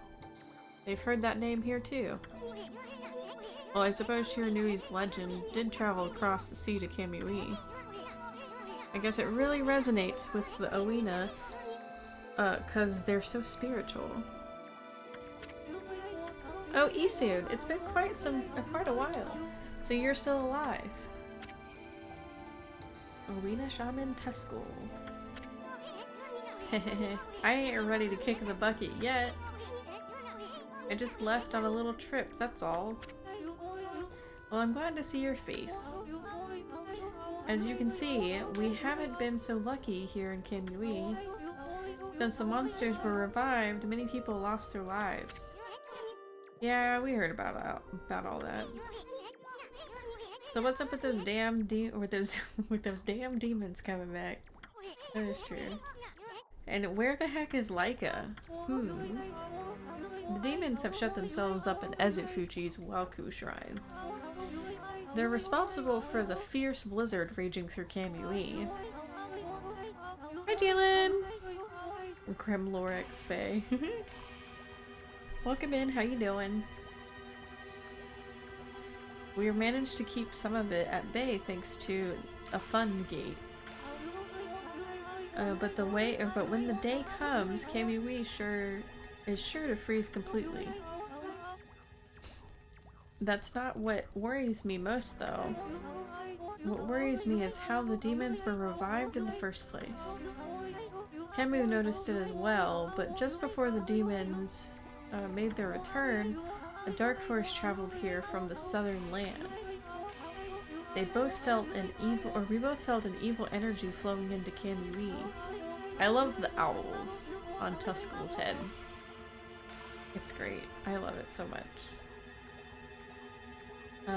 They've heard that name here too. Well, I suppose Shiranui's legend did travel across the sea to Kamui. I guess it really resonates with the Oina, 'cause they're so spiritual. Oh, Isud, it's been quite a while. So you're still alive. Arena Shaman Teskel. I ain't ready to kick the bucket yet. I just left on a little trip, that's all. Well, I'm glad to see your face. As you can see, we haven't been so lucky here in Kamui. Since the monsters were revived, many people lost their lives. Yeah, we heard about all that. So what's up with those damn with those damn demons coming back? That is true. And where the heck is Laika? The demons have shut themselves up in Ezufuji's Waku Shrine. They're responsible for the fierce blizzard raging through Kamui. Hi, Jalen! Grimlorex Faye. Welcome in, how you doing? We managed to keep some of it at bay thanks to a fun gate. But when the day comes, Kamui is sure to freeze completely. That's not what worries me most, though. What worries me is how the demons were revived in the first place. Kemu noticed it as well, but just before the demons made their return, a dark force traveled here from the southern land. We both felt an evil energy flowing into Kamui. I love the owls on Tuskel's head. It's great. I love it so much.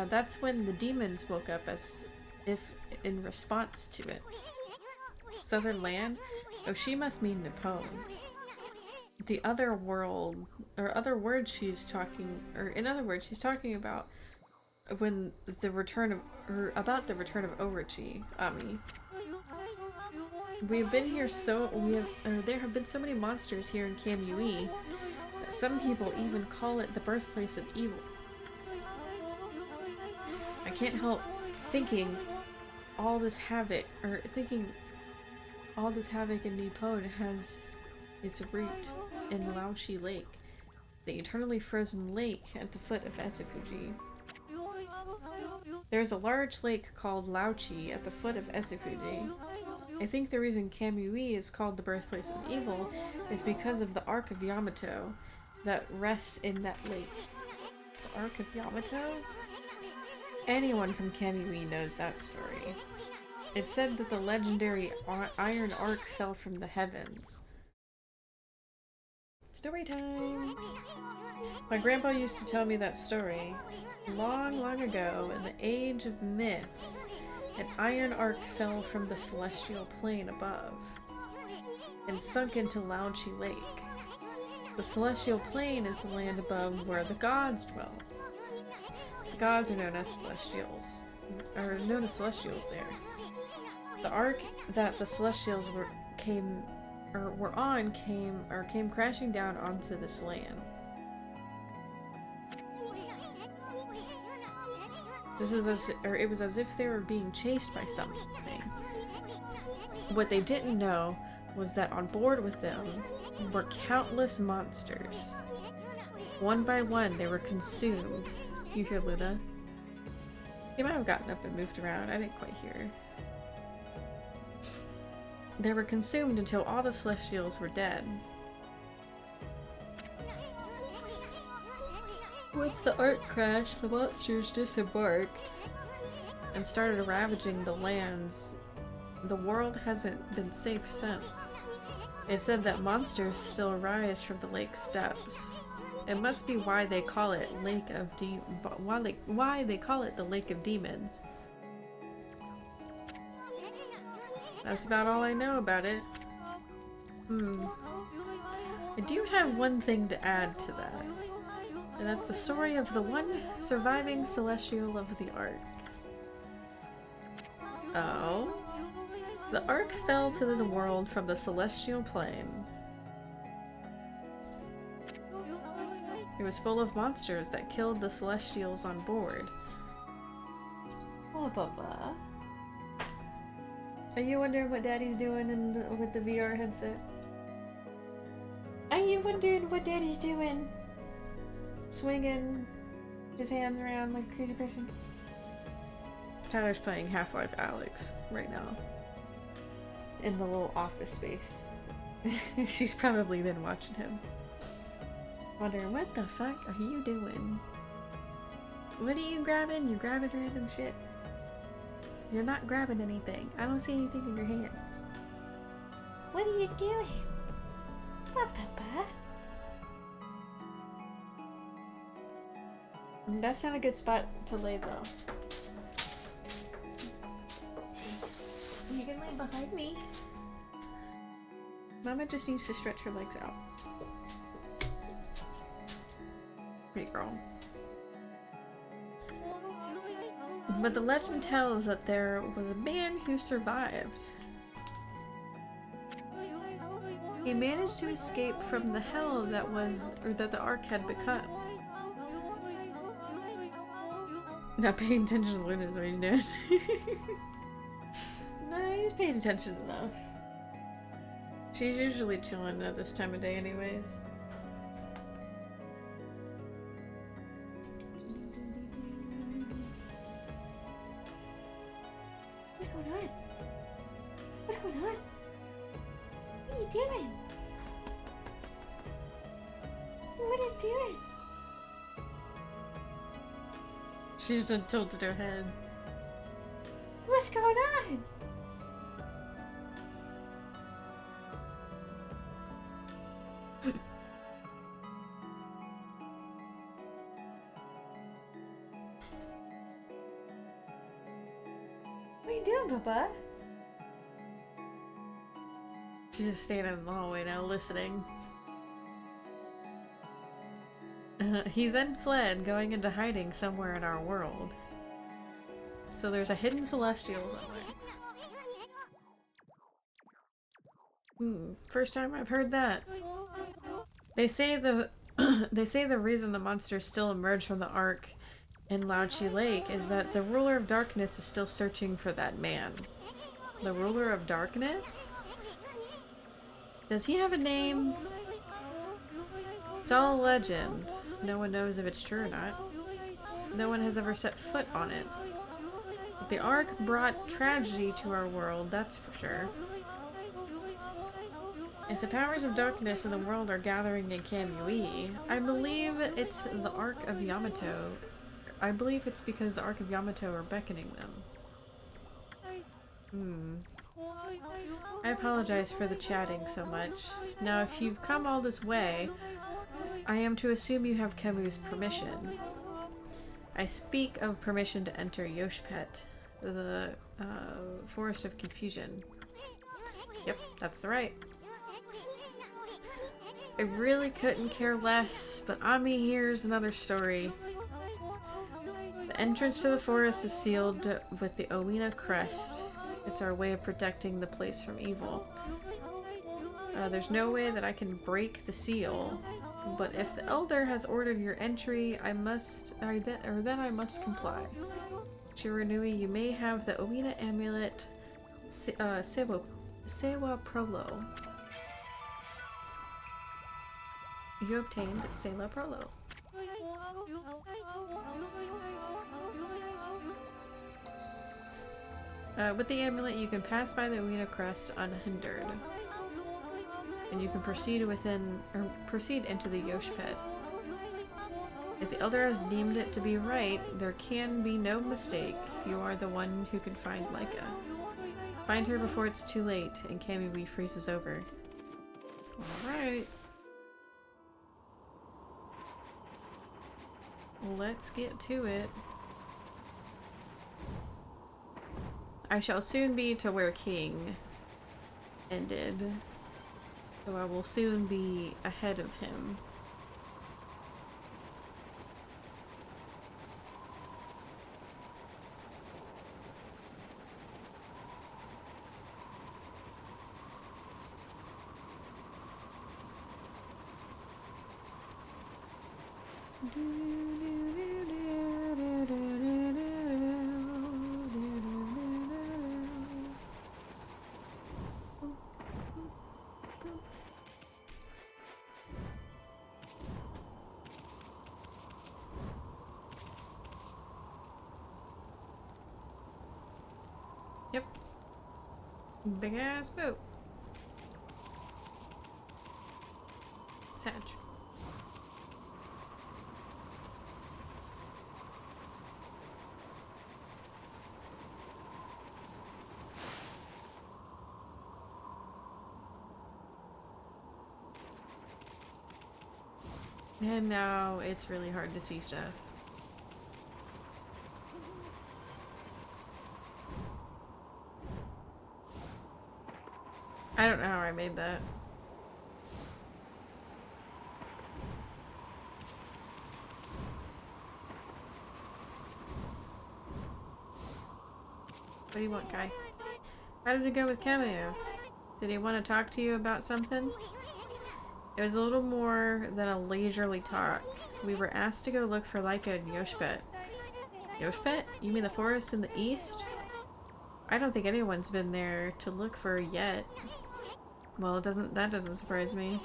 That's when the demons woke up as if in response to it. Southern land? Oh, she must mean Nippon. The other world, or other words she's talking, or in other words, she's talking about when the return of, or about the return of Orochi, Ami. We've been here there have been so many monsters here in Kamui that some people even call it the birthplace of evil. I can't help thinking all this havoc in Nippon has its root in Laoshi Lake, the eternally frozen lake at the foot of Ezufuji. There's a large lake called Laoshi at the foot of Ezufuji. I think the reason Kamui is called the birthplace of evil is because of the Ark of Yamato that rests in that lake. The Ark of Yamato? Anyone from Kamui knows that story. It's said that the legendary Iron Ark fell from the heavens. Story time! My grandpa used to tell me that story. Long, long ago, in the age of myths, an iron ark fell from the celestial plane above and sunk into Laoshi Lake. The celestial plane is the land above where the gods dwell. The gods are known as celestials, there. The ark that the celestials came crashing down onto this land. It was as if they were being chased by something. What they didn't know was that on board with them were countless monsters. One by one, they were consumed. You hear Luna? He might have gotten up and moved around. I didn't quite hear. They were consumed until all the celestials were dead. Once the ark crashed, the monsters disembarked and started ravaging the lands. The world hasn't been safe since. It's said that monsters still rise from the lake's depths. It must be why they call it why they call it the Lake of Demons. That's about all I know about it. I do have one thing to add to that. And that's the story of the one surviving celestial of the Ark. Oh? The Ark fell to this world from the celestial plane. It was full of monsters that killed the celestials on board. Oh, Papa. Are you wondering what Daddy's doing with the VR headset? Are you wondering what Daddy's doing? Swinging his hands around like a crazy person? Tyler's playing Half-Life Alyx right now. In the little office space. She's probably been watching him. Wondering, what the fuck are you doing? What are you grabbing? You're grabbing random shit. You're not grabbing anything. I don't see anything in your hands. What are you doing? What, Papa? That's not a good spot to lay, though. You can lay behind me. Mama just needs to stretch her legs out. Pretty girl. But the legend tells that there was a man who survived. He managed to escape from the hell that was, or that the Ark had become. Not paying attention to Luna is what he's doing. No, he's paying attention enough. She's usually chilling at this time of day anyways. What's going on? What's going on? What are you doing? What are you doing? She's just tilted her head. What's going on? What are you doing, Papa? She's just standing in the hallway now, listening. He then fled, going into hiding somewhere in our world. So there's a hidden celestial somewhere. First time I've heard that. They say the they say the reason the monsters still emerge from the Ark in Lao-Chi Lake is that the ruler of darkness is still searching for that man. The ruler of darkness? Does he have a name? It's all a legend. No one knows if it's true or not. No one has ever set foot on it. But the Ark brought tragedy to our world, that's for sure. If the powers of darkness in the world are gathering in Kamui, I believe it's the Ark of Yamato. I believe it's because the Ark of Yamato are beckoning them. I apologize for the chatting so much. Now, if you've come all this way, I am to assume you have Kemu's permission. I speak of permission to enter Yoshpet, the Forest of Confusion. Yep, that's the right. I really couldn't care less, but Ami here's another story. The entrance to the forest is sealed with the Owina crest. It's our way of protecting the place from evil. There's no way that I can break the seal, but if the Elder has ordered your entry, I must comply. Shiranui, you may have the Owina amulet Sewa Prolo. You obtained Sela Prolo. With the amulet, you can pass by the Owina crest unhindered. And you can proceed into the Yoshpet. If the Elder has deemed it to be right, there can be no mistake. You are the one who can find Laika. Find her before it's too late, and Kamui freezes over. Alright. Let's get to it. I shall soon be to where King ended, so I will soon be ahead of him. Yep. Big ass boat. Sag. And now it's really hard to see stuff. I don't know how I made that. What do you want, Kai? How did it go with Cameo? Did he want to talk to you about something? It was a little more than a leisurely talk. We were asked to go look for Laika and Yoshpet. Yoshpet? You mean the forest in the east? I don't think anyone's been there to look for yet. Well, that doesn't surprise me.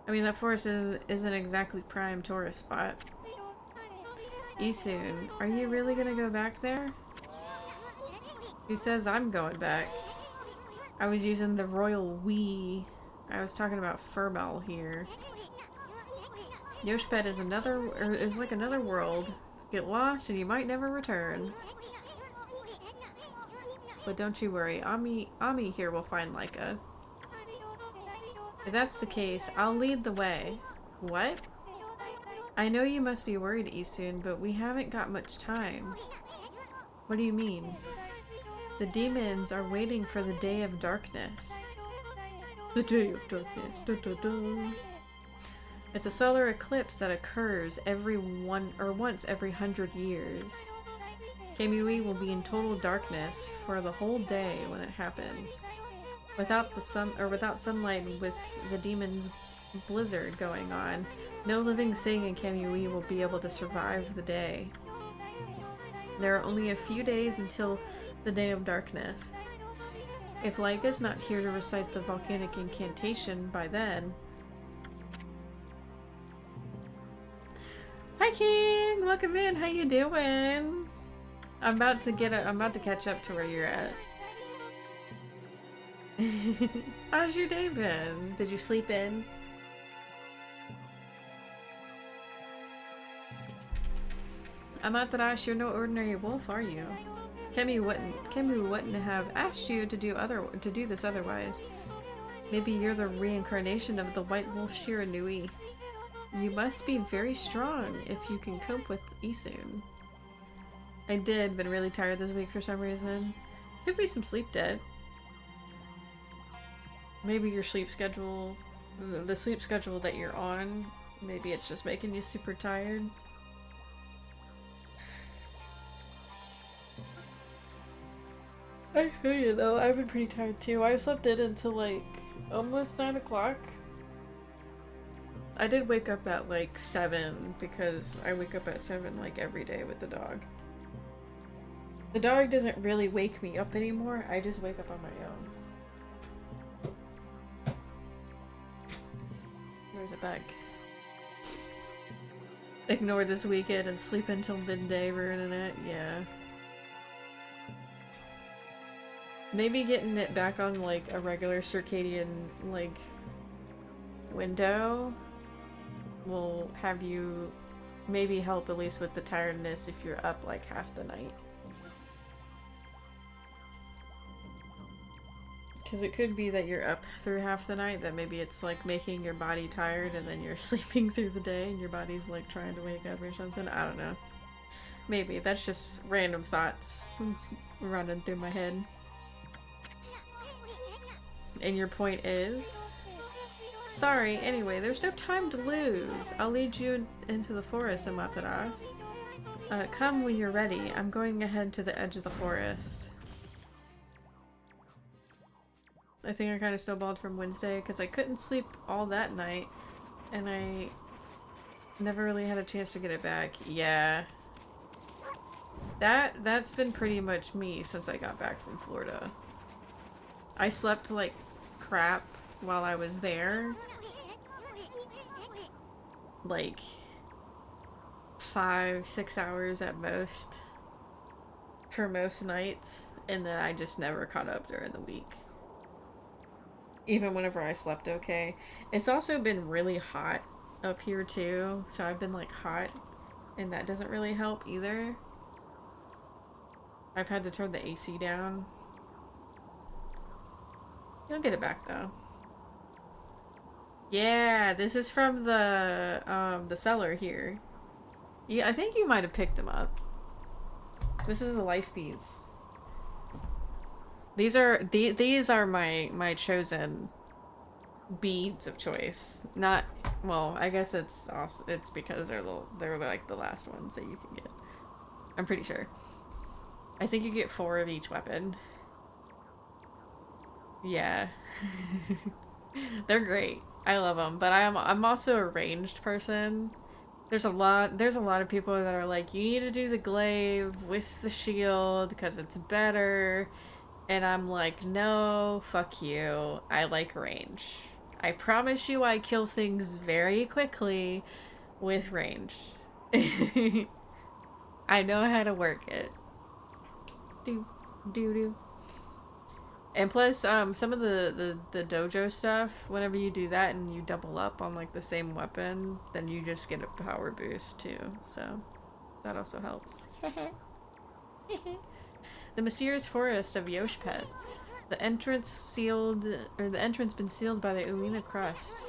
I mean, that forest isn't exactly prime tourist spot. Isun, are you really gonna go back there? Who says I'm going back? I was using the royal we. I was talking about Furball here. Yoshpet is like another world. Get lost and you might never return. But don't you worry, Ami here will find Laika. If that's the case, I'll lead the way. What? I know you must be worried, Isun, but we haven't got much time. What do you mean? The demons are waiting for the day of darkness. The day of darkness. Da, da, da. It's a solar eclipse that occurs once every 100 years. Kamui will be in total darkness for the whole day when it happens. Without sunlight, with the demon's blizzard going on, no living thing in Kamui will be able to survive the day. There are only a few days until the day of darkness. If Laika's not here to recite the volcanic incantation by then... Hi King! Welcome in, how you doing? I'm about to catch up to where you're at. How's your day been? Did you sleep in? Amaterasu, you're no ordinary wolf, are you? Kemu wouldn't have asked you to do this otherwise. Maybe you're the reincarnation of the white wolf Shiranui. You must be very strong if you can cope with Isun. I did, been really tired this week for some reason. Could be some sleep debt. Maybe your sleep schedule, the sleep schedule that you're on, maybe it's just making you super tired. I feel you though, I've been pretty tired too. I slept in until like almost 9 o'clock. I did wake up at like 7 because I wake up at 7 like every day with the dog. The dog doesn't really wake me up anymore, I just wake up on my own. Where's it back? Ignore this weekend and sleep until midday, ruining it, yeah. Maybe getting it back on like a regular circadian like window will have you maybe help at least with the tiredness if you're up like half the night. Because it could be that you're up through half the night, that maybe it's like making your body tired and then you're sleeping through the day and your body's like trying to wake up or something. I don't know. Maybe. That's just random thoughts running through my head. And your point is? Sorry, anyway, there's no time to lose. I'll lead you into the forest, Amaterasu. Come when you're ready. I'm going ahead to the edge of the forest. I think I kind of snowballed from Wednesday because I couldn't sleep all that night and I never really had a chance to get it back. Yeah. That's been pretty much me since I got back from Florida. I slept like crap while I was there. Like 5-6 hours at most for most nights. And then I just never caught up during the week. Even whenever I slept okay. It's also been really hot up here too, so I've been like hot, and that doesn't really help either. I've had to turn the AC down. You'll get it back though. Yeah, this is from the seller here. Yeah, I think you might have picked them up. This is the life beads. These are my chosen beads of choice. Not, well, I guess it's because they're like the last ones that you can get. I'm pretty sure. I think you get 4 of each weapon. Yeah. They're great. I love them, but I'm also a ranged person. There's a lot of people that are like, you need to do the glaive with the shield because it's better. And I'm like, no, fuck you. I like range. I promise you I kill things very quickly with range. I know how to work it. Do. And plus, some of the dojo stuff, whenever you do that and you double up on like the same weapon, then you just get a power boost too. So that also helps. The mysterious forest of Yoshpet. The entrance been sealed by the Uina crust.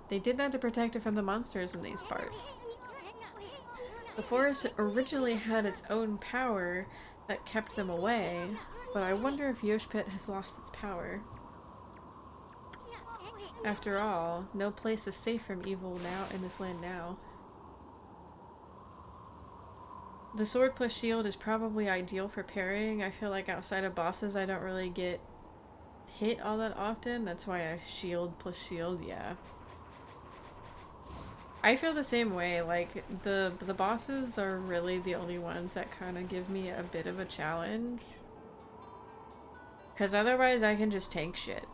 They did that to protect it from the monsters in these parts. The forest originally had its own power that kept them away, but I wonder if Yoshpet has lost its power. After all, no place is safe from evil now in this land now. The sword plus shield is probably ideal for parrying. I feel like outside of bosses I don't really get hit all that often. That's why I shield plus shield, yeah. I feel the same way. Like, the bosses are really the only ones that kind of give me a bit of a challenge. Because otherwise I can just tank shit.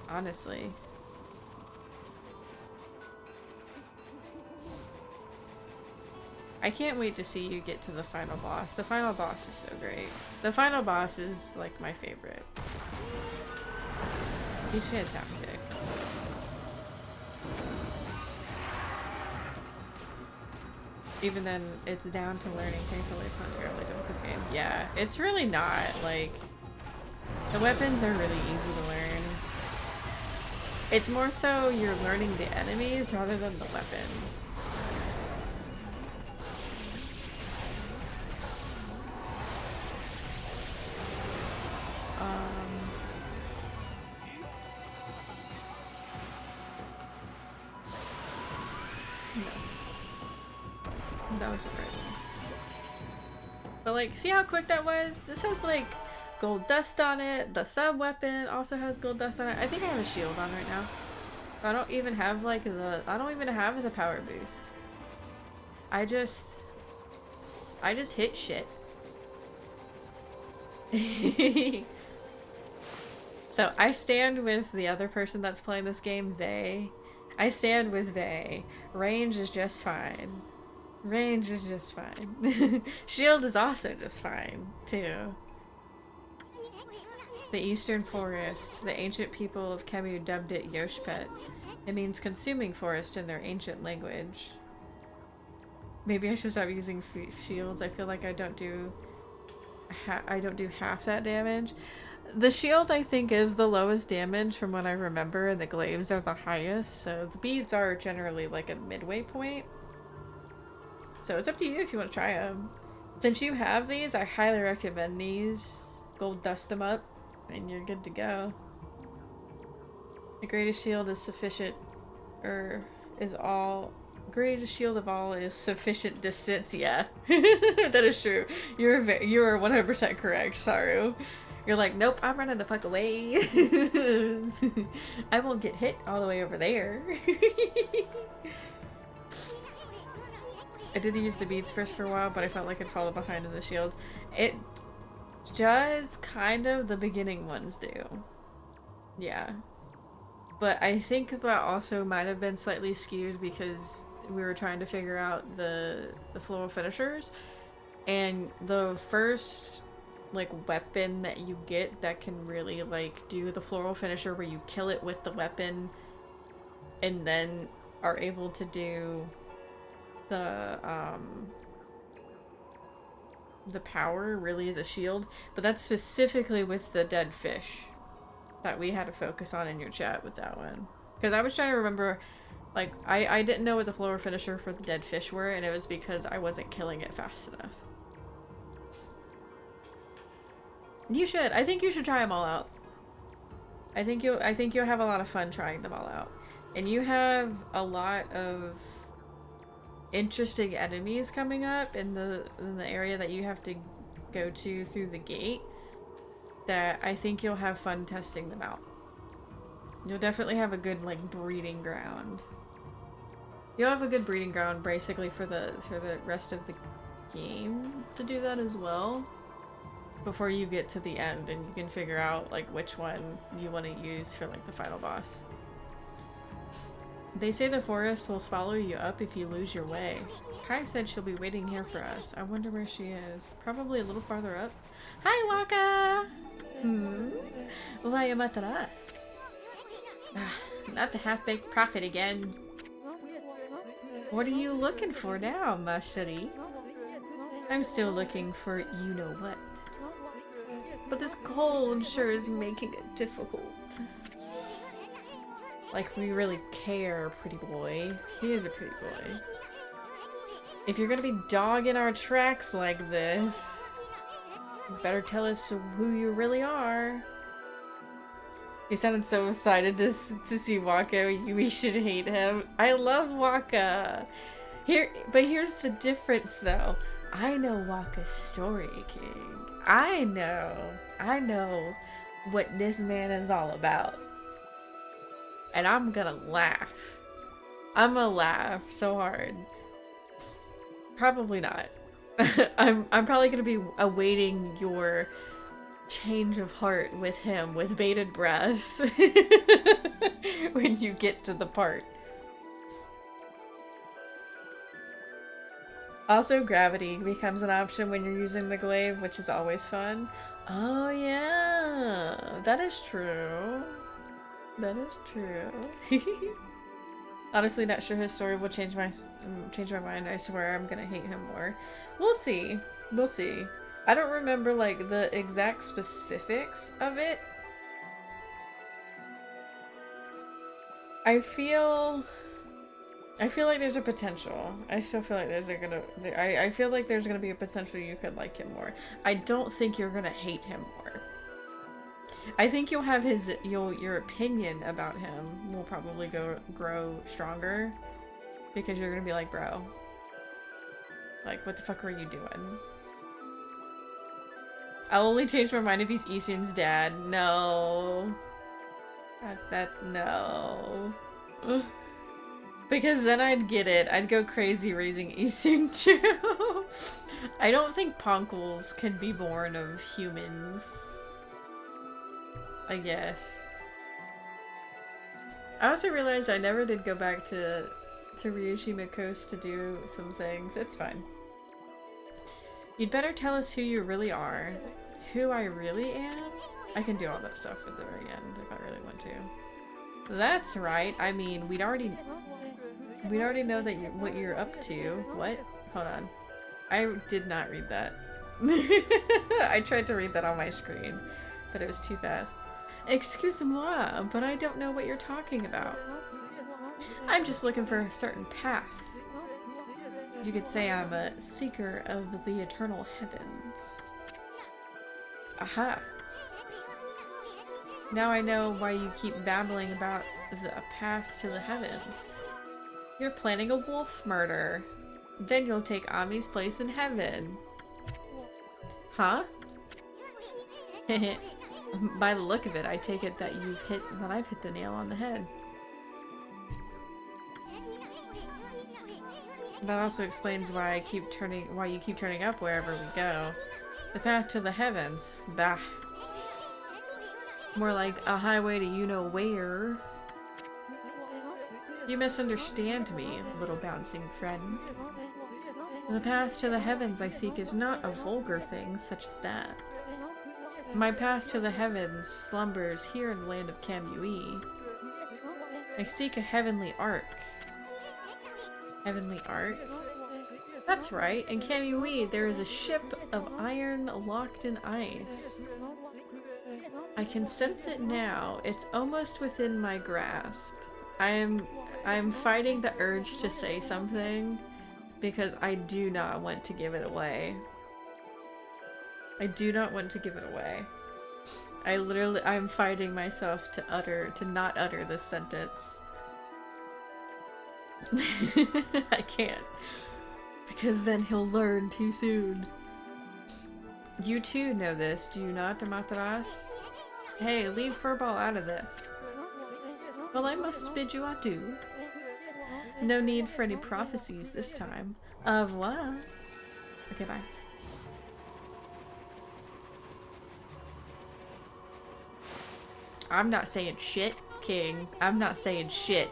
Honestly. I can't wait to see you get to the final boss. The final boss is so great. The final boss is like my favorite. He's fantastic. Even then, it's down to learning. Thankfully, it's not terribly difficult game. Yeah, it's really not. Like, the weapons are really easy to learn. It's more so you're learning the enemies rather than the weapons. That was surprising. But like, see how quick that was? This has like gold dust on it. The sub weapon also has gold dust on it. I think I have a shield on right now. But I don't even have like I don't even have the power boost. I just hit shit. So I stand with the other person that's playing this game, they. I stand with they. Range is just fine. Range is just fine. Shield is also just fine, too. The Eastern Forest. The ancient people of Kemu dubbed it Yoshpet. It means consuming forest in their ancient language. Maybe I should stop using shields. I feel like I don't do half that damage. The shield, I think, is the lowest damage from what I remember, and the glaives are the highest, so the beads are generally like a midway point. So it's up to you if you want to try them. Since you have these, I highly recommend these. Gold dust them up, and you're good to go. The greatest shield is sufficient, greatest shield of all is sufficient distance. Yeah, that is true. You are 100% correct, Saru. You're like, nope, I'm running the fuck away. I won't get hit all the way over there. I did use the beads first for a while, but I felt like I'd follow behind in the shields. It does kind of, the beginning ones do. Yeah. But I think that also might have been slightly skewed because we were trying to figure out the flow of finishers. And the first like weapon that you get that can really like do the floral finisher where you kill it with the weapon and then are able to do the power really is a shield, but that's specifically with the dead fish that we had to focus on in your chat with that one. Because I was trying to remember, like, I didn't know what the floor finisher for the dead fish were, and it was because I wasn't killing it fast enough. You should. I think you should try them all out. I think you'll have a lot of fun trying them all out. And you have a lot of interesting enemies coming up in the area that you have to go to through the gate that I think you'll have fun testing them out. You'll definitely have a good like breeding ground. You'll have a good breeding ground basically for the rest of the game to do that as well before you get to the end and you can figure out like which one you want to use for like the final boss. They say the forest will swallow you up if you lose your way. Kai said she'll be waiting here for us. I wonder where she is. Probably a little farther up. Hi, Waka! Why am I at us? Not the half-baked prophet again. What are you looking for now, Mashari? I'm still looking for you-know-what. But this cold sure is making it difficult. Like, we really care, pretty boy. He is a pretty boy. If you're gonna be dogging our tracks like this, you better tell us who you really are. You sounded so excited to see Waka. We should hate him. I love Waka. But here's the difference, though. I know Waka's story, King. I know what this man is all about. And I'm gonna laugh. I'm gonna laugh so hard. Probably not. I'm probably gonna be awaiting your change of heart with him with bated breath when you get to the part. Also, gravity becomes an option when you're using the glaive, which is always fun. Oh yeah, that is true. That is true. Honestly, not sure his story will change my mind. I swear I'm gonna hate him more. We'll see. We'll see. I don't remember like the exact specifics of it. I feel like there's a potential. I still feel like I feel like there's gonna be a potential you could like him more. I don't think you're gonna hate him more. I think you'll have your opinion about him will probably grow stronger because you're gonna be like, bro, like what the fuck were you doing? I'll only change my mind if he's Issun's dad. No. No. Because then I'd get it. I'd go crazy raising Issun too. I don't think Ponkles can be born of humans. I guess. I also realized I never did go back to Ryushima Coast to do some things. It's fine. You'd better tell us who you really are. Who I really am? I can do all that stuff at the very end if I really want to. That's right. I mean, we'd already know that what you're up to. What? Hold on. I did not read that. I tried to read that on my screen, but it was too fast. Excuse-moi, but I don't know what you're talking about. I'm just looking for a certain path. You could say I'm a seeker of the eternal heavens. Aha. Now I know why you keep babbling about a path to the heavens. You're planning a wolf murder. Then you'll take Ami's place in heaven. Huh? By the look of it, I take it that I've hit the nail on the head. That also explains why you keep turning up wherever we go. The path to the heavens. Bah. More like a highway to you-know-where. You misunderstand me, little bouncing friend. The path to the heavens I seek is not a vulgar thing such as that. My path to the heavens slumbers here in the land of Kamui. I seek a heavenly ark. Heavenly ark? That's right, in Kamui there is a ship of iron locked in ice. I can sense it now. It's almost within my grasp. I'm fighting the urge to say something because I do not want to give it away. I do not want to give it away. I'm fighting myself to not utter this sentence. I can't. Because then he'll learn too soon. You too know this, do you not, Amaterasu? Hey, leave Furball out of this. Well, I must bid you adieu. No need for any prophecies this time. Au revoir. Okay, bye. I'm not saying shit, King. I'm not saying shit.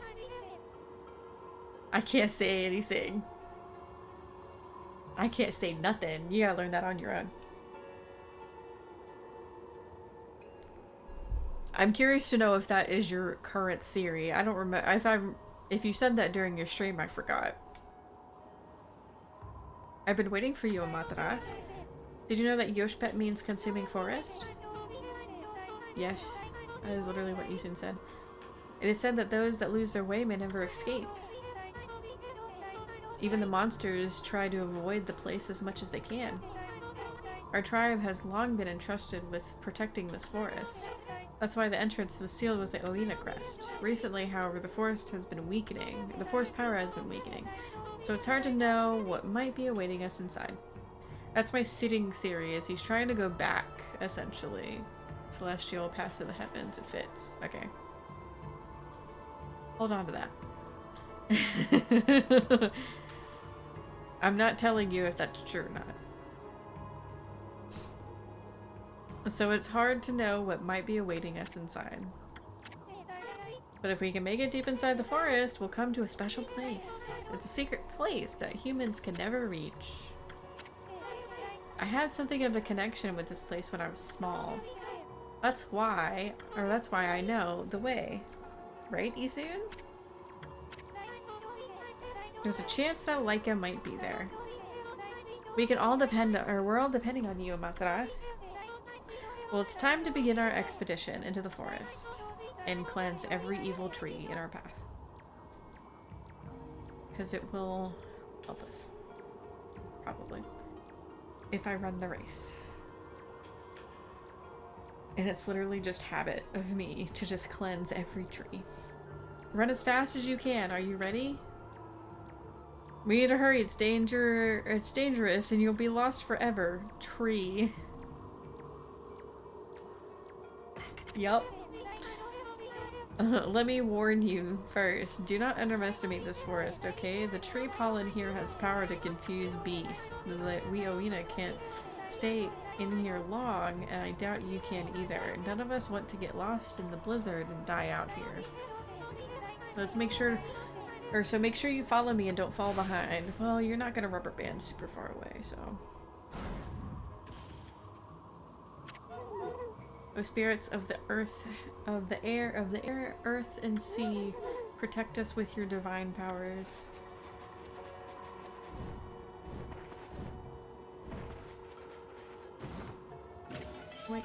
I can't say anything. I can't say nothing. You gotta learn that on your own. I'm curious to know if that is your current theory. I don't remember. If you said that during your stream, I forgot. I've been waiting for you, Amaterasu. Did you know that Yoshpet means consuming forest? Yes, that is literally what Isun said. It is said that those that lose their way may never escape. Even the monsters try to avoid the place as much as they can. Our tribe has long been entrusted with protecting this forest. That's why the entrance was sealed with the Oina crest. Recently, however, the forest has been weakening. The forest power has been weakening. So it's hard to know what might be awaiting us inside. That's my sitting theory, is he's trying to go back, essentially. Celestial path to the heavens, it fits. Okay. Hold on to that. I'm not telling you if that's true or not. So it's hard to know what might be awaiting us inside. But if we can make it deep inside the forest, we'll come to a special place. It's a secret place that humans can never reach. I had something of a connection with this place when I was small. That's why I know the way. Right, Isun? There's a chance that Laika might be there. We're all depending on you, Amaterasu. Well, it's time to begin our expedition into the forest and cleanse every evil tree in our path. Because it will help us. Probably. If I run the race. And it's literally just habit of me to just cleanse every tree. Run as fast as you can. Are you ready? We need to hurry. It's dangerous and you'll be lost forever. Tree. Yup. Let me warn you first. Do not underestimate this forest, okay? The tree pollen here has power to confuse beasts. We Oina can't stay in here long, and I doubt you can either. None of us want to get lost in the blizzard and die out here. Let's make sure... So make sure you follow me and don't fall behind. Well, you're not gonna rubber band super far away, so... O spirits of the earth, of the air, earth, and sea, protect us with your divine powers. Like...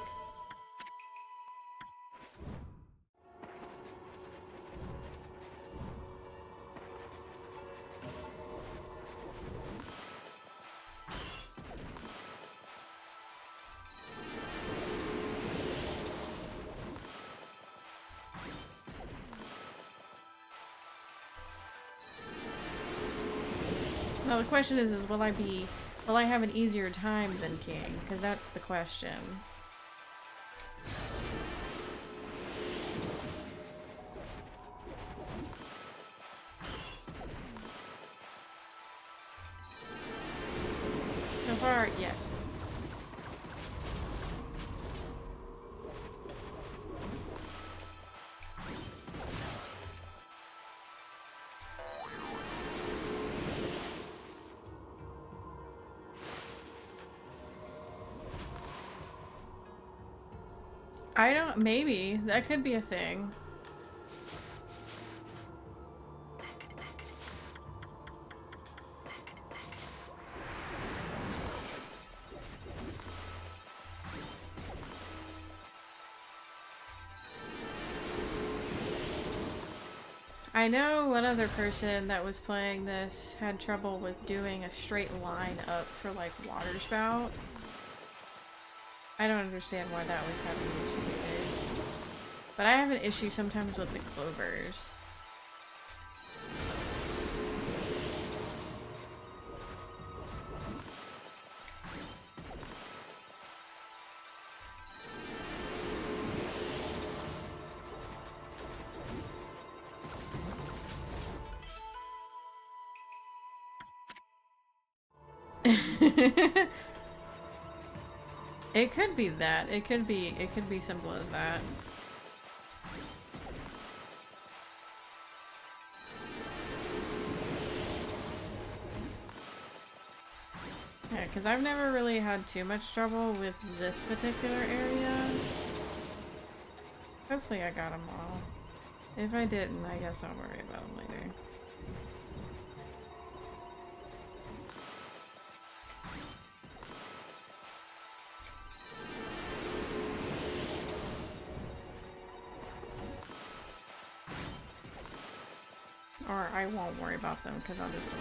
Well, the question is will I have an easier time than King? Because that's the question. So far, yes. I don't, maybe. That could be a thing. I know one other person that was playing this had trouble with doing a straight line up for like water spout. I don't understand why that was having an issue either. But I have an issue sometimes with the clovers. It could be that. It could be simple as that. Yeah, because I've never really had too much trouble with this particular area. Hopefully I got them all. If I didn't, I guess I'll worry about them later. Or I won't worry about them because I'll just...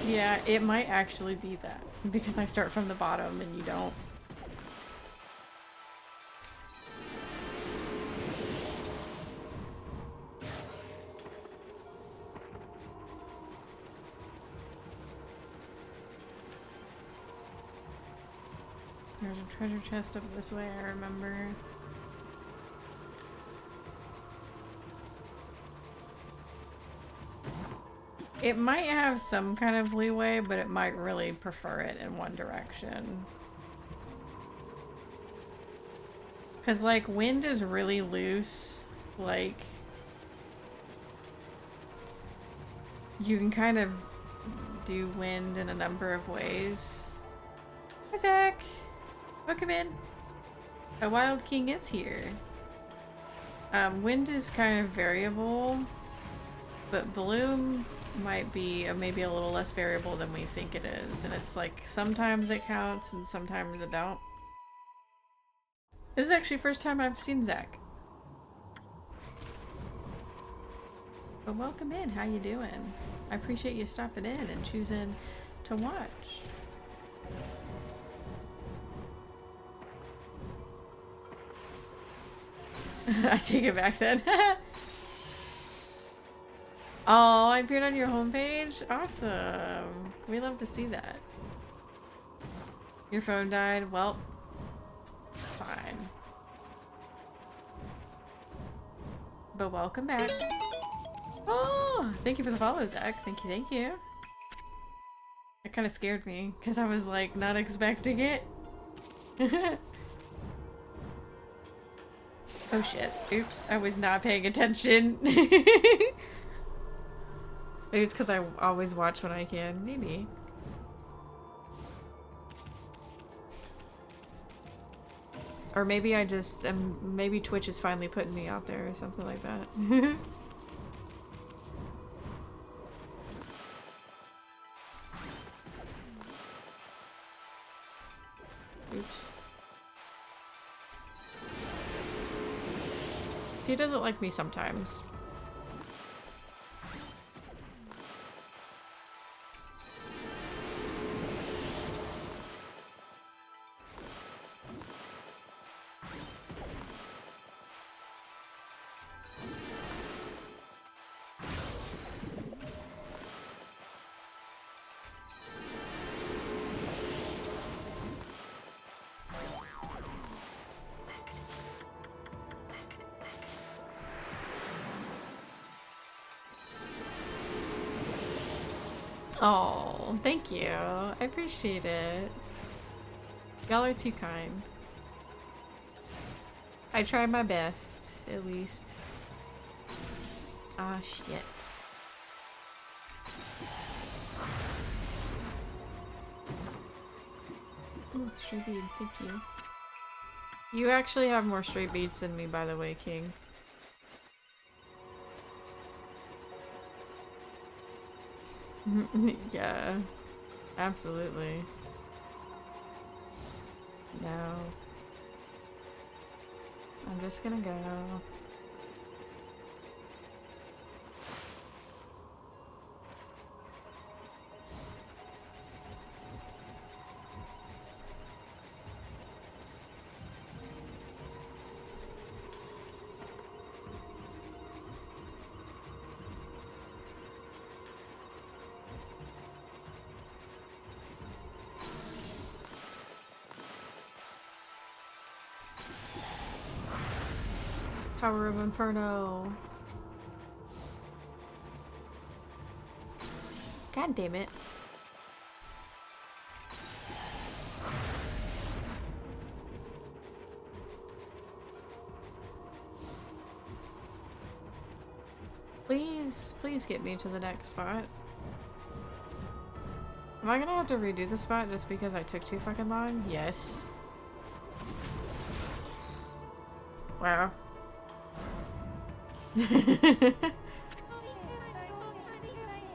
Yeah, it might actually be that. Because I start from the bottom and you don't. There's a treasure chest up this way, I remember. It might have some kind of leeway, but it might really prefer it in one direction. Because, like, wind is really loose. Like, you can kind of do wind in a number of ways. Hi, Zach! Welcome in. A Wild King is here. Wind is kind of variable, but bloom might be maybe a little less variable than we think it is. And it's like, sometimes it counts and sometimes it don't. This is actually the first time I've seen Zach. But welcome in, how you doing? I appreciate you stopping in and choosing to watch. I take it back then. Oh, I appeared on your homepage? Awesome. We love to see that. Your phone died? Well, it's fine. But welcome back. Oh, thank you for the follow, Zach. Thank you, thank you. It kind of scared me because I was like not expecting it. Oh shit. Oops, I was not paying attention. Maybe it's because I always watch when I can. Maybe. Or maybe I just maybe Twitch is finally putting me out there or something like that. Oops. He doesn't like me sometimes. Oh, thank you. I appreciate it. Y'all are too kind. I try my best, at least. Ah, shit. Ooh, stray bead, thank you. You actually have more stray beads than me, by the way, King. Yeah, absolutely. No. I'm just gonna go. Power of Inferno. God damn it. Please get me to the next spot. Am I gonna have to redo the spot just because I took too fucking long? Yes. Wow.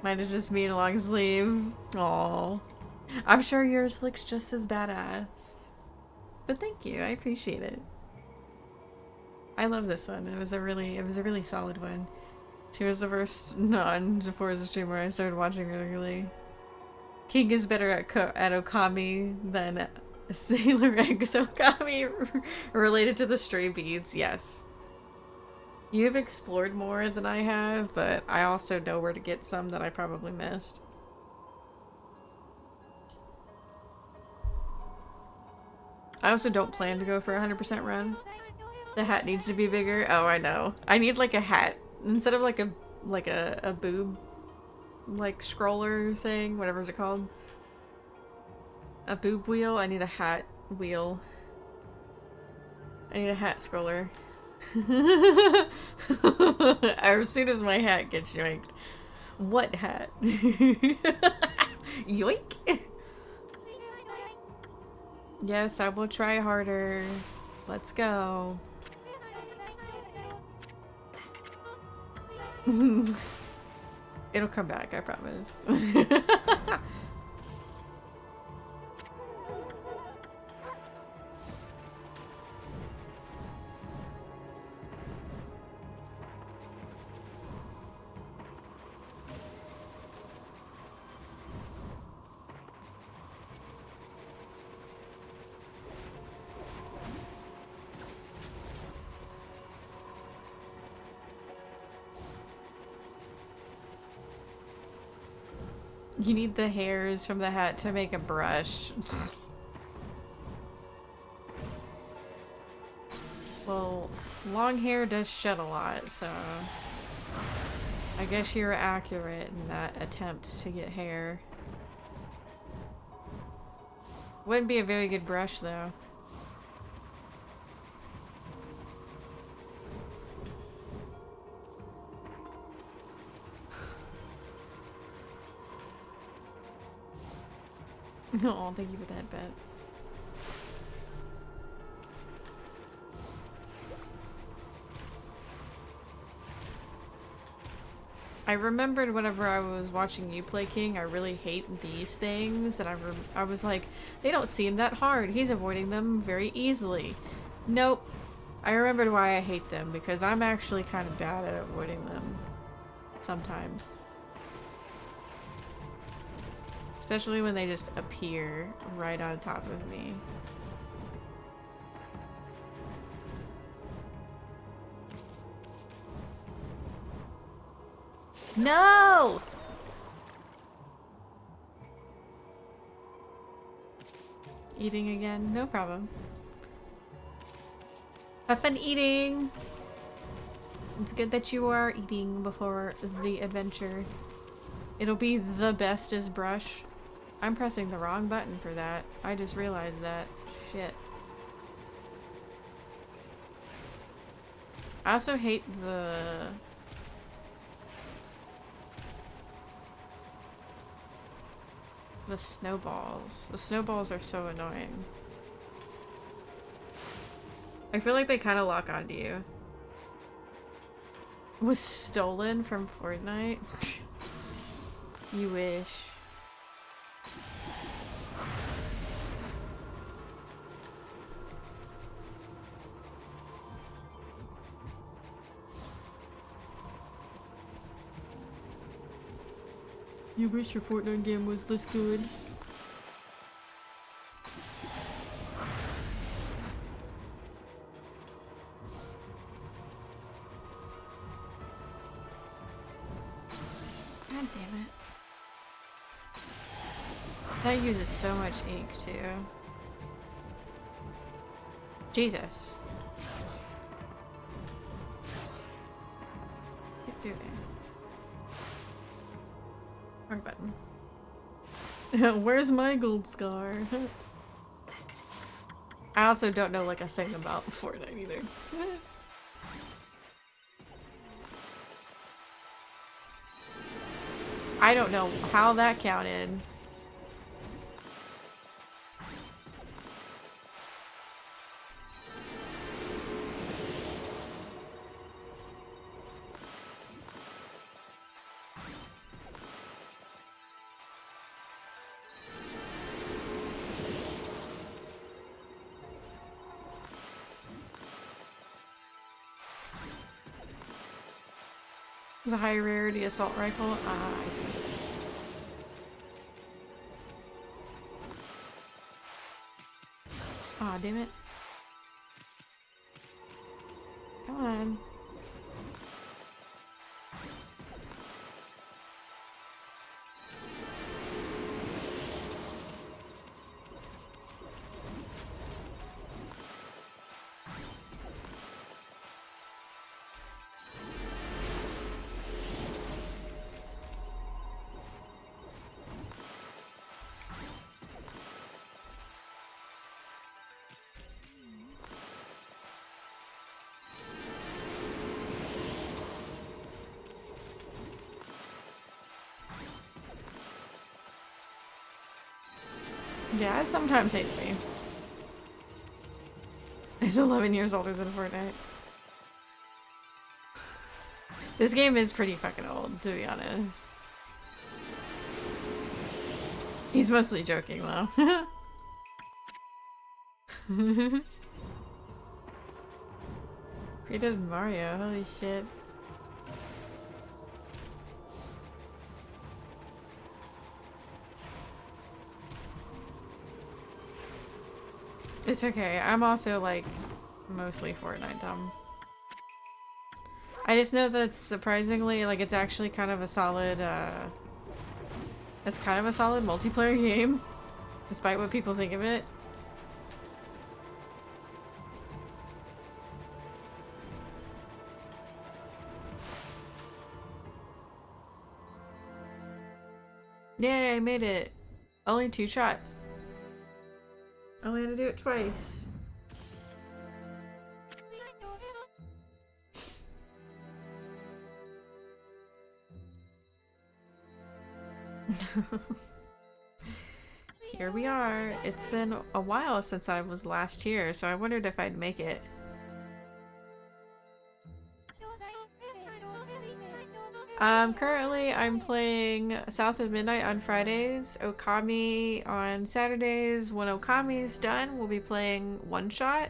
Mine is just me in a long sleeve. Aww. I'm sure yours looks just as badass. But thank you, I appreciate it. I love this one. It was a really solid one. She was the first non-Forza streamer I started watching regularly. King is better at Okami than Sailor Eggs Okami related to the stray beads, yes. You've explored more than I have, but I also know where to get some that I probably missed. I also don't plan to go for a 100% run. The hat needs to be bigger. Oh, I know. I need like a hat instead of like a boob like scroller thing, whatever it's called. A boob wheel. I need a hat wheel. I need a hat scroller. As soon as my hat gets yoinked. What hat? Yoink! Yes, I will try harder. Let's go. It'll come back, I promise. You need the hairs from the hat to make a brush. Well, long hair does shed a lot, so I guess you're accurate in that attempt to get hair. Wouldn't be a very good brush, though. Oh, thank you for that bet. I remembered whenever I was watching you play King, I really hate these things, and I was like, they don't seem that hard. He's avoiding them very easily. Nope. I remembered why I hate them, because I'm actually kind of bad at avoiding them. Sometimes. Especially when they just appear right on top of me. No! Eating again? No problem. Have fun eating! It's good that you are eating before the adventure. It'll be the bestest brush. I'm pressing the wrong button for that. I just realized that. Shit. I also hate the snowballs. The snowballs are so annoying. I feel like they kind of lock onto you. Was stolen from Fortnite? You wish. You wish your Fortnite game was this good. God damn it. That uses so much ink too. Jesus. Get through there. Wrong button. Where's my gold scar? I also don't know like a thing about Fortnite either. I don't know how that counted. It's a high rarity assault rifle. Ah, I see. Aw, damn it. Come on. Yeah, it sometimes hates me. It's 11 years older than Fortnite. This game is pretty fucking old, to be honest. He's mostly joking, though. Created Mario, holy shit. It's okay. I'm also like mostly Fortnite dumb. I just know that it's surprisingly like it's actually kind of a solid it's kind of a solid multiplayer game despite what people think of it. Yay, I made it. Only 2 shots. Only had to do it twice. Here we are. It's been a while since I was last here, so I wondered if I'd make it. Currently I'm playing South of Midnight on Fridays, Okami on Saturdays. When Okami's done, we'll be playing One Shot,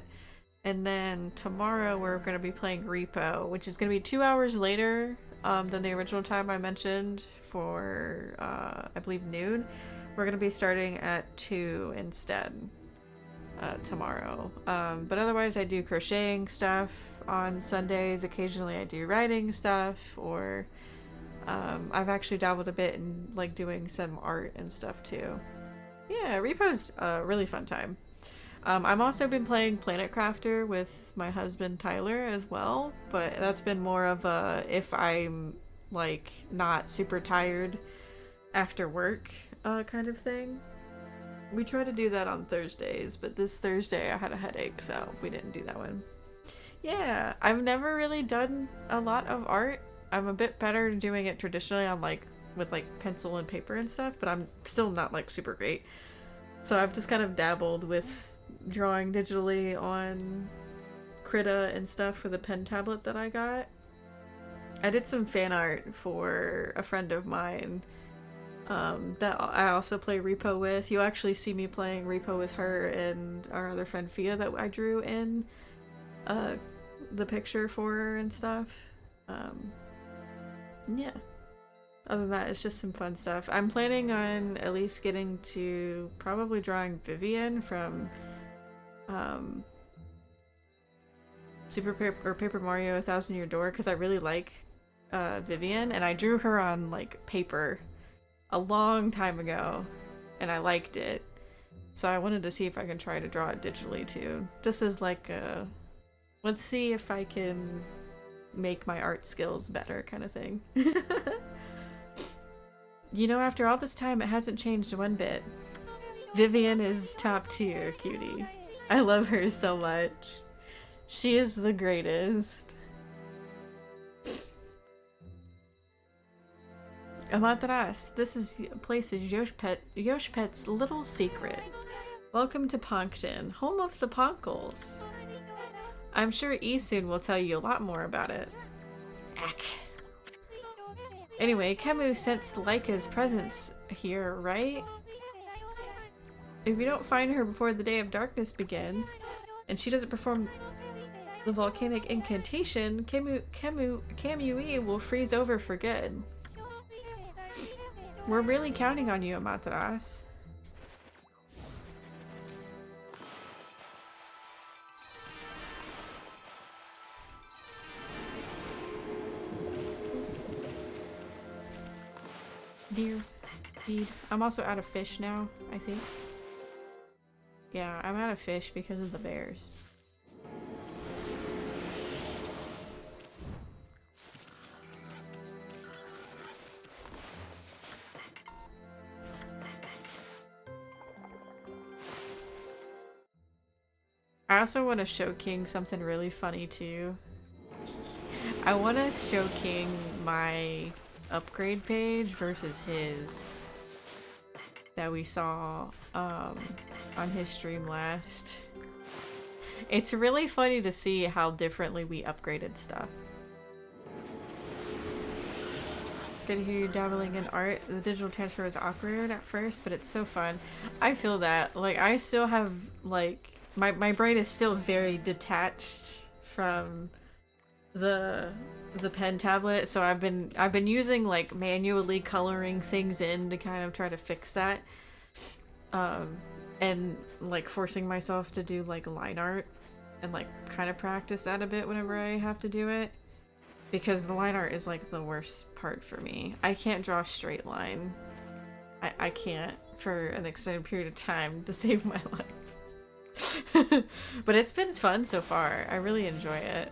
and then tomorrow we're going to be playing Repo, which is going to be 2 hours later than the original time I mentioned for, I believe, noon. We're going to be starting at 2 instead tomorrow. But otherwise I do crocheting stuff on Sundays. Occasionally I do writing stuff, or I've actually dabbled a bit in like doing some art and stuff too. Yeah, Repo's a really fun time. I've also been playing Planet Crafter with my husband Tyler as well, but that's been more of a if I'm like not super tired after work kind of thing. We try to do that on Thursdays, but this Thursday I had a headache, so we didn't do that one. Yeah, I've never really done a lot of art. I'm a bit better doing it traditionally on like with like pencil and paper and stuff, but I'm still not like super great. So I've just kind of dabbled with drawing digitally on Krita and stuff for the pen tablet that I got. I did some fan art for a friend of mine that I also play Repo with. You'll actually see me playing Repo with her and our other friend Fia that I drew in the picture for her and stuff. Yeah. Other than that, it's just some fun stuff. I'm planning on at least getting to probably drawing Vivian from Paper Mario 1000 Year Door, because I really like Vivian, and I drew her on like paper a long time ago and I liked it, so I wanted to see if I can try to draw it digitally too, just as like a let's see if I can make my art skills better kind of thing. You know, after all this time, it hasn't changed one bit. Vivian is top tier, cutie. I love her so much. She is the greatest. Amaterasu, this place is Yoshpet's little secret. Welcome to Ponkton, home of the Ponkles. I'm sure Isun will tell you a lot more about it. Ack. Anyway, Kemu sensed Laika's presence here, right? If we don't find her before the Day of Darkness begins, and she doesn't perform the volcanic incantation, Kamui will freeze over for good. We're really counting on you, Amaterasu. Dear. Feed. I'm also out of fish now, I think. Yeah, I'm out of fish because of the bears. I also want to show King something really funny too. I want to show King my upgrade page versus his that we saw on his stream last. It's really funny to see how differently we upgraded stuff. It's good to hear you dabbling in art. The digital transfer was awkward at first, but it's so fun. I feel that. Like, I still have, like, my brain is still very detached from the pen tablet, so I've been using like manually coloring things in to kind of try to fix that, and like forcing myself to do like line art and like kind of practice that a bit whenever I have to do it, because the line art is like the worst part for me. I can't draw a straight line. I can't for an extended period of time to save my life. But it's been fun so far. I really enjoy it.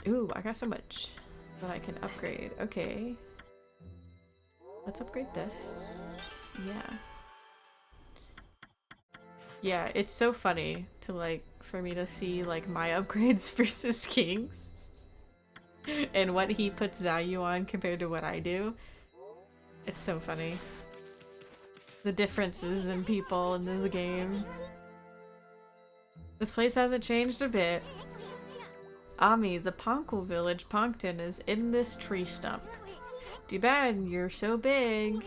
Ooh, I got so much that I can upgrade. Okay. Let's upgrade this. Yeah. Yeah, it's so funny to like, for me to see like my upgrades versus King's. And what he puts value on compared to what I do. It's so funny. The differences in people in this game. This place hasn't changed a bit. Ami, the Ponkle village Ponkton is in this tree stump. Too bad you're so big.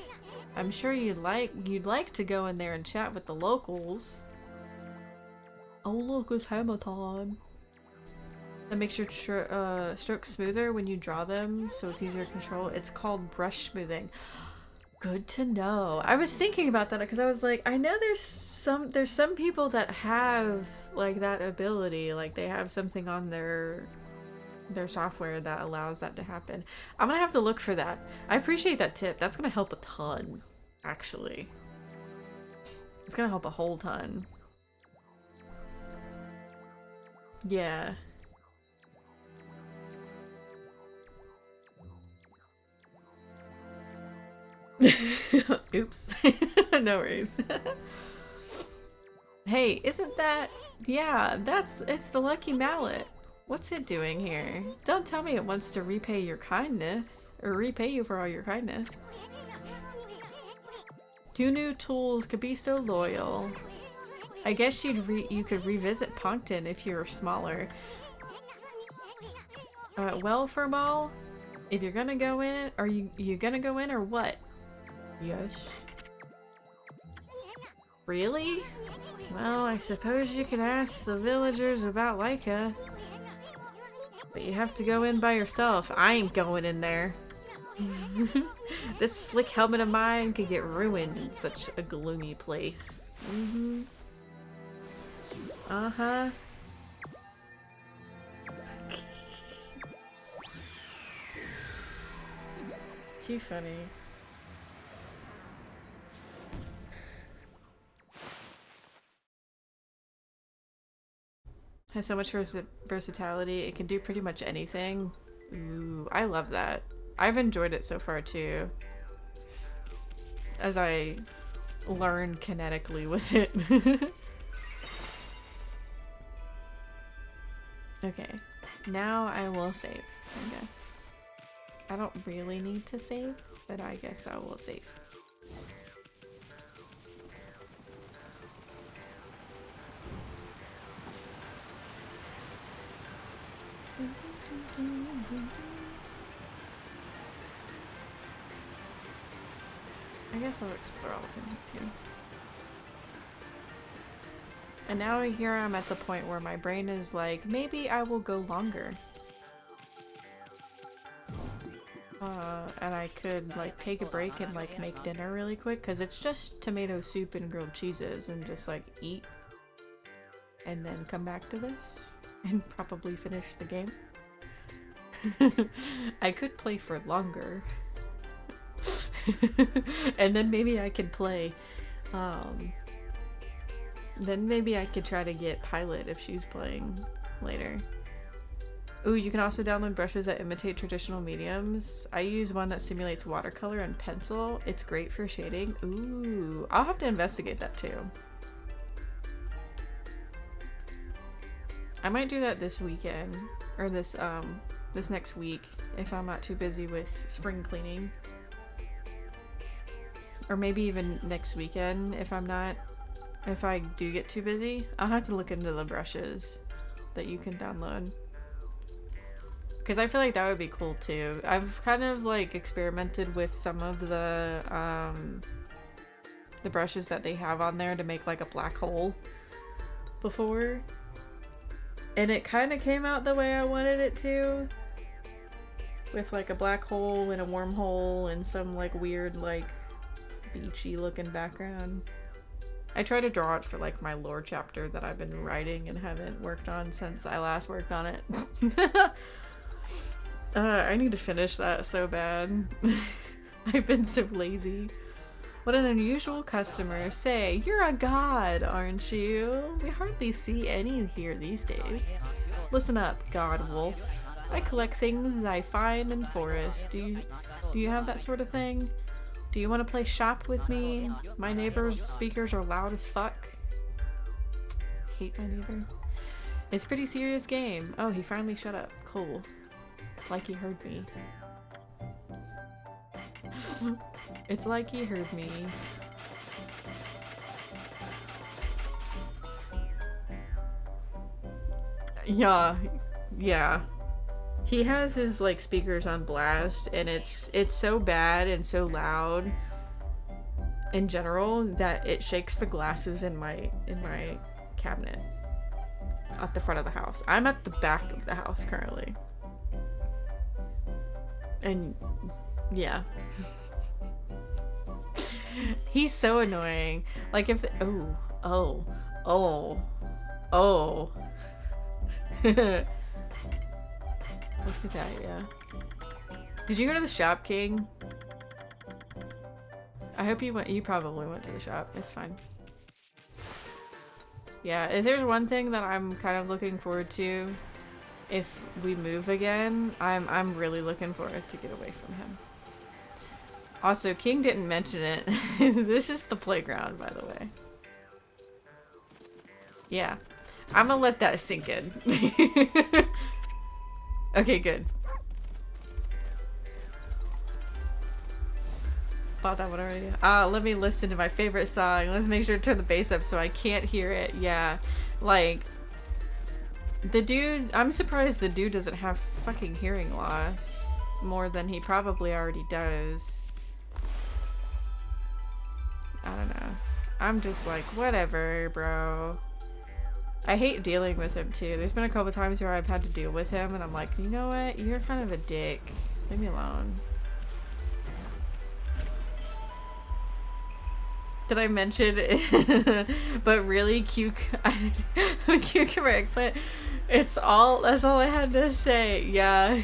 I'm sure you'd like to go in there and chat with the locals. Oh look, it's hammer time. That makes your strokes smoother when you draw them, so it's easier to control. It's called brush smoothing. Good to know. I was thinking about that because I was like, I know there's some people that have like that ability, like they have something on their software that allows that to happen. I'm gonna have to look for that. I appreciate that tip. That's gonna help a ton, actually. It's gonna help a whole ton. Yeah. Oops. No worries. Hey, isn't that... Yeah, it's the lucky mallet. What's it doing here? Don't tell me it wants to repay your kindness. Or repay you for all your kindness. Who knew tools could be so loyal? I guess you could revisit Puncton if you were smaller. Well, Furball, if you're gonna go in, are you gonna go in or what? Yes. Really? Well, I suppose you can ask the villagers about Laika. But you have to go in by yourself. I ain't going in there. This slick helmet of mine could get ruined in such a gloomy place. Mm-hmm. Uh-huh. Too funny. Has so much versatility. It can do pretty much anything. Ooh, I love that. I've enjoyed it so far too. As I learn kinetically with it. Okay, now I will save, I guess. I don't really need to save, but I guess I will save. I guess I'll explore all of them too. And now here I'm at the point where my brain is like, maybe I will go longer. And I could like take a break and like make dinner really quick because it's just tomato soup and grilled cheeses and just like eat and then come back to this and probably finish the game. I could play for longer. And then maybe I could play then maybe I could try to get Pilot if she's playing later. Ooh, you can also download brushes that imitate traditional mediums. I use one that simulates watercolor and pencil. It's great for shading. Ooh, I'll have to investigate that too. I might do that this weekend, or this next week, if I'm not too busy with spring cleaning. Or maybe even next weekend if I do get too busy. I'll have to look into the brushes that you can download. Because I feel like that would be cool too. I've kind of like experimented with some of the brushes that they have on there to make like a black hole before. And it kind of came out the way I wanted it to. With like a black hole and a wormhole and some like weird like beachy looking background. I try to draw it for like my lore chapter that I've been writing and haven't worked on since I last worked on it. I need to finish that so bad. I've been so lazy. What an unusual customer. Say, you're a god, aren't you? We hardly see any here these days. Listen up, god wolf. I collect things I find in forest. Do you have that sort of thing? Do you want to play shop with me? My neighbor's speakers are loud as fuck. Hate my neighbor. It's a pretty serious game. Oh, he finally shut up. Cool. Like he heard me. It's like he heard me. Yeah. He has his like speakers on blast and it's so bad and so loud in general that it shakes the glasses in my cabinet at the front of the house. I'm at the back of the house currently. And yeah. He's so annoying. Like if oh. Look at that, yeah. Did you go to the shop, King? I hope you probably went to the shop. It's fine. Yeah, if there's one thing that I'm kind of looking forward to if we move again, I'm really looking forward to get away from him. Also, King didn't mention it. This is the playground, by the way. Yeah. I'm gonna let that sink in. Okay, good. Bought that one already. Let me listen to my favorite song. Let's make sure to turn the bass up so I can't hear it. Yeah. Like, the dude, I'm surprised the dude doesn't have fucking hearing loss. More than he probably already does. I don't know. I'm just like, whatever, bro. I hate dealing with him too. There's been a couple times where I've had to deal with him and I'm like, you know what? You're kind of a dick. Leave me alone. Did I mention it? But really, cucumber eggplant. That's all I had to say. Yeah.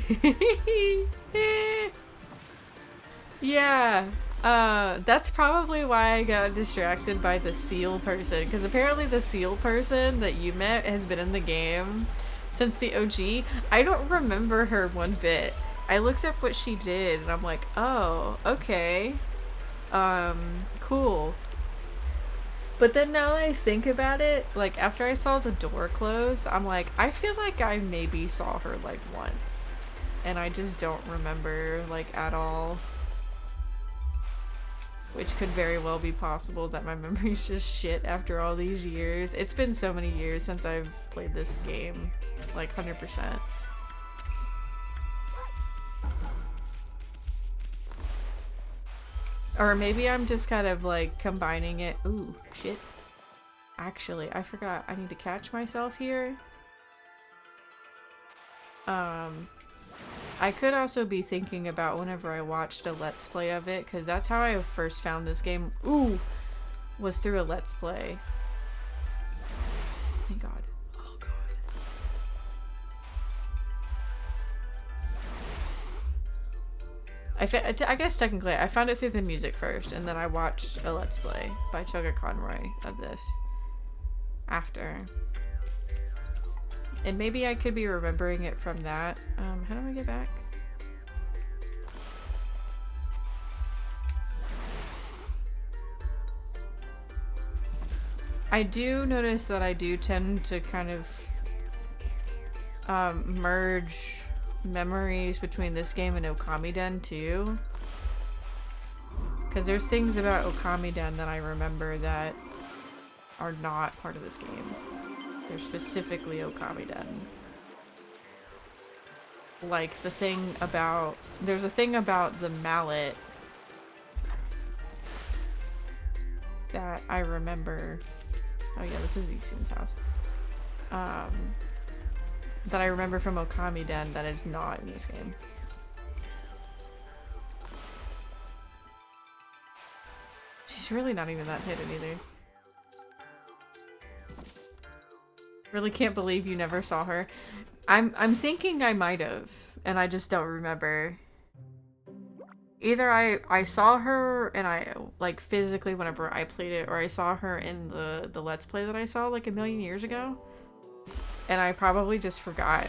Yeah. That's probably why I got distracted by the seal person, because apparently the seal person that you met has been in the game since the OG. I don't remember her one bit. I looked up what she did and I'm like, oh, okay. Cool. But then now that I think about it, like after I saw the door close, I'm like, I feel like I maybe saw her like once. And I just don't remember like at all. Which could very well be possible that my memory's just shit after all these years. It's been so many years since I've played this game. Like 100%. Or maybe I'm just kind of like combining it. Ooh, shit. Actually, I forgot. I need to catch myself here. I could also be thinking about whenever I watched a Let's Play of it, because that's how I first found this game. Ooh! Was through a Let's Play. Thank God. Oh God. I guess technically I found it through the music first, and then I watched a Let's Play by Chugga Conroy of this after. And maybe I could be remembering it from that. How do I get back? I do notice that I do tend to kind of merge memories between this game and Okami Den too. Because there's things about Okami Den that I remember that are not part of this game. They're specifically Okami Den. Like the thing about... There's a thing about the mallet that I remember... Oh yeah, this is Isun's house. That I remember from Okami Den that is not in this game. She's really not even that hidden either. Really can't believe you never saw her. I'm thinking I might have, and I just don't remember. Either I saw her and I like physically whenever I played it, or I saw her in the Let's Play that I saw like a million years ago. And I probably just forgot.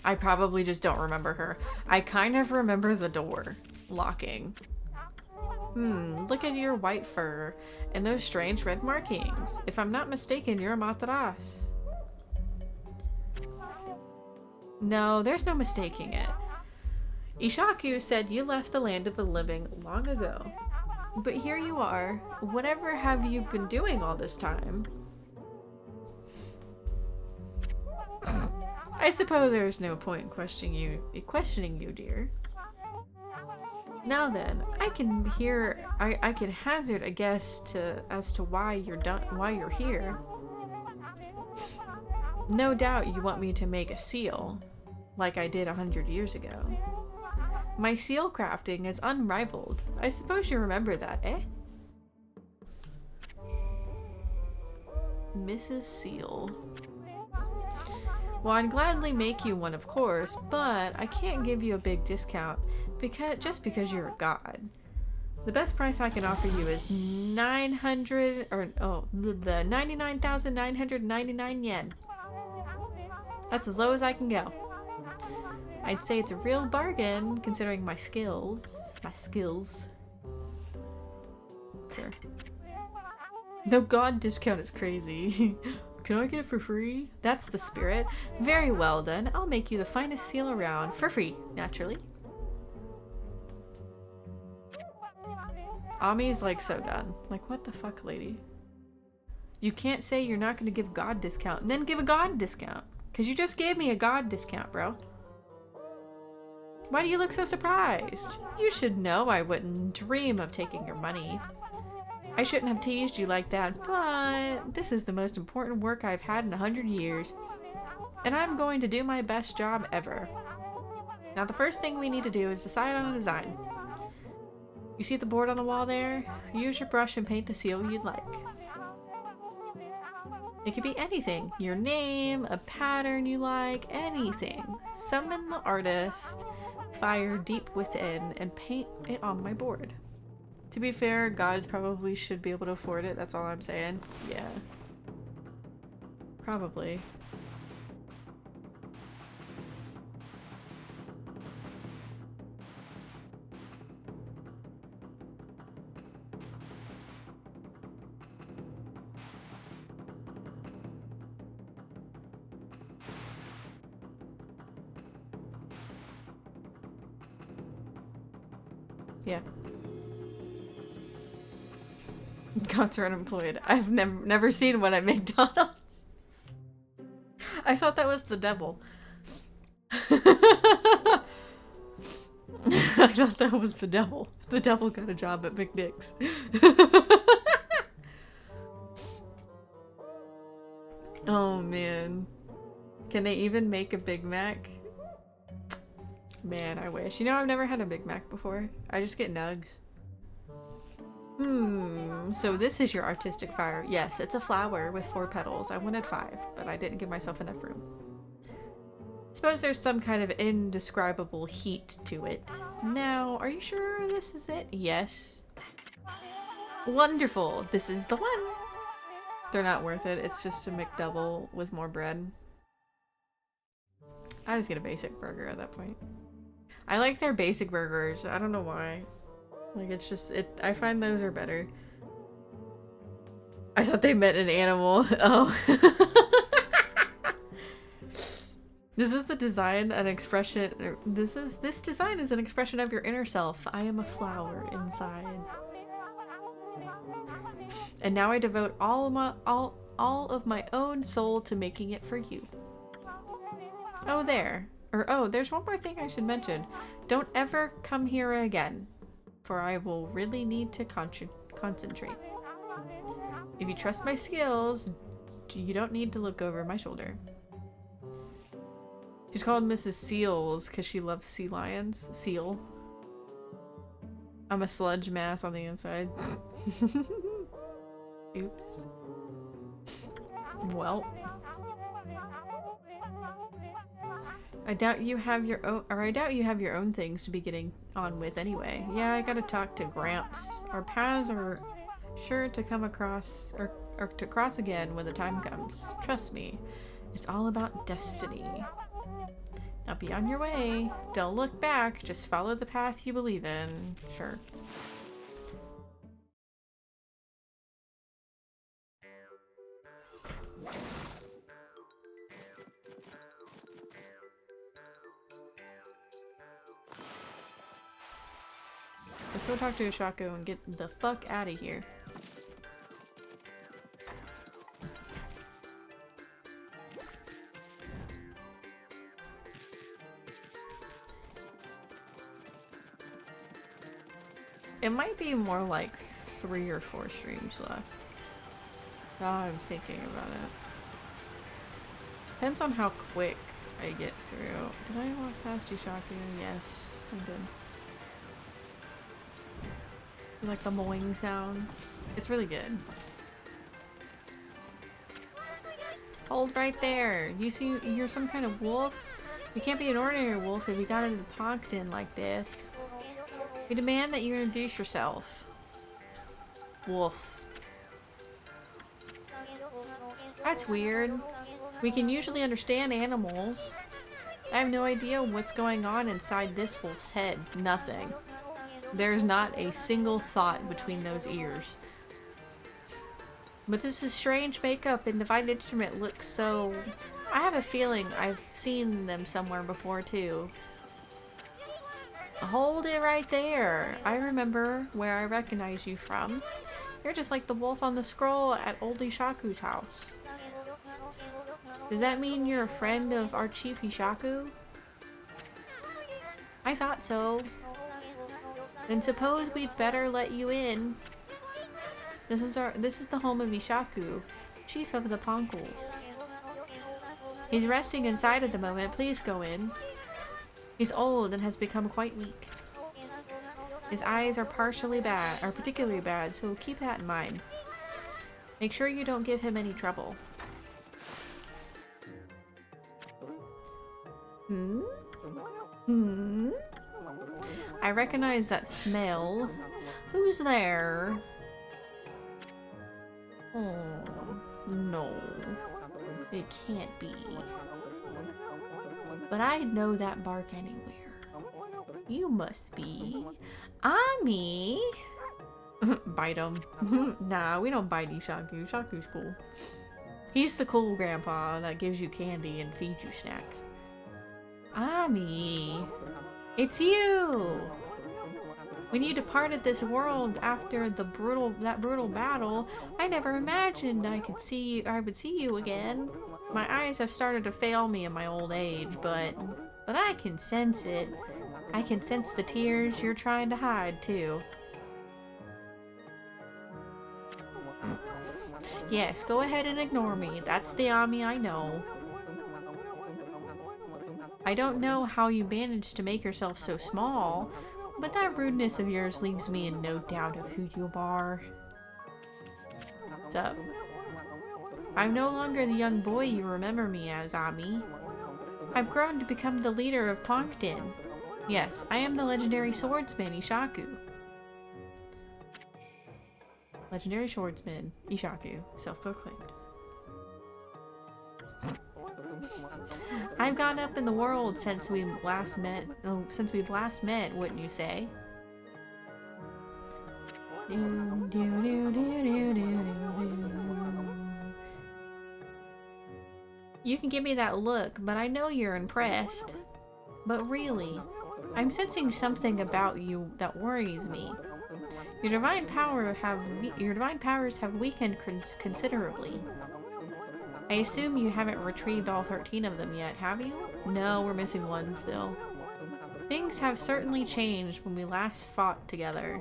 I probably just don't remember her. I kind of remember the door locking. Look at your white fur and those strange red markings. If I'm not mistaken, you're a Matras. No, there's no mistaking it. Ishaku said you left the land of the living long ago. But here you are. Whatever have you been doing all this time? I suppose there's no point in questioning you, dear. Now then, I can hazard a guess as to why you're here. No doubt you want me to make a seal, like I did 100 years ago. My seal crafting is unrivaled. I suppose you remember that, eh? Mrs. Seal. Well, I'd gladly make you one, of course, but I can't give you a big discount just because you're a god. The best price I can offer you is 99,999 yen. That's as low as I can go. I'd say it's a real bargain considering my skills. my skills. Sure. No god discount is crazy. Can I get it for free? That's the spirit. Very well then. I'll make you the finest seal around. For free, naturally. Ami's like so done. Like, what the fuck, lady? You can't say you're not going to give god discount and then give a god discount. Because you just gave me a god discount, bro. Why do you look so surprised? You should know I wouldn't dream of taking your money. I shouldn't have teased you like that, but this is the most important work I've had in 100 years. And I'm going to do my best job ever. Now the first thing we need to do is decide on a design. You see the board on the wall there? Use your brush and paint the seal you'd like. It could be anything. Your name, a pattern you like, anything. Summon the artist, fire deep within, and paint it on my board. To be fair, gods probably should be able to afford it, that's all I'm saying. Yeah. Probably. Yeah. Gods are unemployed. I've never seen one at McDonald's. I thought that was the devil. I thought that was the devil. The devil got a job at McDick's. Oh man. Can they even make a Big Mac? Man, I wish. You know, I've never had a Big Mac before. I just get nugs. So this is your artistic fire. Yes, it's a flower with 4 petals. I wanted 5, but I didn't give myself enough room. Suppose there's some kind of indescribable heat to it. Now, are you sure this is it? Yes. Wonderful. This is the one. They're not worth it. It's just a McDouble with more bread. I just get a basic burger at that point. I like their basic burgers. I don't know why. Like, it's just, I find those are better. I thought they meant an animal. Oh. This is the design, an expression. This design is an expression of your inner self. I am a flower inside. And now I devote all of my own soul to making it for you. Oh, there. Oh, there's one more thing I should mention. Don't ever come here again, for I will really need to concentrate. If you trust my skills, you don't need to look over my shoulder. She's called Mrs. Seals because she loves sea lions. Seal. I'm a sludge mass on the inside. Oops. Well. I doubt you have your own things to be getting on with anyway. Yeah, I gotta talk to Gramps. Our paths are sure to come across or to cross again when the time comes. Trust me, it's all about destiny. Now be on your way. Don't look back. Just follow the path you believe in. Sure. Let's go talk to Ushako and get the fuck out of here. It might be more like 3 or 4 streams left. Now I'm thinking about it. Depends on how quick I get through. Did I walk past Ushako? Yes, I did. You like the moing sound? It's really good. Hold right there. You see, you're some kind of wolf? You can't be an ordinary wolf if you got into the Ponkton like this. We demand that you introduce yourself. Wolf. That's weird. We can usually understand animals. I have no idea what's going on inside this wolf's head. Nothing. There's not a single thought between those ears. But this is strange makeup and Divine Instrument looks so... I have a feeling I've seen them somewhere before too. Hold it right there. I remember where I recognize you from. You're just like the wolf on the scroll at Old Ishaku's house. Does that mean you're a friend of our chief Ishaku? I thought so. Then suppose we'd better let you in. This is the home of Ishaku, chief of the Ponkuls. He's resting inside at the moment. Please go in. He's old and has become quite weak. His eyes are particularly bad, so keep that in mind. Make sure you don't give him any trouble. I recognize that smell. Who's there? Oh, no. It can't be. But I'd know that bark anywhere. You must be Ami. Bite him. Nah, we don't bite Ishaku. Ishaku's cool. He's the cool grandpa that gives you candy and feeds you snacks. Ami, it's you! When you departed this world after that brutal battle, I never imagined I would see you again. My eyes have started to fail me in my old age, but I can sense it. I can sense the tears you're trying to hide, too. Yes, go ahead and ignore me. That's the Ami I know. I don't know how you managed to make yourself so small, but that rudeness of yours leaves me in no doubt of who you are. What's up? I'm no longer the young boy you remember me as, Ami. I've grown to become the leader of Ponkton. Yes, I am the legendary swordsman, Ishaku. Legendary swordsman, Ishaku, self-proclaimed. I've gone up in the world since we've last met, wouldn't you say? You can give me that look, but I know you're impressed. But really, I'm sensing something about you that worries me. Your divine powers have weakened considerably. I assume you haven't retrieved all 13 of them yet, have you? No, we're missing one still. Things have certainly changed when we last fought together.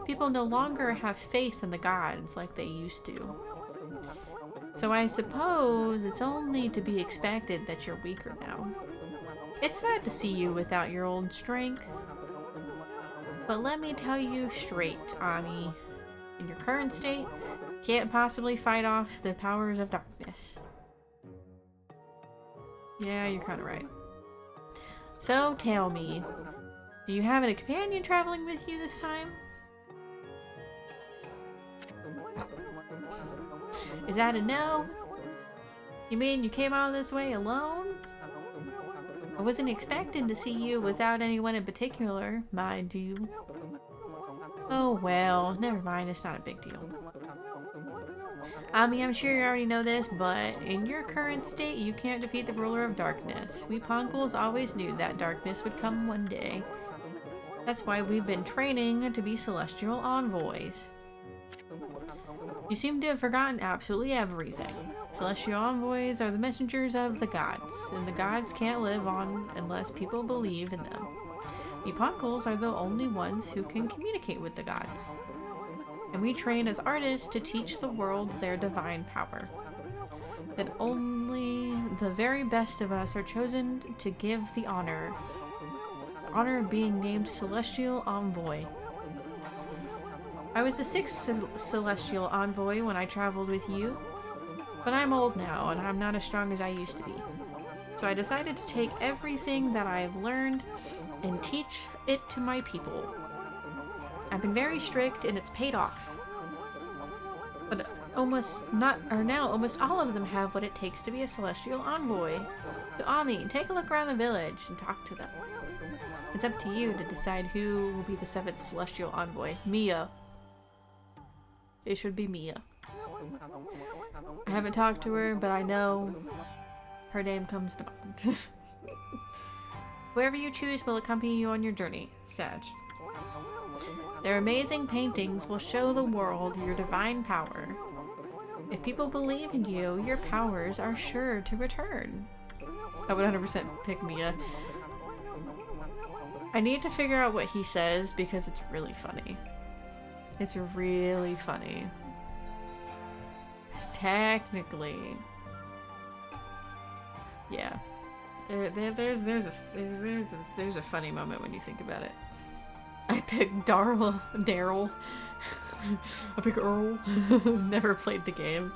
People no longer have faith in the gods like they used to. So I suppose it's only to be expected that you're weaker now. It's sad to see you without your old strength. But let me tell you straight, Ami. In your current state, you can't possibly fight off the powers of darkness. Yeah, you're kind of right. So tell me, do you have a companion traveling with you this time? Is that a no? You mean you came all this way alone? I wasn't expecting to see you without anyone in particular, mind you. Oh well, never mind, it's not a big deal. I mean, I'm sure you already know this, but in your current state, you can't defeat the ruler of darkness. We Ponkuls always knew that darkness would come one day. That's why we've been training to be celestial envoys. You seem to have forgotten absolutely everything. Celestial envoys are the messengers of the gods, and the gods can't live on unless people believe in them. We Ponkuls are the only ones who can communicate with the gods. And we train as artists to teach the world their divine power. That only the very best of us are chosen to give the honor of being named Celestial Envoy. I was the 6th Celestial Envoy when I traveled with you, but I'm old now and I'm not as strong as I used to be. So I decided to take everything that I've learned and teach it to my people. I've been very strict and it's paid off. But now almost all of them have what it takes to be a Celestial Envoy. So Ami, take a look around the village and talk to them. It's up to you to decide who will be the 7th Celestial Envoy. Mia. It should be Mia. I haven't talked to her, but I know her name comes to mind. Whoever you choose will accompany you on your journey, Sag. Their amazing paintings will show the world your divine power. If people believe in you, your powers are sure to return. I would 100% pick Mia. I need to figure out what he says because it's really funny. It's really funny. It's technically... Yeah. There's a funny moment when you think about it. I picked Daryl. I pick Earl. Never played the game.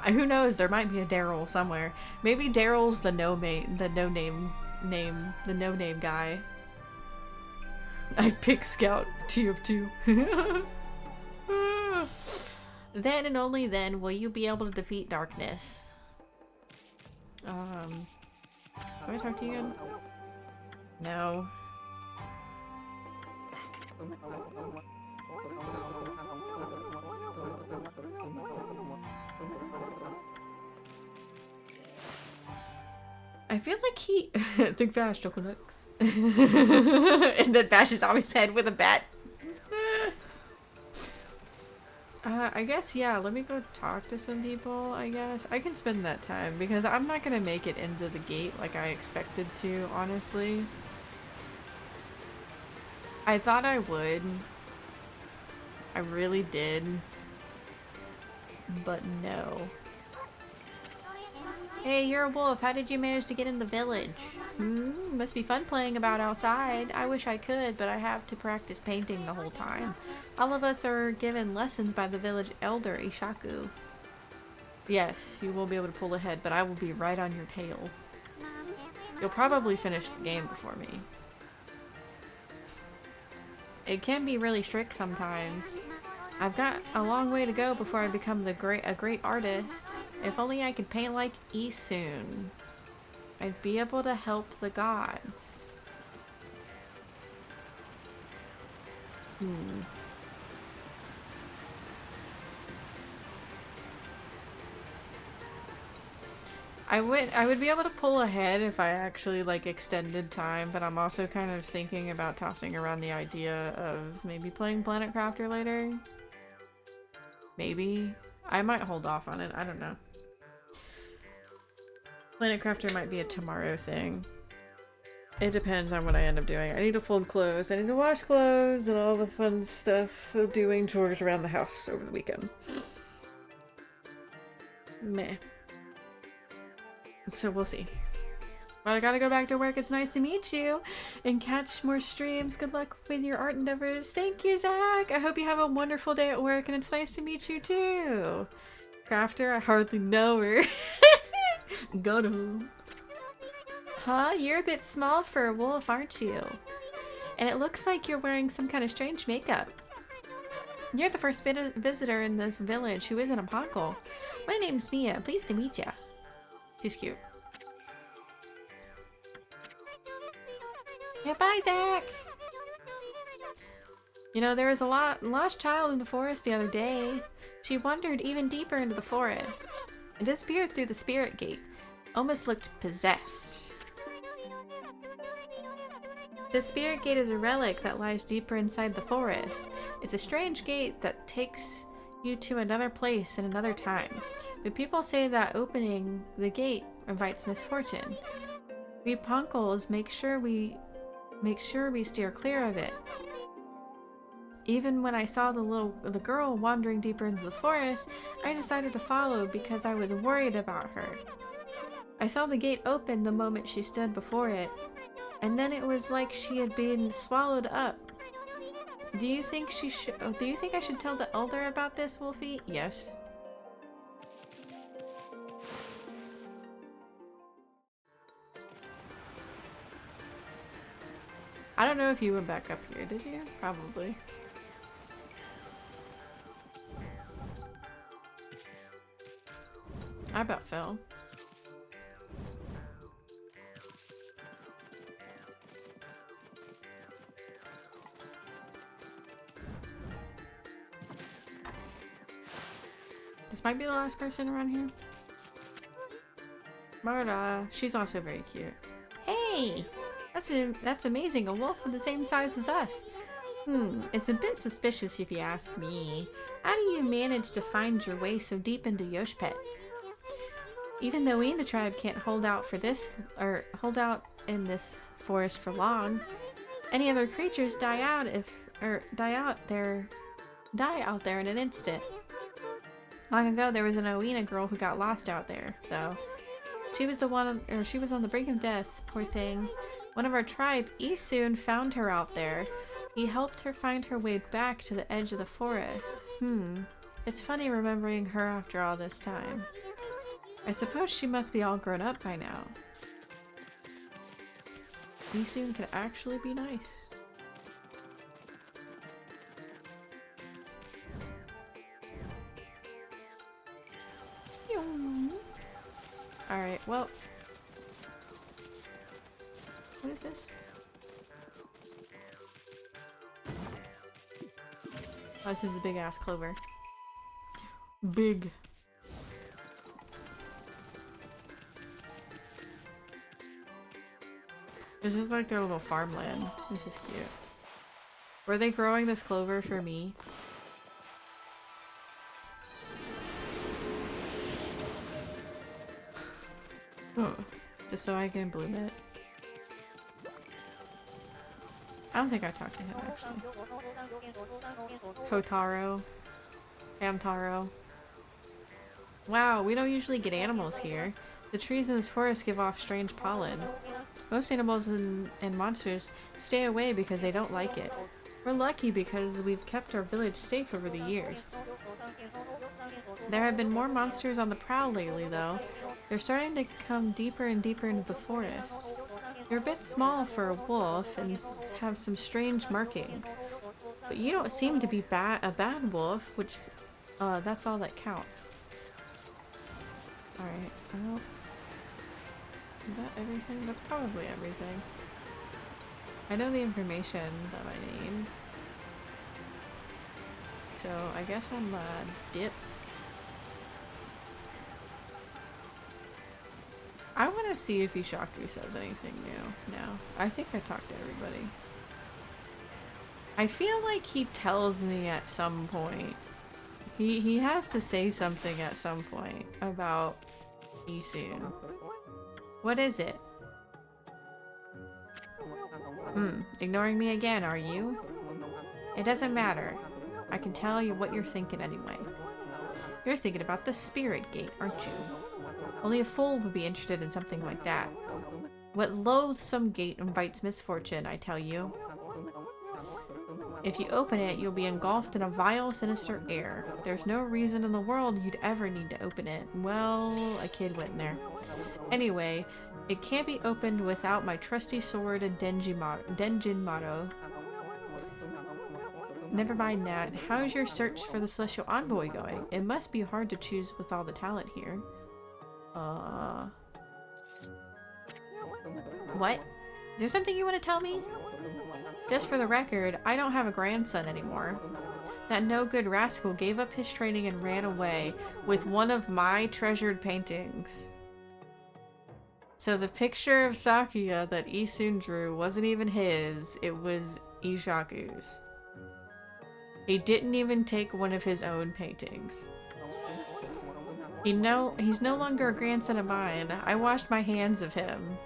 Who knows? There might be a Daryl somewhere. Maybe Daryl's the no-name guy. I pick Scout T of 2. Then and only then will you be able to defeat darkness. Do I talk to you again? No. I feel like he think fast, Chocolux. And then bashes on his head with a bat. I guess, yeah, let me go talk to some people, I guess. I can spend that time because I'm not gonna make it into the gate like I expected to, honestly. I thought I would. I really did. But no. Hey, you're a wolf. How did you manage to get in the village? Must be fun playing about outside. I wish I could, but I have to practice painting the whole time. All of us are given lessons by the village elder, Ishaku. Yes, you will be able to pull ahead, but I will be right on your tail. You'll probably finish the game before me. It can be really strict sometimes. I've got a long way to go before I become a great artist. If only I could paint like E soon. I'd be able to help the gods. I would be able to pull ahead if I actually like extended time, but I'm also kind of thinking about tossing around the idea of maybe playing Planet Crafter later. Maybe. I might hold off on it, I don't know. Planet Crafter might be a tomorrow thing. It depends on what I end up doing. I need to fold clothes, I need to wash clothes, and all the fun stuff of doing chores around the house over the weekend. Meh. So we'll see. But I gotta go back to work. It's nice to meet you and catch more streams. Good luck with your art endeavors. Thank you, Zach. I hope you have a wonderful day at work and it's nice to meet you too. Crafter, I hardly know her. Got him. Huh? You're a bit small for a wolf, aren't you? And it looks like you're wearing some kind of strange makeup. You're the first visitor in this village who isn't a Ponkel. My name's Mia. Pleased to meet ya. She's cute. Yeah, bye, Zach! You know, there was a lost child in the forest the other day. She wandered even deeper into the forest and disappeared through the spirit gate. Almost looked possessed. The spirit gate is a relic that lies deeper inside the forest. It's a strange gate that takes you to another place and another time. But people say that opening the gate invites misfortune. We Ponkles make sure we steer clear of it. Even when I saw the girl wandering deeper into the forest, I decided to follow because I was worried about her. I saw the gate open the moment she stood before it, and then it was like she had been swallowed up. Do you think I should tell the elder about this, Wolfie? Yes. I don't know if you went back up here, did you? Probably. I about fell. This might be the last person around here. Marta, she's also very cute. Hey! That's amazing, a wolf of the same size as us. It's a bit suspicious if you ask me. How do you manage to find your way so deep into Yoshpet? Even though we in the tribe can't hold out in this forest for long, any other creatures die out there in an instant. Long ago, there was an Oina girl who got lost out there, though. She was on the brink of death, poor thing. One of our tribe, Isun, found her out there. He helped her find her way back to the edge of the forest. It's funny remembering her after all this time. I suppose she must be all grown up by now. Isun can actually be nice. Alright, well. What is this? Oh, this is the big ass clover. Big. This is like their little farmland. This is cute. Were they growing this clover for me? Oh, just so I can bloom it. I don't think I talked to him actually. Kotaro. Hamtaro. Wow, we don't usually get animals here. The trees in this forest give off strange pollen. Most animals and monsters stay away because they don't like it. We're lucky because we've kept our village safe over the years. There have been more monsters on the prowl lately, though. They're starting to come deeper and deeper into the forest. You're a bit small for a wolf and have some strange markings. But you don't seem to be a bad wolf, which, that's all that counts. Alright, well... Is that everything? That's probably everything. I know the information that I need. So, I guess I'm dip. I want to see if Ishaku says anything new now. I think I talked to everybody. I feel like he tells me at some point. He has to say something at some point about Isun. What is it? Ignoring me again, are you? It doesn't matter. I can tell you what you're thinking anyway. You're thinking about the spirit gate, aren't you? Only a fool would be interested in something like that. What loathsome gate invites misfortune, I tell you. If you open it, you'll be engulfed in a vile, sinister air. There's no reason in the world you'd ever need to open it. Well, a kid went in there. Anyway, it can't be opened without my trusty sword and Denjin-motto. Never mind that. How's your search for the Celestial Envoy going? It must be hard to choose with all the talent here. What? Is there something you want to tell me? Just for the record, I don't have a grandson anymore. That no-good rascal gave up his training and ran away with one of my treasured paintings. So the picture of Sakuya that Isun drew wasn't even his, it was Ishaku's. He didn't even take one of his own paintings. He's no longer a grandson of mine. I washed my hands of him.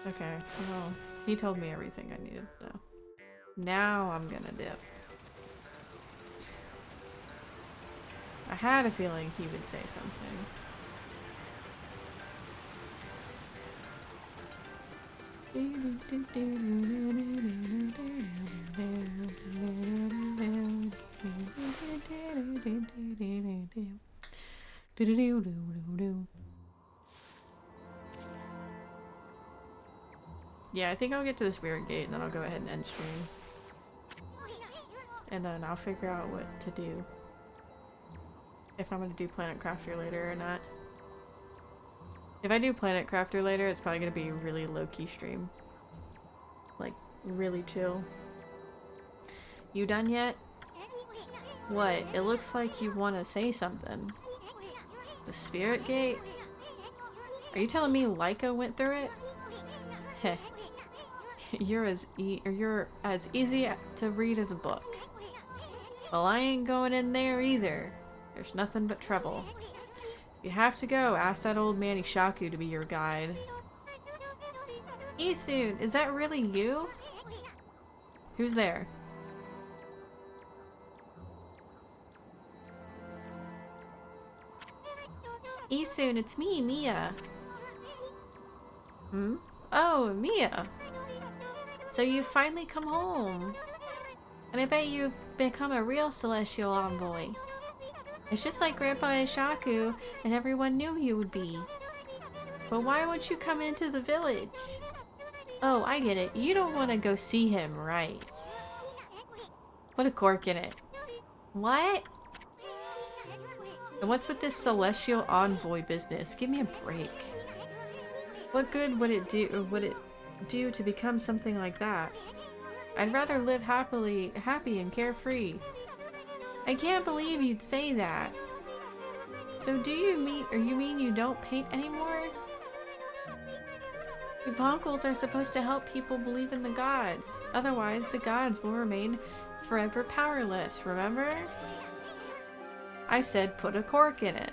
Okay, well, he told me everything I needed to know. Now I'm gonna dip. I had a feeling he would say something. Yeah, I think I'll get to the spirit gate and then I'll go ahead and end stream. And then I'll figure out what to do. If I'm gonna do Planet Crafter later or not. If I do Planet Crafter later, it's probably gonna be a really low-key stream. Like, really chill. You done yet? What? It looks like you want to say something. The spirit gate? Are you telling me Laika went through it? Heh. You're as easy to read as a book. Well, I ain't going in there either. There's nothing but trouble. If you have to go, ask that old man Ishaku to be your guide. Isun, is that really you? Who's there? Isun, it's me, Mia. Hmm? Oh, Mia. So you finally come home. And I bet you've become a real celestial envoy. It's just like Grandpa Ishaku and everyone knew you would be. But why won't you come into the village? Oh, I get it. You don't want to go see him, right? Put a cork in it. What? And what's with this celestial envoy business? Give me a break. What good would it do to become something like that? I'd rather live happy and carefree. I can't believe you'd say that. So do you mean you don't paint anymore? The Bonkles are supposed to help people believe in the gods. Otherwise, the gods will remain forever powerless, remember? I said put a cork in it.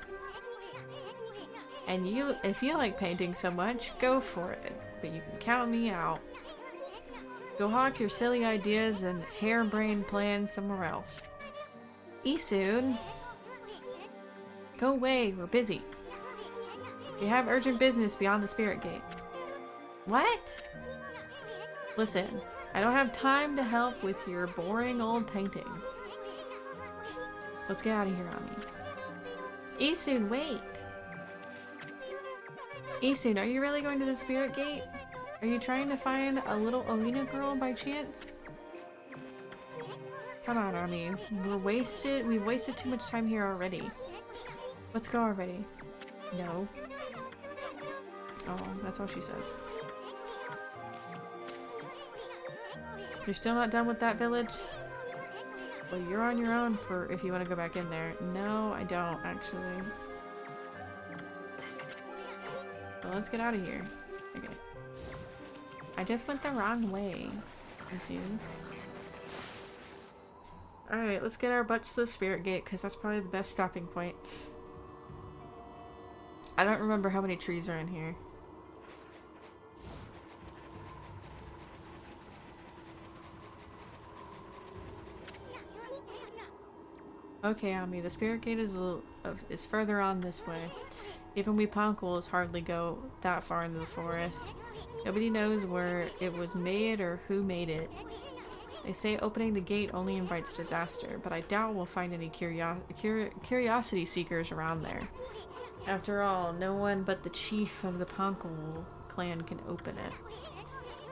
And if you like painting so much, go for it. But you can count me out. Go hawk your silly ideas and harebrained plans somewhere else. Isun! Go away, we're busy. We have urgent business beyond the spirit gate. What? Listen, I don't have time to help with your boring old paintings. Let's get out of here, Ami. Isun, wait! Isun, are you really going to the spirit gate? Are you trying to find a little Onina girl by chance? Come on, Ami. We've wasted too much time here already. Let's go already. No. Oh, that's all she says. You're still not done with that village? Well, you're on your own if you want to go back in there. No, I don't, actually. Well, let's get out of here. Okay. I just went the wrong way. You see? Alright, let's get our butts to the spirit gate, because that's probably the best stopping point. I don't remember how many trees are in here. Okay, Ami, the spirit gate is further on this way. Even we Ponkles hardly go that far into the forest. Nobody knows where it was made or who made it. They say opening the gate only invites disaster, but I doubt we'll find any curiosity seekers around there. After all, no one but the chief of the Ponkle clan can open it.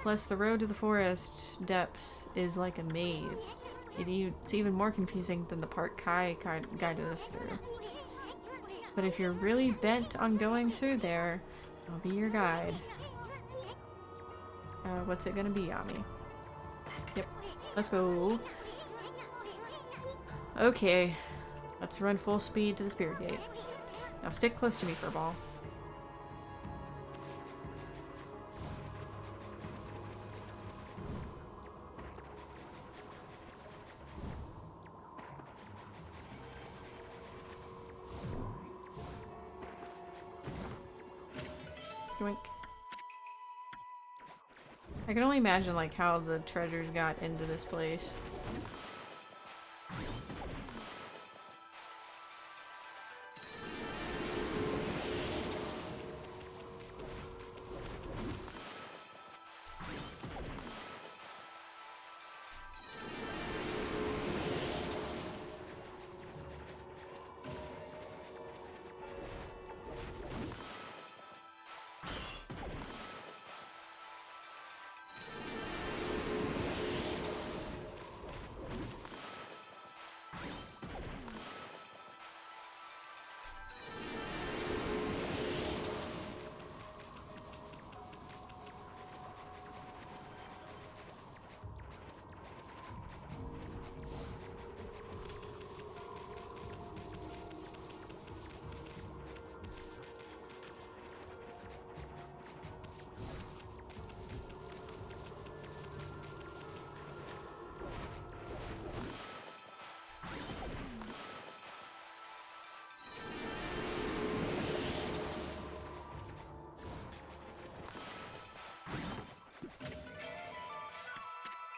Plus, the road to the forest depths is like a maze. It's even more confusing than the part Kai guided us through. But if you're really bent on going through there, I'll be your guide. What's it gonna be, Ami? Yep. Let's go. Okay. Let's run full speed to the spirit gate. Now stick close to me, Furball. Yoink. I can only imagine like how the treasures got into this place.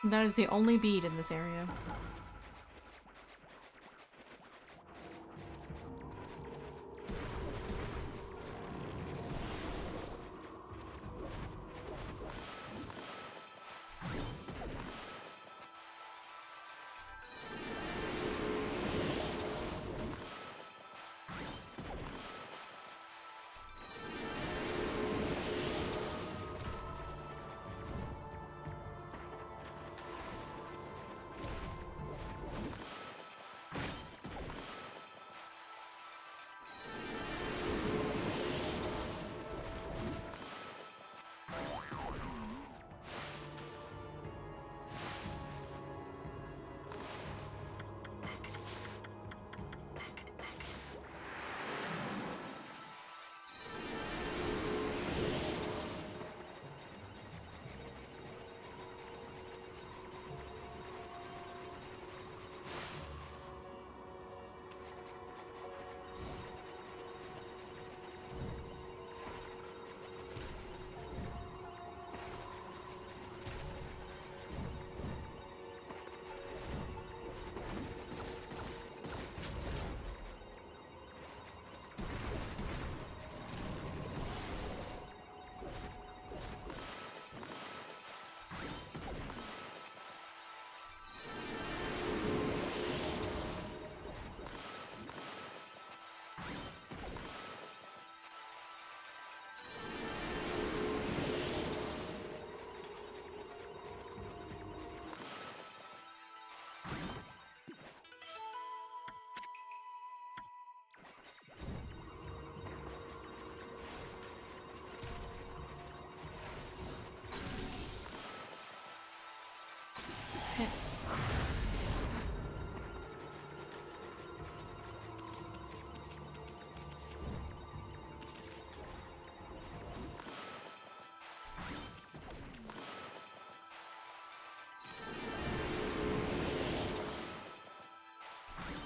That is the only bead in this area.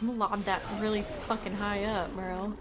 I'm gonna lob that really fucking high up, bro.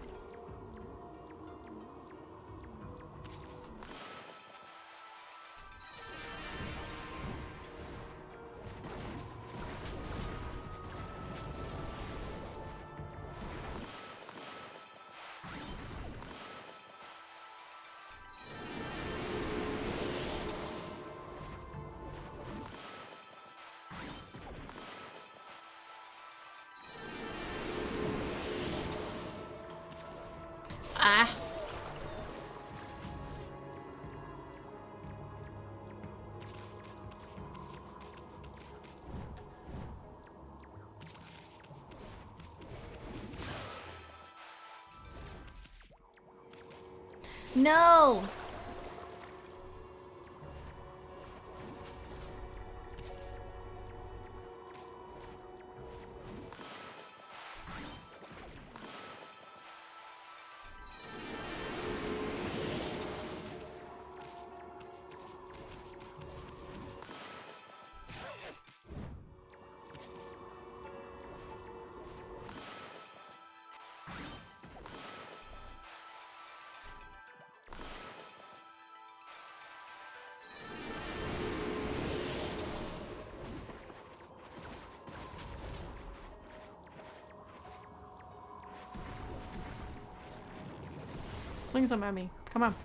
Ah. No! Fling some at me. Come on.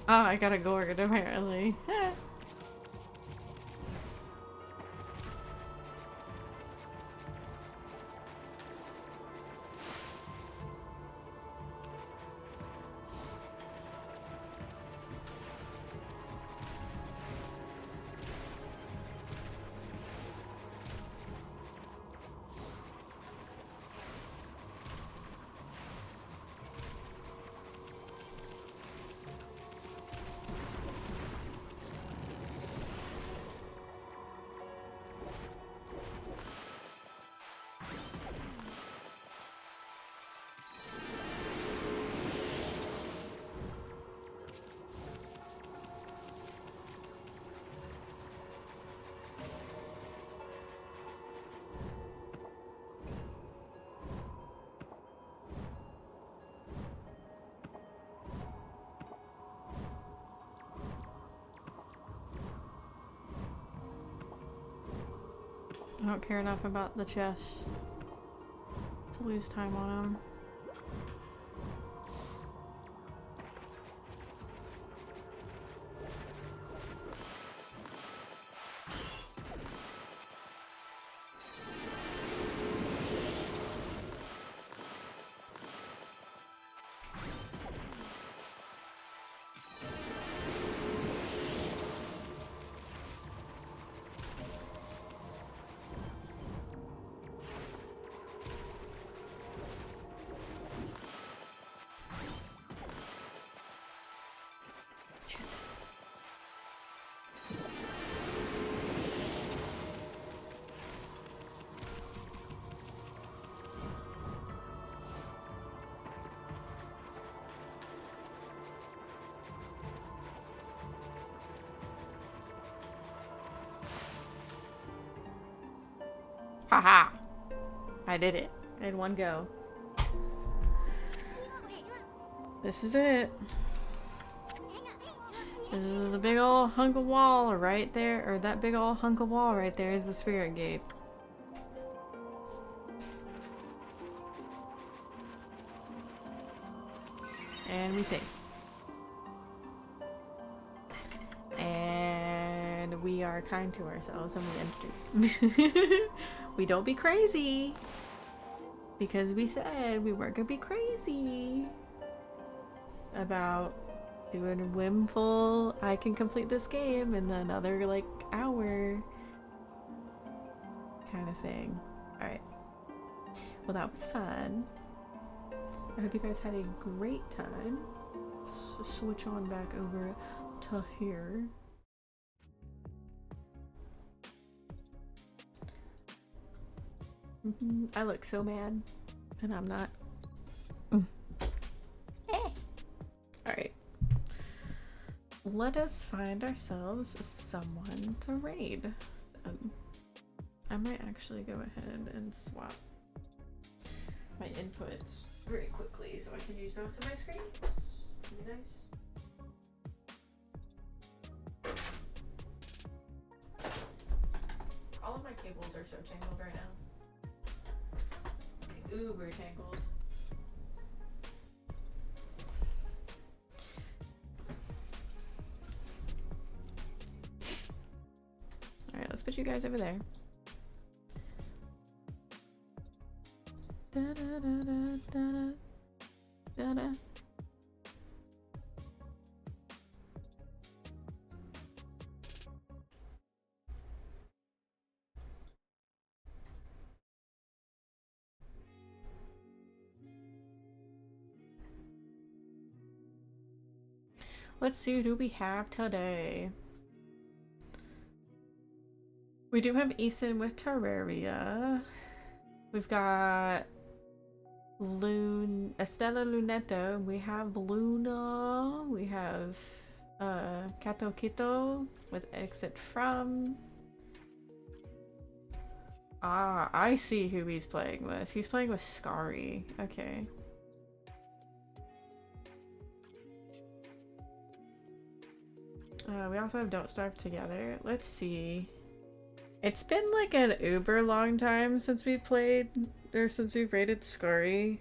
Oh, I got a gourd apparently. I don't care enough about the chests to lose time on them. Haha! I did it in one go. This is it. This is a big old hunk of wall right there, or that big old hunk of wall right there is the spirit gate. And we save. And we are kind to ourselves and we enter. We don't be crazy. Because we said we weren't gonna be crazy about doing a whimful, I can complete this game in another like hour kind of thing. Alright. Well, that was fun. I hope you guys had a great time. Let's switch on back over to here. I look so mad, and I'm not. Alright. Let us find ourselves someone to raid. I might actually go ahead and swap my inputs very quickly so I can use both of my screens. Be nice. All of my cables are so tangled right now. Uber tangled. Alright, let's put you guys over there. Da da da da da da da. Let's see, who do we have today? We do have Eason with Terraria. We've got Estela Luneta. We have Luna. We have Kato Kito with Exit From. Ah, I see who he's playing with. He's playing with Skari. Okay. We also have Don't Starve Together. Let's see. It's been like an uber long time since we played, or since we raided Skari.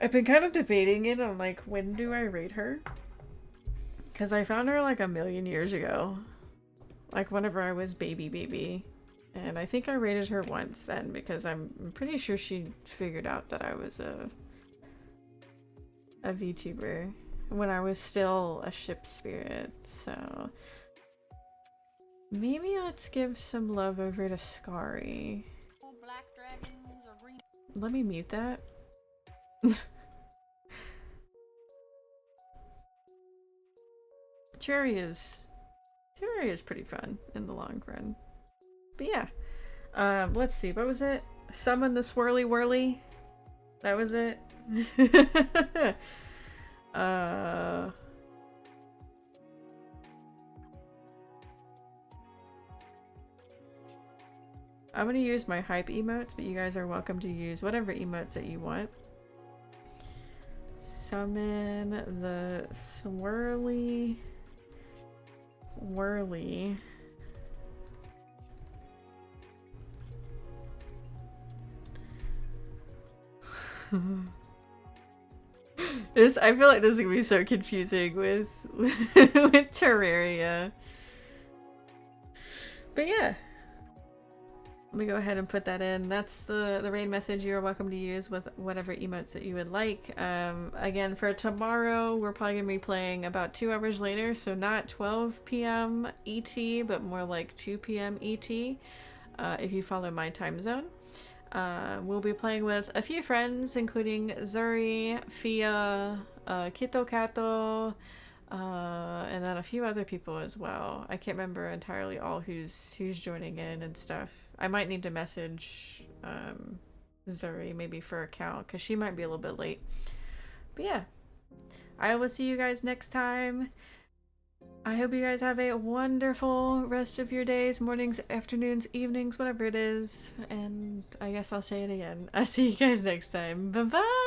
I've been kind of debating it on like, when do I raid her? Because I found her like a million years ago. Like whenever I was baby. And I think I raided her once then because I'm pretty sure she figured out that I was a VTuber when I was still a ship spirit, so maybe let's give some love over to Skari. Let me mute that. Terraria is pretty fun in the long run. But yeah. Let's see, what was it? Summon the swirly whirly? That was it? I'm gonna use my hype emotes, but you guys are welcome to use whatever emotes that you want. Summon the swirly whirly. I feel like this is gonna be so confusing with with Terraria. But yeah. Let me go ahead and put that in. That's the raid message you're welcome to use with whatever emotes that you would like. Again, for tomorrow, we're probably going to be playing about 2 hours later, so not 12 p.m. ET, but more like 2 p.m. ET, if you follow my time zone. We'll be playing with a few friends, including Zuri, Fia, Kito Kato, and then a few other people as well. I can't remember entirely all who's joining in and stuff. I might need to message Zuri maybe for a count because she might be a little bit late. But yeah, I will see you guys next time. I hope you guys have a wonderful rest of your days, mornings, afternoons, evenings, whatever it is. And I guess I'll say it again. I'll see you guys next time. Bye-bye!